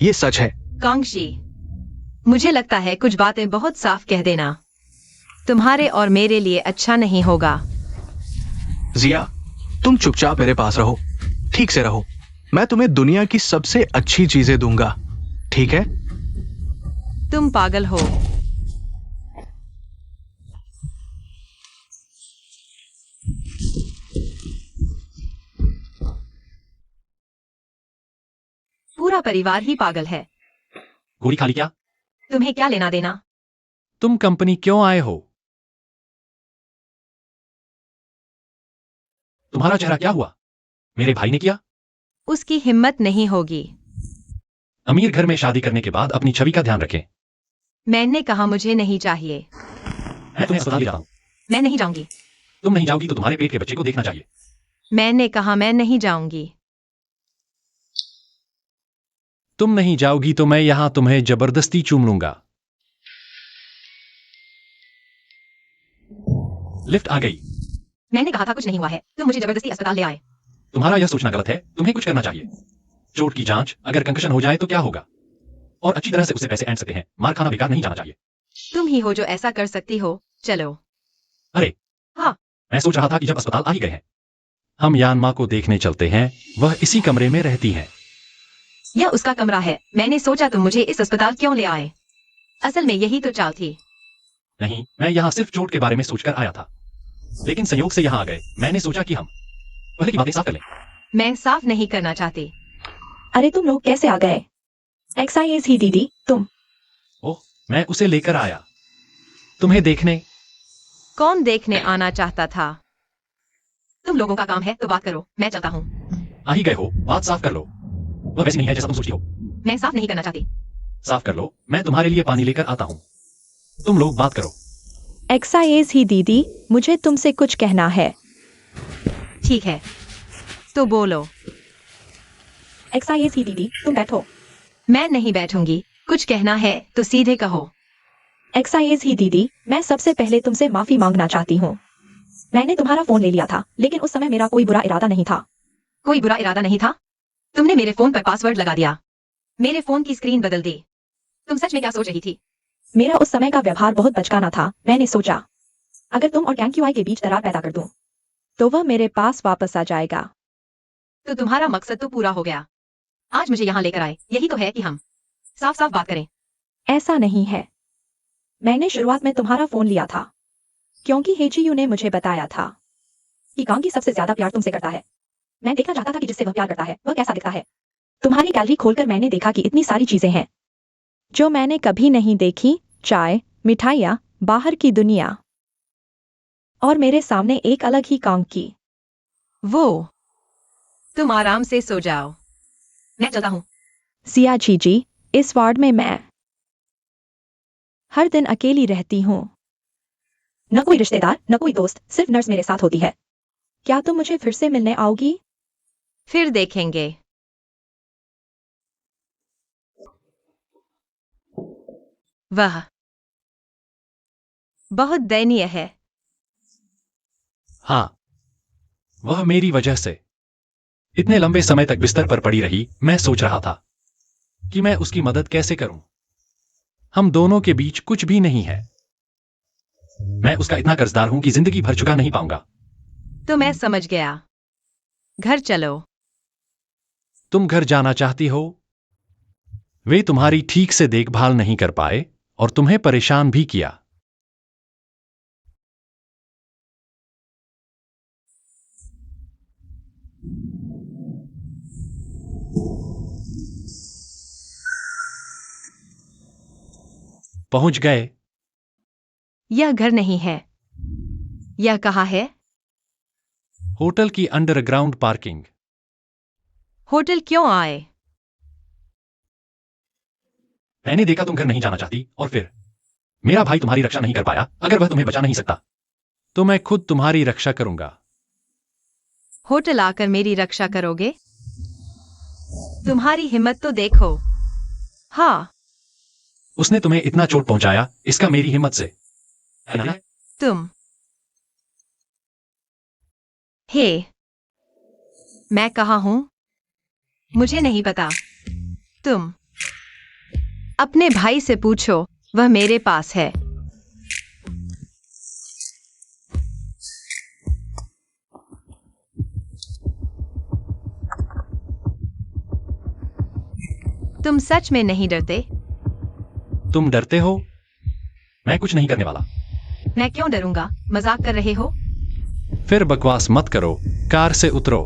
S2: ये सच है।
S3: कांक्षी, मुझे लगता है कुछ बातें बहुत साफ कह देना तुम्हारे और मेरे लिए अच्छा नहीं होगा।
S2: जिया, तुम चुपचाप मेरे पास रहो, ठीक से रहो। मैं तुम्हें दुनिया की सबसे अच्छी चीजें दूंगा, ठीक है?
S3: तुम पागल हो। पूरा परिवार ही पागल है।
S4: गोली खाली क्या?
S3: तुम्हें क्या लेना देना?
S4: तुम कंपनी क्यों आए हो? तुम्हारा चेहरा क्या हुआ? मेरे भाई ने किया?
S3: उसकी हिम्मत नहीं होगी।
S4: अमीर घर में शादी करने के बाद अपनी छवि का ध्यान रखें।
S3: मैंने कहा मुझे नहीं चाहिए।
S4: मैं तुम्हें अस्पताल ले जा रहा हूं।
S3: मैं नहीं जाऊंगी।
S4: तुम नहीं जाओगी तो तुम्हारे पेट के बच्चे को देखना चाहिए।
S3: मैंने कहा मैं नहीं जाऊंगी।
S4: तुम नहीं जाओगी तो मैं यहां तुम्हें जबरदस्ती चूम लूंगा। लिफ्ट आ गई।
S3: मैंने कहा था कुछ नहीं हुआ है, तुम मुझे जबरदस्ती अस्पताल ले आए।
S4: तुम्हारा यह सोचना गलत है, तुम्हें कुछ करना चाहिए। चोट की जांच, अगर कंकशन हो जाए तो क्या होगा? और अच्छी तरह से उसे पैसे ऐंठ सकते हैं। मार खाना बेकार नहीं जाना चाहिए।
S3: तुम ही हो जो ऐसा कर सकती हो। चलो।
S4: अरे
S3: हाँ।
S4: मैं सोच रहा था कि जब अस्पताल आ ही गए हैं, हम यान माँ को देखने चलते हैं। वह इसी कमरे में रहती है।
S3: यह उसका कमरा है। मैंने सोचा तुम मुझे इस अस्पताल क्यों ले आए। असल में यही तो चाल थी।
S4: नहीं, मैं यहाँ सिर्फ चोट के बारे में सोचकर आया था, लेकिन संयोग से यहाँ आ गए। मैंने सोचा कि हम पहले की बातें साफ कर लें।
S3: मैं साफ नहीं करना चाहती।
S1: अरे तुम लोग कैसे आ गए? एक्साइज ही दीदी, तुम।
S4: ओह, मैं उसे लेकर आया तुम्हें देखने।
S3: कौन देखने आना चाहता था? तुम लोगों का काम है तो बात करो, मैं चलता हूँ।
S4: आ ही गए हो, बात साफ कर लो। वह वैसी नहीं है जैसा तुम सोचती हो।
S3: मैं साफ नहीं करना चाहती।
S4: साफ कर लो, मैं तुम्हारे लिए पानी लेकर आता हूँ। तुम लोग बात करो।
S1: एक्साइज ही दीदी, मुझे तुमसे कुछ कहना है।
S3: ठीक है, तो बोलो।
S1: एक्साइज ही दीदी, तुम बैठो।
S3: मैं नहीं बैठूंगी। कुछ कहना है तो सीधे कहो।
S1: एक्साइज ही दीदी, मैं सबसे पहले तुमसे माफी मांगना चाहती हूँ। मैंने तुम्हारा फोन ले लिया था, लेकिन उस समय मेरा कोई बुरा इरादा नहीं था।
S3: कोई बुरा इरादा नहीं था? तुमने मेरे फोन पर पासवर्ड लगा दिया, मेरे फोन की स्क्रीन बदल दी। तुम सच में क्या सोच रही थी?
S1: मेरा उस समय का व्यवहार बहुत बचकाना था। मैंने सोचा अगर तुम और कैंक्यूआई के बीच दरार पैदा कर दूं, तो वह मेरे पास वापस आ जाएगा।
S3: तो तुम्हारा मकसद तो पूरा हो गया। आज मुझे यहाँ लेकर आए, यही तो है कि हम साफ साफ बात करें।
S1: ऐसा नहीं है। मैंने शुरुआत में तुम्हारा फोन लिया था क्योंकि हेजीयू ने मुझे बताया था कि कांकी सबसे ज्यादा प्यार तुमसे करता है। मैं देखना चाहता था कि जिससे वह प्यार करता है वह कैसा दिखता है। तुम्हारी गैलरी खोलकर मैंने देखा कि इतनी सारी चीजें हैं जो मैंने कभी नहीं देखी। चाय, मिठाइयाँ, बाहर की दुनिया, और मेरे सामने एक अलग ही कांकी।
S3: वो, तुम आराम से सो जाओ, मैं चलता हूँ।
S1: सिया जी, इस वार्ड में मैं हर दिन अकेली रहती हूँ। न कोई रिश्तेदार, न कोई दोस्त, सिर्फ नर्स मेरे साथ होती है। क्या तुम मुझे फिर से मिलने आओगी?
S3: फिर देखेंगे। वह बहुत दयनीय है।
S4: हाँ, वह मेरी वजह से इतने लंबे समय तक बिस्तर पर पड़ी रही। मैं सोच रहा था कि मैं उसकी मदद कैसे करूं। हम दोनों के बीच कुछ भी नहीं है। मैं उसका इतना कर्जदार हूं कि जिंदगी भर चुका नहीं पाऊंगा।
S3: तो मैं समझ गया। घर चलो।
S4: तुम घर जाना चाहती हो? वे तुम्हारी ठीक से देखभाल नहीं कर पाए और तुम्हें परेशान भी किया। पहुंच गए।
S3: यह घर नहीं है। यह कहाँ है?
S4: होटल की अंडरग्राउंड पार्किंग।
S3: होटल क्यों आए?
S4: मैंने देखा तुम घर नहीं जाना चाहती और फिर मेरा भाई तुम्हारी रक्षा नहीं कर पाया। अगर वह तुम्हें बचा नहीं सकता तो मैं खुद तुम्हारी रक्षा करूंगा।
S3: होटल आकर मेरी रक्षा करोगे? तुम्हारी हिम्मत तो देखो। हाँ,
S4: उसने तुम्हें इतना चोट पहुंचाया, इसका मेरी हिम्मत से है ना?
S3: तुम। हे, मैं कहाँ हूं? मुझे नहीं पता। तुम अपने भाई से पूछो, वह मेरे पास है। तुम सच में नहीं डरते?
S4: तुम डरते हो? मैं कुछ नहीं करने वाला।
S3: मैं क्यों डरूंगा? मजाक कर रहे हो?
S4: फिर बकवास मत करो, कार से उतरो।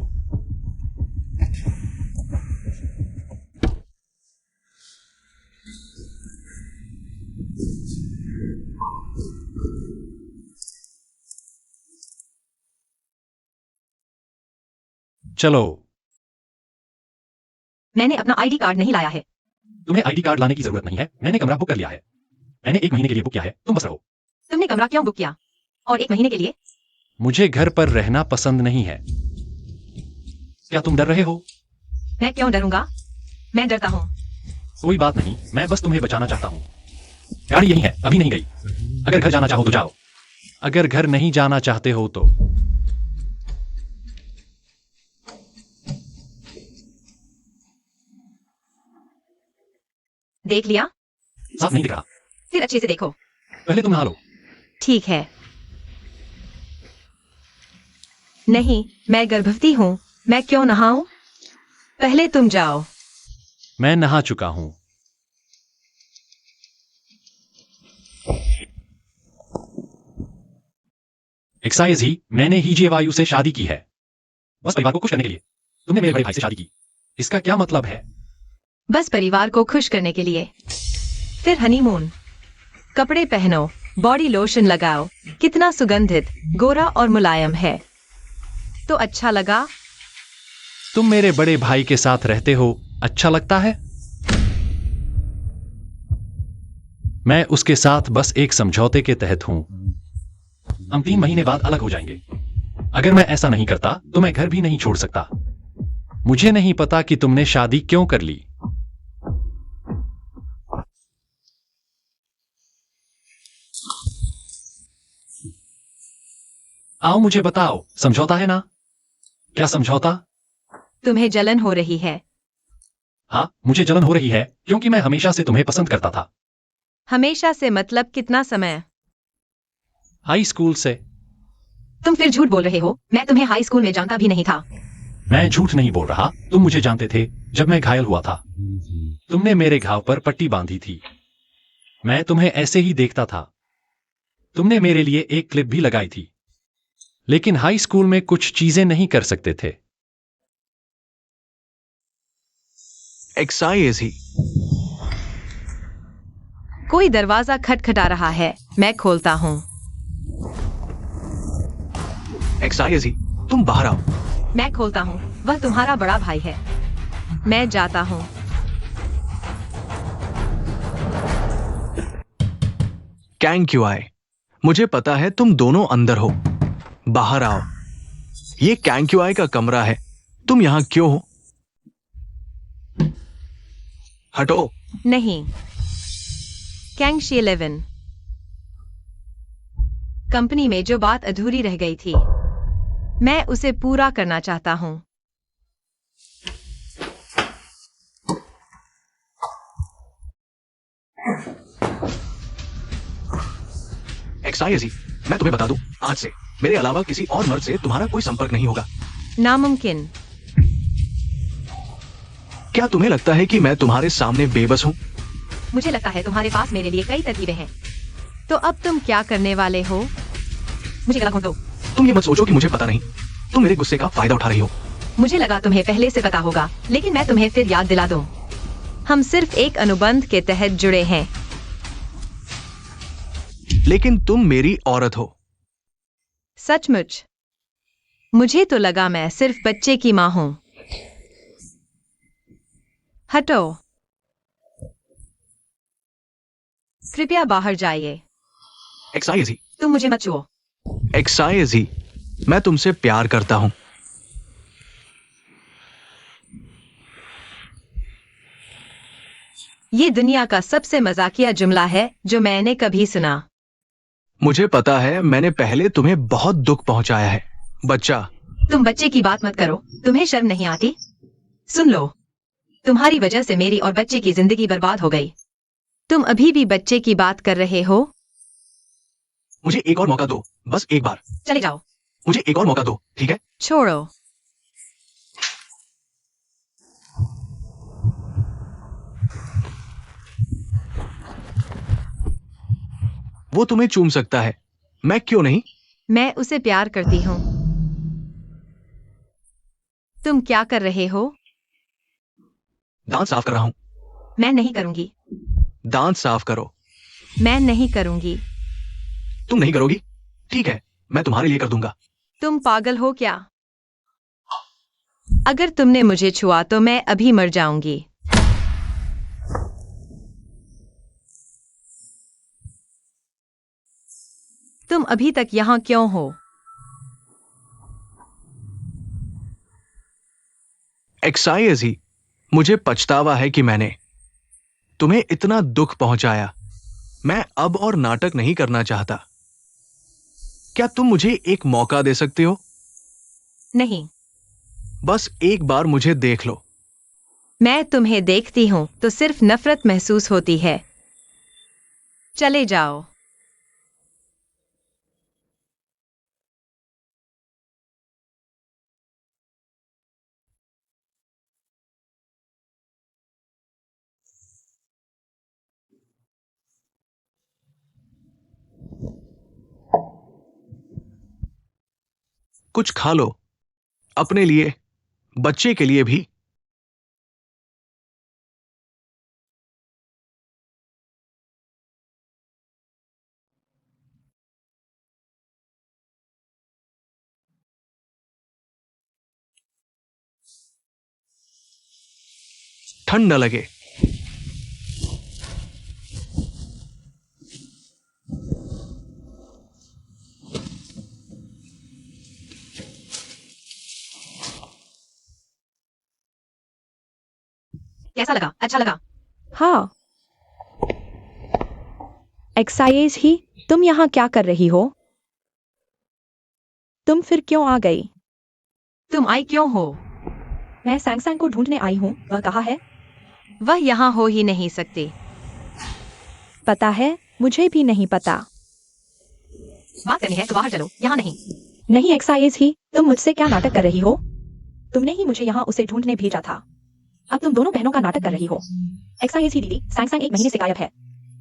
S4: चलो।
S3: मैंने अपना आईडी कार्ड नहीं लाया है।
S4: तुम्हें आईडी कार्ड लाने की जरूरत नहीं है, मैंने कमरा बुक कर लिया है। मैंने 1 महीने के लिए बुक किया है, तुम बस रहो।
S3: तुमने कमरा क्यों बुक किया? और 1 महीने के लिए?
S4: मुझे घर पर रहना पसंद नहीं है। क्या तुम डर रहे हो?
S3: मैं क्यों डरूंगा? मैं डरता हूँ।
S4: कोई बात नहीं, मैं बस तुम्हें बचाना चाहता हूँ। गाड़ी यही है, अभी नहीं गई। अगर घर जाना चाहो तो जाओ। अगर घर नहीं जाना चाहते हो तो
S3: देख लिया?
S4: साफ नहीं दिख रहा।
S3: फिर अच्छे से देखो।
S4: पहले तुम नहा लो।
S3: ठीक है। नहीं, मैं गर्भवती हूँ। मैं क्यों नहाऊं? पहले तुम जाओ।
S4: मैं नहा चुका हूं। एक्साइज ही, मैंने हीजे वायु से शादी की है, बस परिवार को खुश करने के लिए। तुमने मेरे बड़े भाई से शादी की, इसका क्या मतलब है?
S3: बस परिवार को खुश करने के लिए। फिर हनीमून। कपड़े पहनो, बॉडी लोशन लगाओ। कितना सुगंधित, गोरा और मुलायम है। तो अच्छा लगा?
S4: तुम मेरे बड़े भाई के साथ रहते हो, अच्छा लगता है? मैं उसके साथ बस एक समझौते के तहत हूं। हम 3 महीने बाद अलग हो जाएंगे। अगर मैं ऐसा नहीं करता तो मैं घर भी नहीं छोड़ सकता। मुझे नहीं पता कि तुमने शादी क्यों कर ली। आओ मुझे बताओ, समझौता है ना? क्या समझौता?
S3: तुम्हें जलन हो रही है।
S4: हाँ, मुझे जलन हो रही है क्योंकि मैं हमेशा से तुम्हें पसंद करता था।
S3: हमेशा से मतलब कितना समय?
S4: हाई स्कूल से।
S3: तुम फिर झूठ बोल रहे हो। मैं तुम्हें हाई स्कूल में जानता भी नहीं था।
S4: मैं झूठ नहीं बोल रहा, तुम मुझे जानते थे जब मैं घायल हुआ था। तुमने मेरे घाव पर पट्टी बांधी थी। मैं तुम्हें ऐसे ही देखता था। तुमने मेरे लिए एक क्लिप भी लगाई थी। लेकिन हाई स्कूल में कुछ चीजें नहीं कर सकते थे।
S2: एक्साइज ही।
S3: कोई दरवाजा खटखटा रहा है। मैं खोलता हूँ।
S2: एक्साइज ही, तुम बाहर आओ।
S3: मैं खोलता हूँ। वह तुम्हारा बड़ा भाई है। मैं जाता हूँ।
S2: कैंग क्यों आए? मुझे पता है तुम दोनों अंदर हो। बाहर आओ। ये कैंग क्यों आए का कमरा है। तुम यहां क्यों हो? हटो।
S3: नहीं। कैंगशी 11 कंपनी में जो बात अधूरी रह गई थी, मैं उसे पूरा करना चाहता हूं।
S2: एक्साइज ही, मैं तुम्हें बता दूं, आज से मेरे अलावा किसी और मर्द से तुम्हारा कोई संपर्क नहीं होगा।
S3: नामुमकिन।
S2: क्या तुम्हें लगता है कि मैं तुम्हारे सामने बेबस हूँ?
S3: मुझे लगता है तुम्हारे पास मेरे लिए कई तरकीबें हैं। तो अब तुम क्या करने वाले हो? मुझे गला घोंट दो।
S2: तुम ये मत सोचो कि मुझे पता नहीं। तुम मेरे गुस्से का फायदा उठा रही हो।
S3: मुझे लगा तुम्हें पहले से पता होगा, लेकिन मैं तुम्हें फिर याद दिला दूं। हम सिर्फ एक अनुबंध के तहत जुड़े हैं।
S2: लेकिन तुम मेरी औरत हो।
S3: सचमुच? मुझे तो लगा मैं सिर्फ बच्चे की माँ हूँ। हटो। कृपया बाहर जाइए।
S2: XYZ।
S3: तुम मुझे मत छुओ।
S2: XYZ। मैं तुमसे प्यार करता हूँ।
S3: ये दुनिया का सबसे मजाकिया जुमला है जो मैंने कभी सुना।
S2: मुझे पता है, मैंने पहले तुम्हें बहुत दुख पहुंचाया है, बच्चा।
S3: तुम बच्चे की बात मत करो। तुम्हें शर्म नहीं आती? सुन लो, तुम्हारी वजह से मेरी और बच्चे की जिंदगी बर्बाद हो गई। तुम अभी भी बच्चे की बात कर रहे हो?
S2: मुझे एक और मौका दो, बस एक बार।
S3: चले जाओ।
S2: मुझे एक और मौका दो, ठीक है?
S3: छोड़ो।
S2: वो तुम्हें चूम सकता है, मैं क्यों नहीं?
S3: मैं उसे प्यार करती हूँ। तुम क्या कर रहे हो?
S2: दांत साफ कर रहा हूँ।
S3: मैं नहीं करूंगी।
S2: दांत साफ करो।
S3: मैं नहीं करूंगी।
S2: तुम नहीं करोगी? ठीक है, मैं तुम्हारे लिए कर दूंगा।
S3: तुम पागल हो क्या? अगर तुमने मुझे छुआ तो मैं अभी मर जाऊंगी। तुम अभी तक यहाँ क्यों हो?
S2: XYZ। मुझे पछतावा है कि मैंने तुम्हें इतना दुख पहुंचाया। मैं अब और नाटक नहीं करना चाहता। क्या तुम मुझे एक मौका दे सकते हो?
S3: नहीं।
S2: बस एक बार मुझे देख लो।
S3: मैं तुम्हें देखती हूँ तो सिर्फ नफरत महसूस होती है। चले जाओ।
S2: कुछ खा लो, अपने लिए, बच्चे के लिए भी। ठंड न लगे।
S3: कैसा लगा? अच्छा लगा?
S1: हाँ। XYZ, तुम यहाँ क्या कर रही हो? तुम फिर क्यों आ गई?
S3: तुम आई क्यों हो?
S1: मैं सैंगसैंग को ढूंढने आई हूँ, वह कहाँ है?
S3: वह यहाँ हो ही नहीं सकती।
S1: पता है, मुझे भी नहीं पता।
S3: बात करनी है तो बाहर चलो, यहाँ नहीं।
S1: नहीं XYZ, तुम मुझसे क्या नाटक कर रही हो? तुमने ही मुझे यहाँ उसे ढूंढने भेजा था। अब तुम दोनों बहनों का नाटक कर रही हो। XYZ दीदी, सैंगसैंग 1 महीने से गायब है।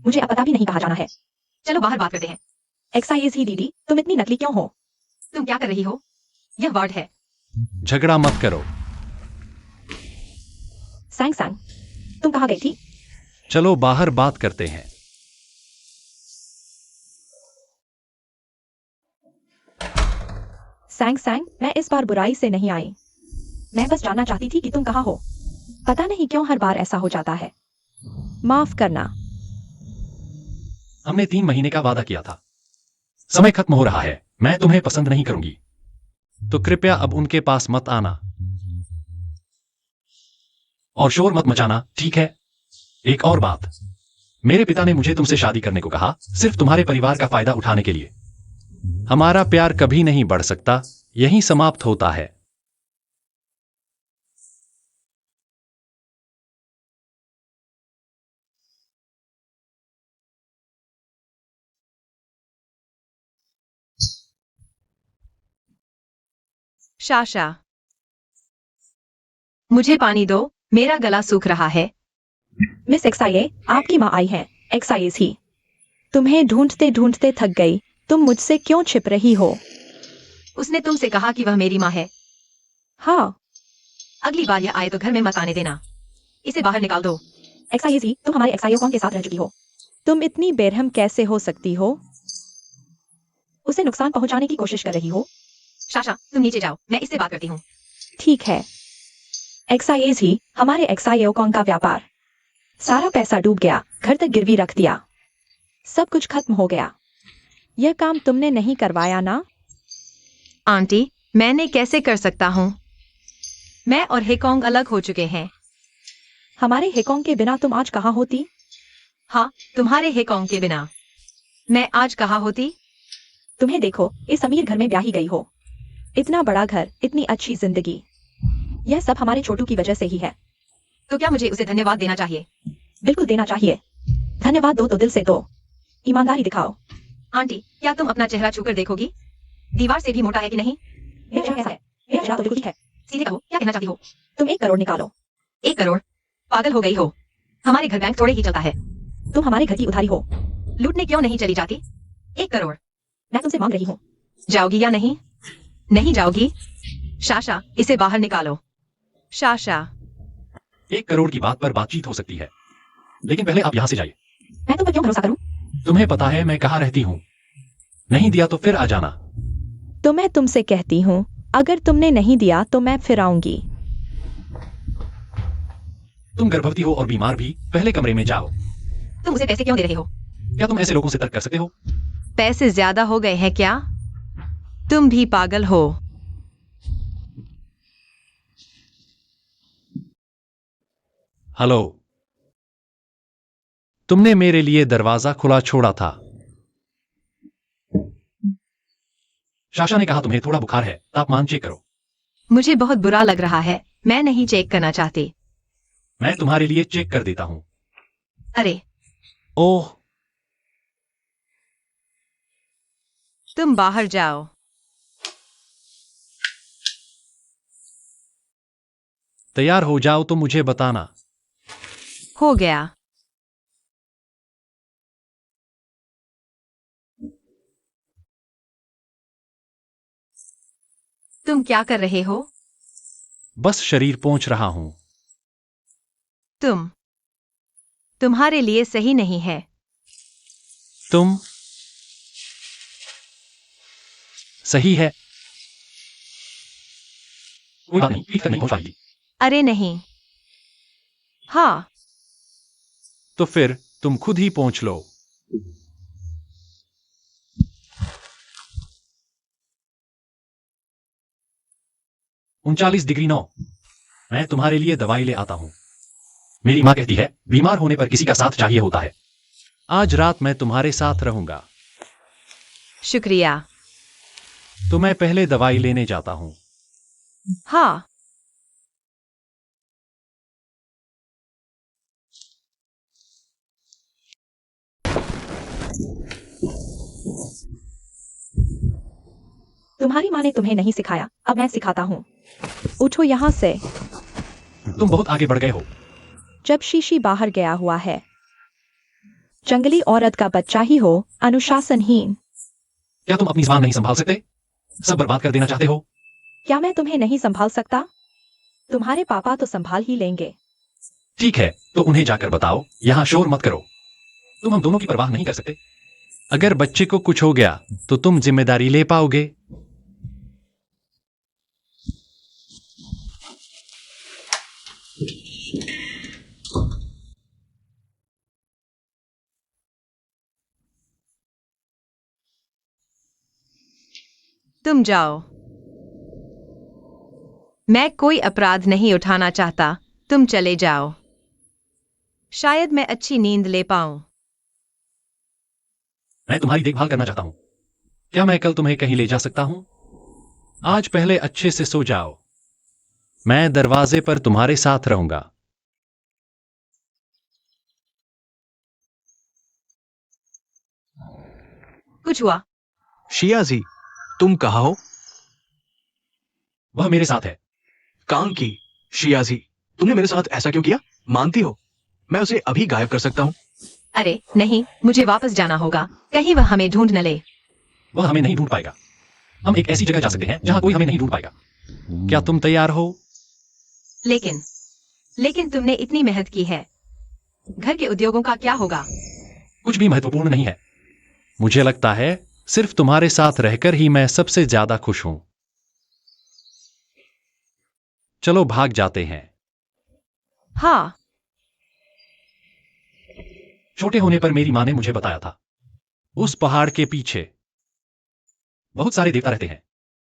S1: मुझे अब पता भी नहीं कहाँ जाना है।
S3: चलो बाहर बात करते हैं।
S1: XYZ दीदी, तुम इतनी नकली क्यों हो?
S3: तुम क्या कर रही हो? यह वर्ड है।
S4: झगड़ा मत करो।
S1: सैंगसैंग, तुम कहाँ गई थी?
S4: चलो बाहर बात करते हैं।
S1: सैंगसैंग, मैं इस बार बुराई से नहीं आई। मैं बस जानना चाहती थी कि तुम कहाँ हो। पता नहीं क्यों हर बार ऐसा हो जाता है। माफ करना।
S4: हमने 3 महीने का वादा किया था। समय खत्म हो रहा है। मैं तुम्हें पसंद नहीं करूंगी, तो कृपया अब उनके पास मत आना और शोर मत मचाना, ठीक है? एक और बात, मेरे पिता ने मुझे तुमसे शादी करने को कहा, सिर्फ तुम्हारे परिवार का फायदा उठाने के लिए। हमारा प्यार कभी नहीं बढ़ सकता, यहीं समाप्त होता है।
S3: शाशा, मुझे पानी दो। मेरा गला सूख रहा है।
S1: मिस एक्साइए, आपकी माँ आई है। एक्साइज ही तुम्हें ढूंढते ढूंढते थक गई। तुम मुझसे क्यों छिप रही हो?
S3: उसने तुमसे कहा कि वह मेरी माँ है।
S1: हाँ।
S3: अगली बार यह आए तो घर में मत आने देना। इसे बाहर निकाल दो।
S1: एक्साइज ही, तुम हमारे एक्साइयो कौन के साथ रह चुकी हो? तुम इतनी बेरहम कैसे हो सकती हो? उसे नुकसान पहुंचाने की कोशिश कर रही हो।
S3: शाशा, तुम नीचे जाओ, मैं इससे बात करती हूँ।
S1: ठीक है। एक्साइज ही, हमारे एक्साइयो कौन का व्यापार सारा पैसा डूब गया, घर तक गिरवी रख दिया, सब कुछ खत्म हो गया। यह काम तुमने नहीं करवाया ना?
S3: आंटी, मैंने कैसे कर सकता हूँ? मैं और हेकोंग अलग हो चुके हैं।
S1: हमारे हेकोंग के बिना तुम आज कहाँ होती?
S3: हाँ, तुम्हारे हेकोंग के बिना मैं आज कहाँ होती?
S1: तुम्हें देखो, इस अमीर घर में ब्याही गई हो। इतना बड़ा घर, इतनी अच्छी जिंदगी, यह सब हमारे छोटू की वजह से ही है।
S3: तो क्या मुझे उसे धन्यवाद देना चाहिए?
S1: बिल्कुल देना चाहिए। धन्यवाद दो तो दिल से दो। ईमानदारी दिखाओ।
S3: आंटी, क्या तुम अपना चेहरा छूकर देखोगी? दीवार से भी मोटा है कि नहीं?
S1: मेरा चेहरा कैसा है? मेरा चेहरा तो बिल्कुल ठीक है।
S3: सीधे कहो, क्या कहना चाहती हो?
S1: तुम 1 करोड़ निकालो।
S3: 1 करोड़? पागल हो गई हो? हमारे घर बैंक थोड़े ही चलता है।
S1: तुम हमारे घर की उधारी हो।
S3: लूटने क्यों नहीं चली जाती? 1 करोड़
S1: मैं तुमसे मांग रही हूँ।
S3: जाओगी या नहीं? नहीं जाओगी? शाशा, इसे बाहर निकालो। शाशा,
S4: 1 करोड़ की बात पर बातचीत हो सकती है, लेकिन पहले आप यहाँ से जाइए।
S1: मैं तुम पर क्यों भरोसा करूं?
S4: तुम्हें पता है मैं कहाँ रहती हूँ। नहीं दिया तो फिर आ जाना।
S1: तो मैं तुमसे कहती हूँ, अगर तुमने नहीं दिया तो मैं फिर आऊंगी।
S4: तुम गर्भवती हो और बीमार भी, पहले कमरे में जाओ।
S3: तुम उसे पैसे क्यों दे रहे हो?
S4: क्या तुम ऐसे लोगों से तर्क कर सकते हो?
S3: पैसे ज्यादा हो गए हैं क्या? तुम भी पागल हो।
S4: हेलो, तुमने मेरे लिए दरवाजा खुला छोड़ा था। शाशा ने कहा तुम्हें थोड़ा बुखार है, तापमान चेक करो।
S3: मुझे बहुत बुरा लग रहा है, मैं नहीं चेक करना चाहती।
S4: मैं तुम्हारे लिए चेक कर देता हूँ।
S3: अरे,
S4: ओह,
S3: तुम बाहर जाओ।
S4: तैयार हो जाओ तो मुझे बताना।
S3: हो गया। तुम क्या कर रहे हो?
S4: बस शरीर पोंछ रहा हूँ।
S3: तुम्हारे लिए सही नहीं है।
S4: तुम सही है। कोई बात नहीं, ठीक तक नहीं हो पाएगी।
S3: अरे नहीं। हाँ,
S4: तो फिर तुम खुद ही पहुंच लो। -39°9। मैं तुम्हारे लिए दवाई ले आता हूं। मेरी माँ कहती है बीमार होने पर किसी का साथ चाहिए होता है। आज रात मैं तुम्हारे साथ रहूंगा।
S3: शुक्रिया।
S4: तो मैं पहले दवाई लेने जाता हूं।
S3: हाँ,
S1: तुम्हारी माँ ने तुम्हें नहीं सिखाया, अब मैं सिखाता हूँ। उठो यहाँ से।
S4: तुम बहुत आगे बढ़ गए हो।
S1: जब शीशी बाहर गया हुआ है। जंगली औरत का बच्चा ही हो, अनुशासनहीन।
S4: क्या तुम अपनी जुबान नहीं संभाल सकते? सब बर्बाद कर देना चाहते हो?
S1: क्या मैं तुम्हें नहीं संभाल सकता? तुम्हारे पापा तो संभाल ही लेंगे।
S4: ठीक है, तो उन्हें जाकर बताओ यहां शोर मत करो। तुम हम दोनों की परवाह नहीं कर सकते। अगर बच्चे को कुछ हो गया तो तुम जिम्मेदारी ले पाओगे?
S3: तुम जाओ। मैं कोई अपराध नहीं उठाना चाहता, तुम चले जाओ। शायद मैं अच्छी नींद ले पाऊं।
S4: मैं तुम्हारी देखभाल करना चाहता हूं। क्या मैं कल तुम्हें कहीं ले जा सकता हूं? आज पहले अच्छे से सो जाओ। मैं दरवाजे पर तुम्हारे साथ रहूंगा।
S3: कुछ हुआ?
S2: शियाजी, तुम कहाँ हो?
S4: वह मेरे साथ है।
S2: काम की शियाजी, तुमने मेरे साथ ऐसा क्यों किया? मानती हो मैं उसे अभी गायब कर सकता हूँ।
S3: अरे नहीं, मुझे वापस जाना होगा, कहीं वह हमें ढूंढ न ले।
S4: वह हमें नहीं ढूंढ पाएगा। हम एक ऐसी जगह जा सकते हैं जहां कोई हमें नहीं ढूंढ पाएगा। क्या तुम तैयार हो?
S3: लेकिन तुमने इतनी मेहनत की है, घर के उद्योगों का क्या होगा?
S4: कुछ भी महत्वपूर्ण नहीं है। मुझे लगता है सिर्फ तुम्हारे साथ रहकर ही मैं सबसे ज्यादा खुश हूं। चलो भाग जाते हैं।
S3: हाँ,
S4: छोटे होने पर मेरी माँ ने मुझे बताया था, उस पहाड़ के पीछे बहुत सारे देवता रहते हैं।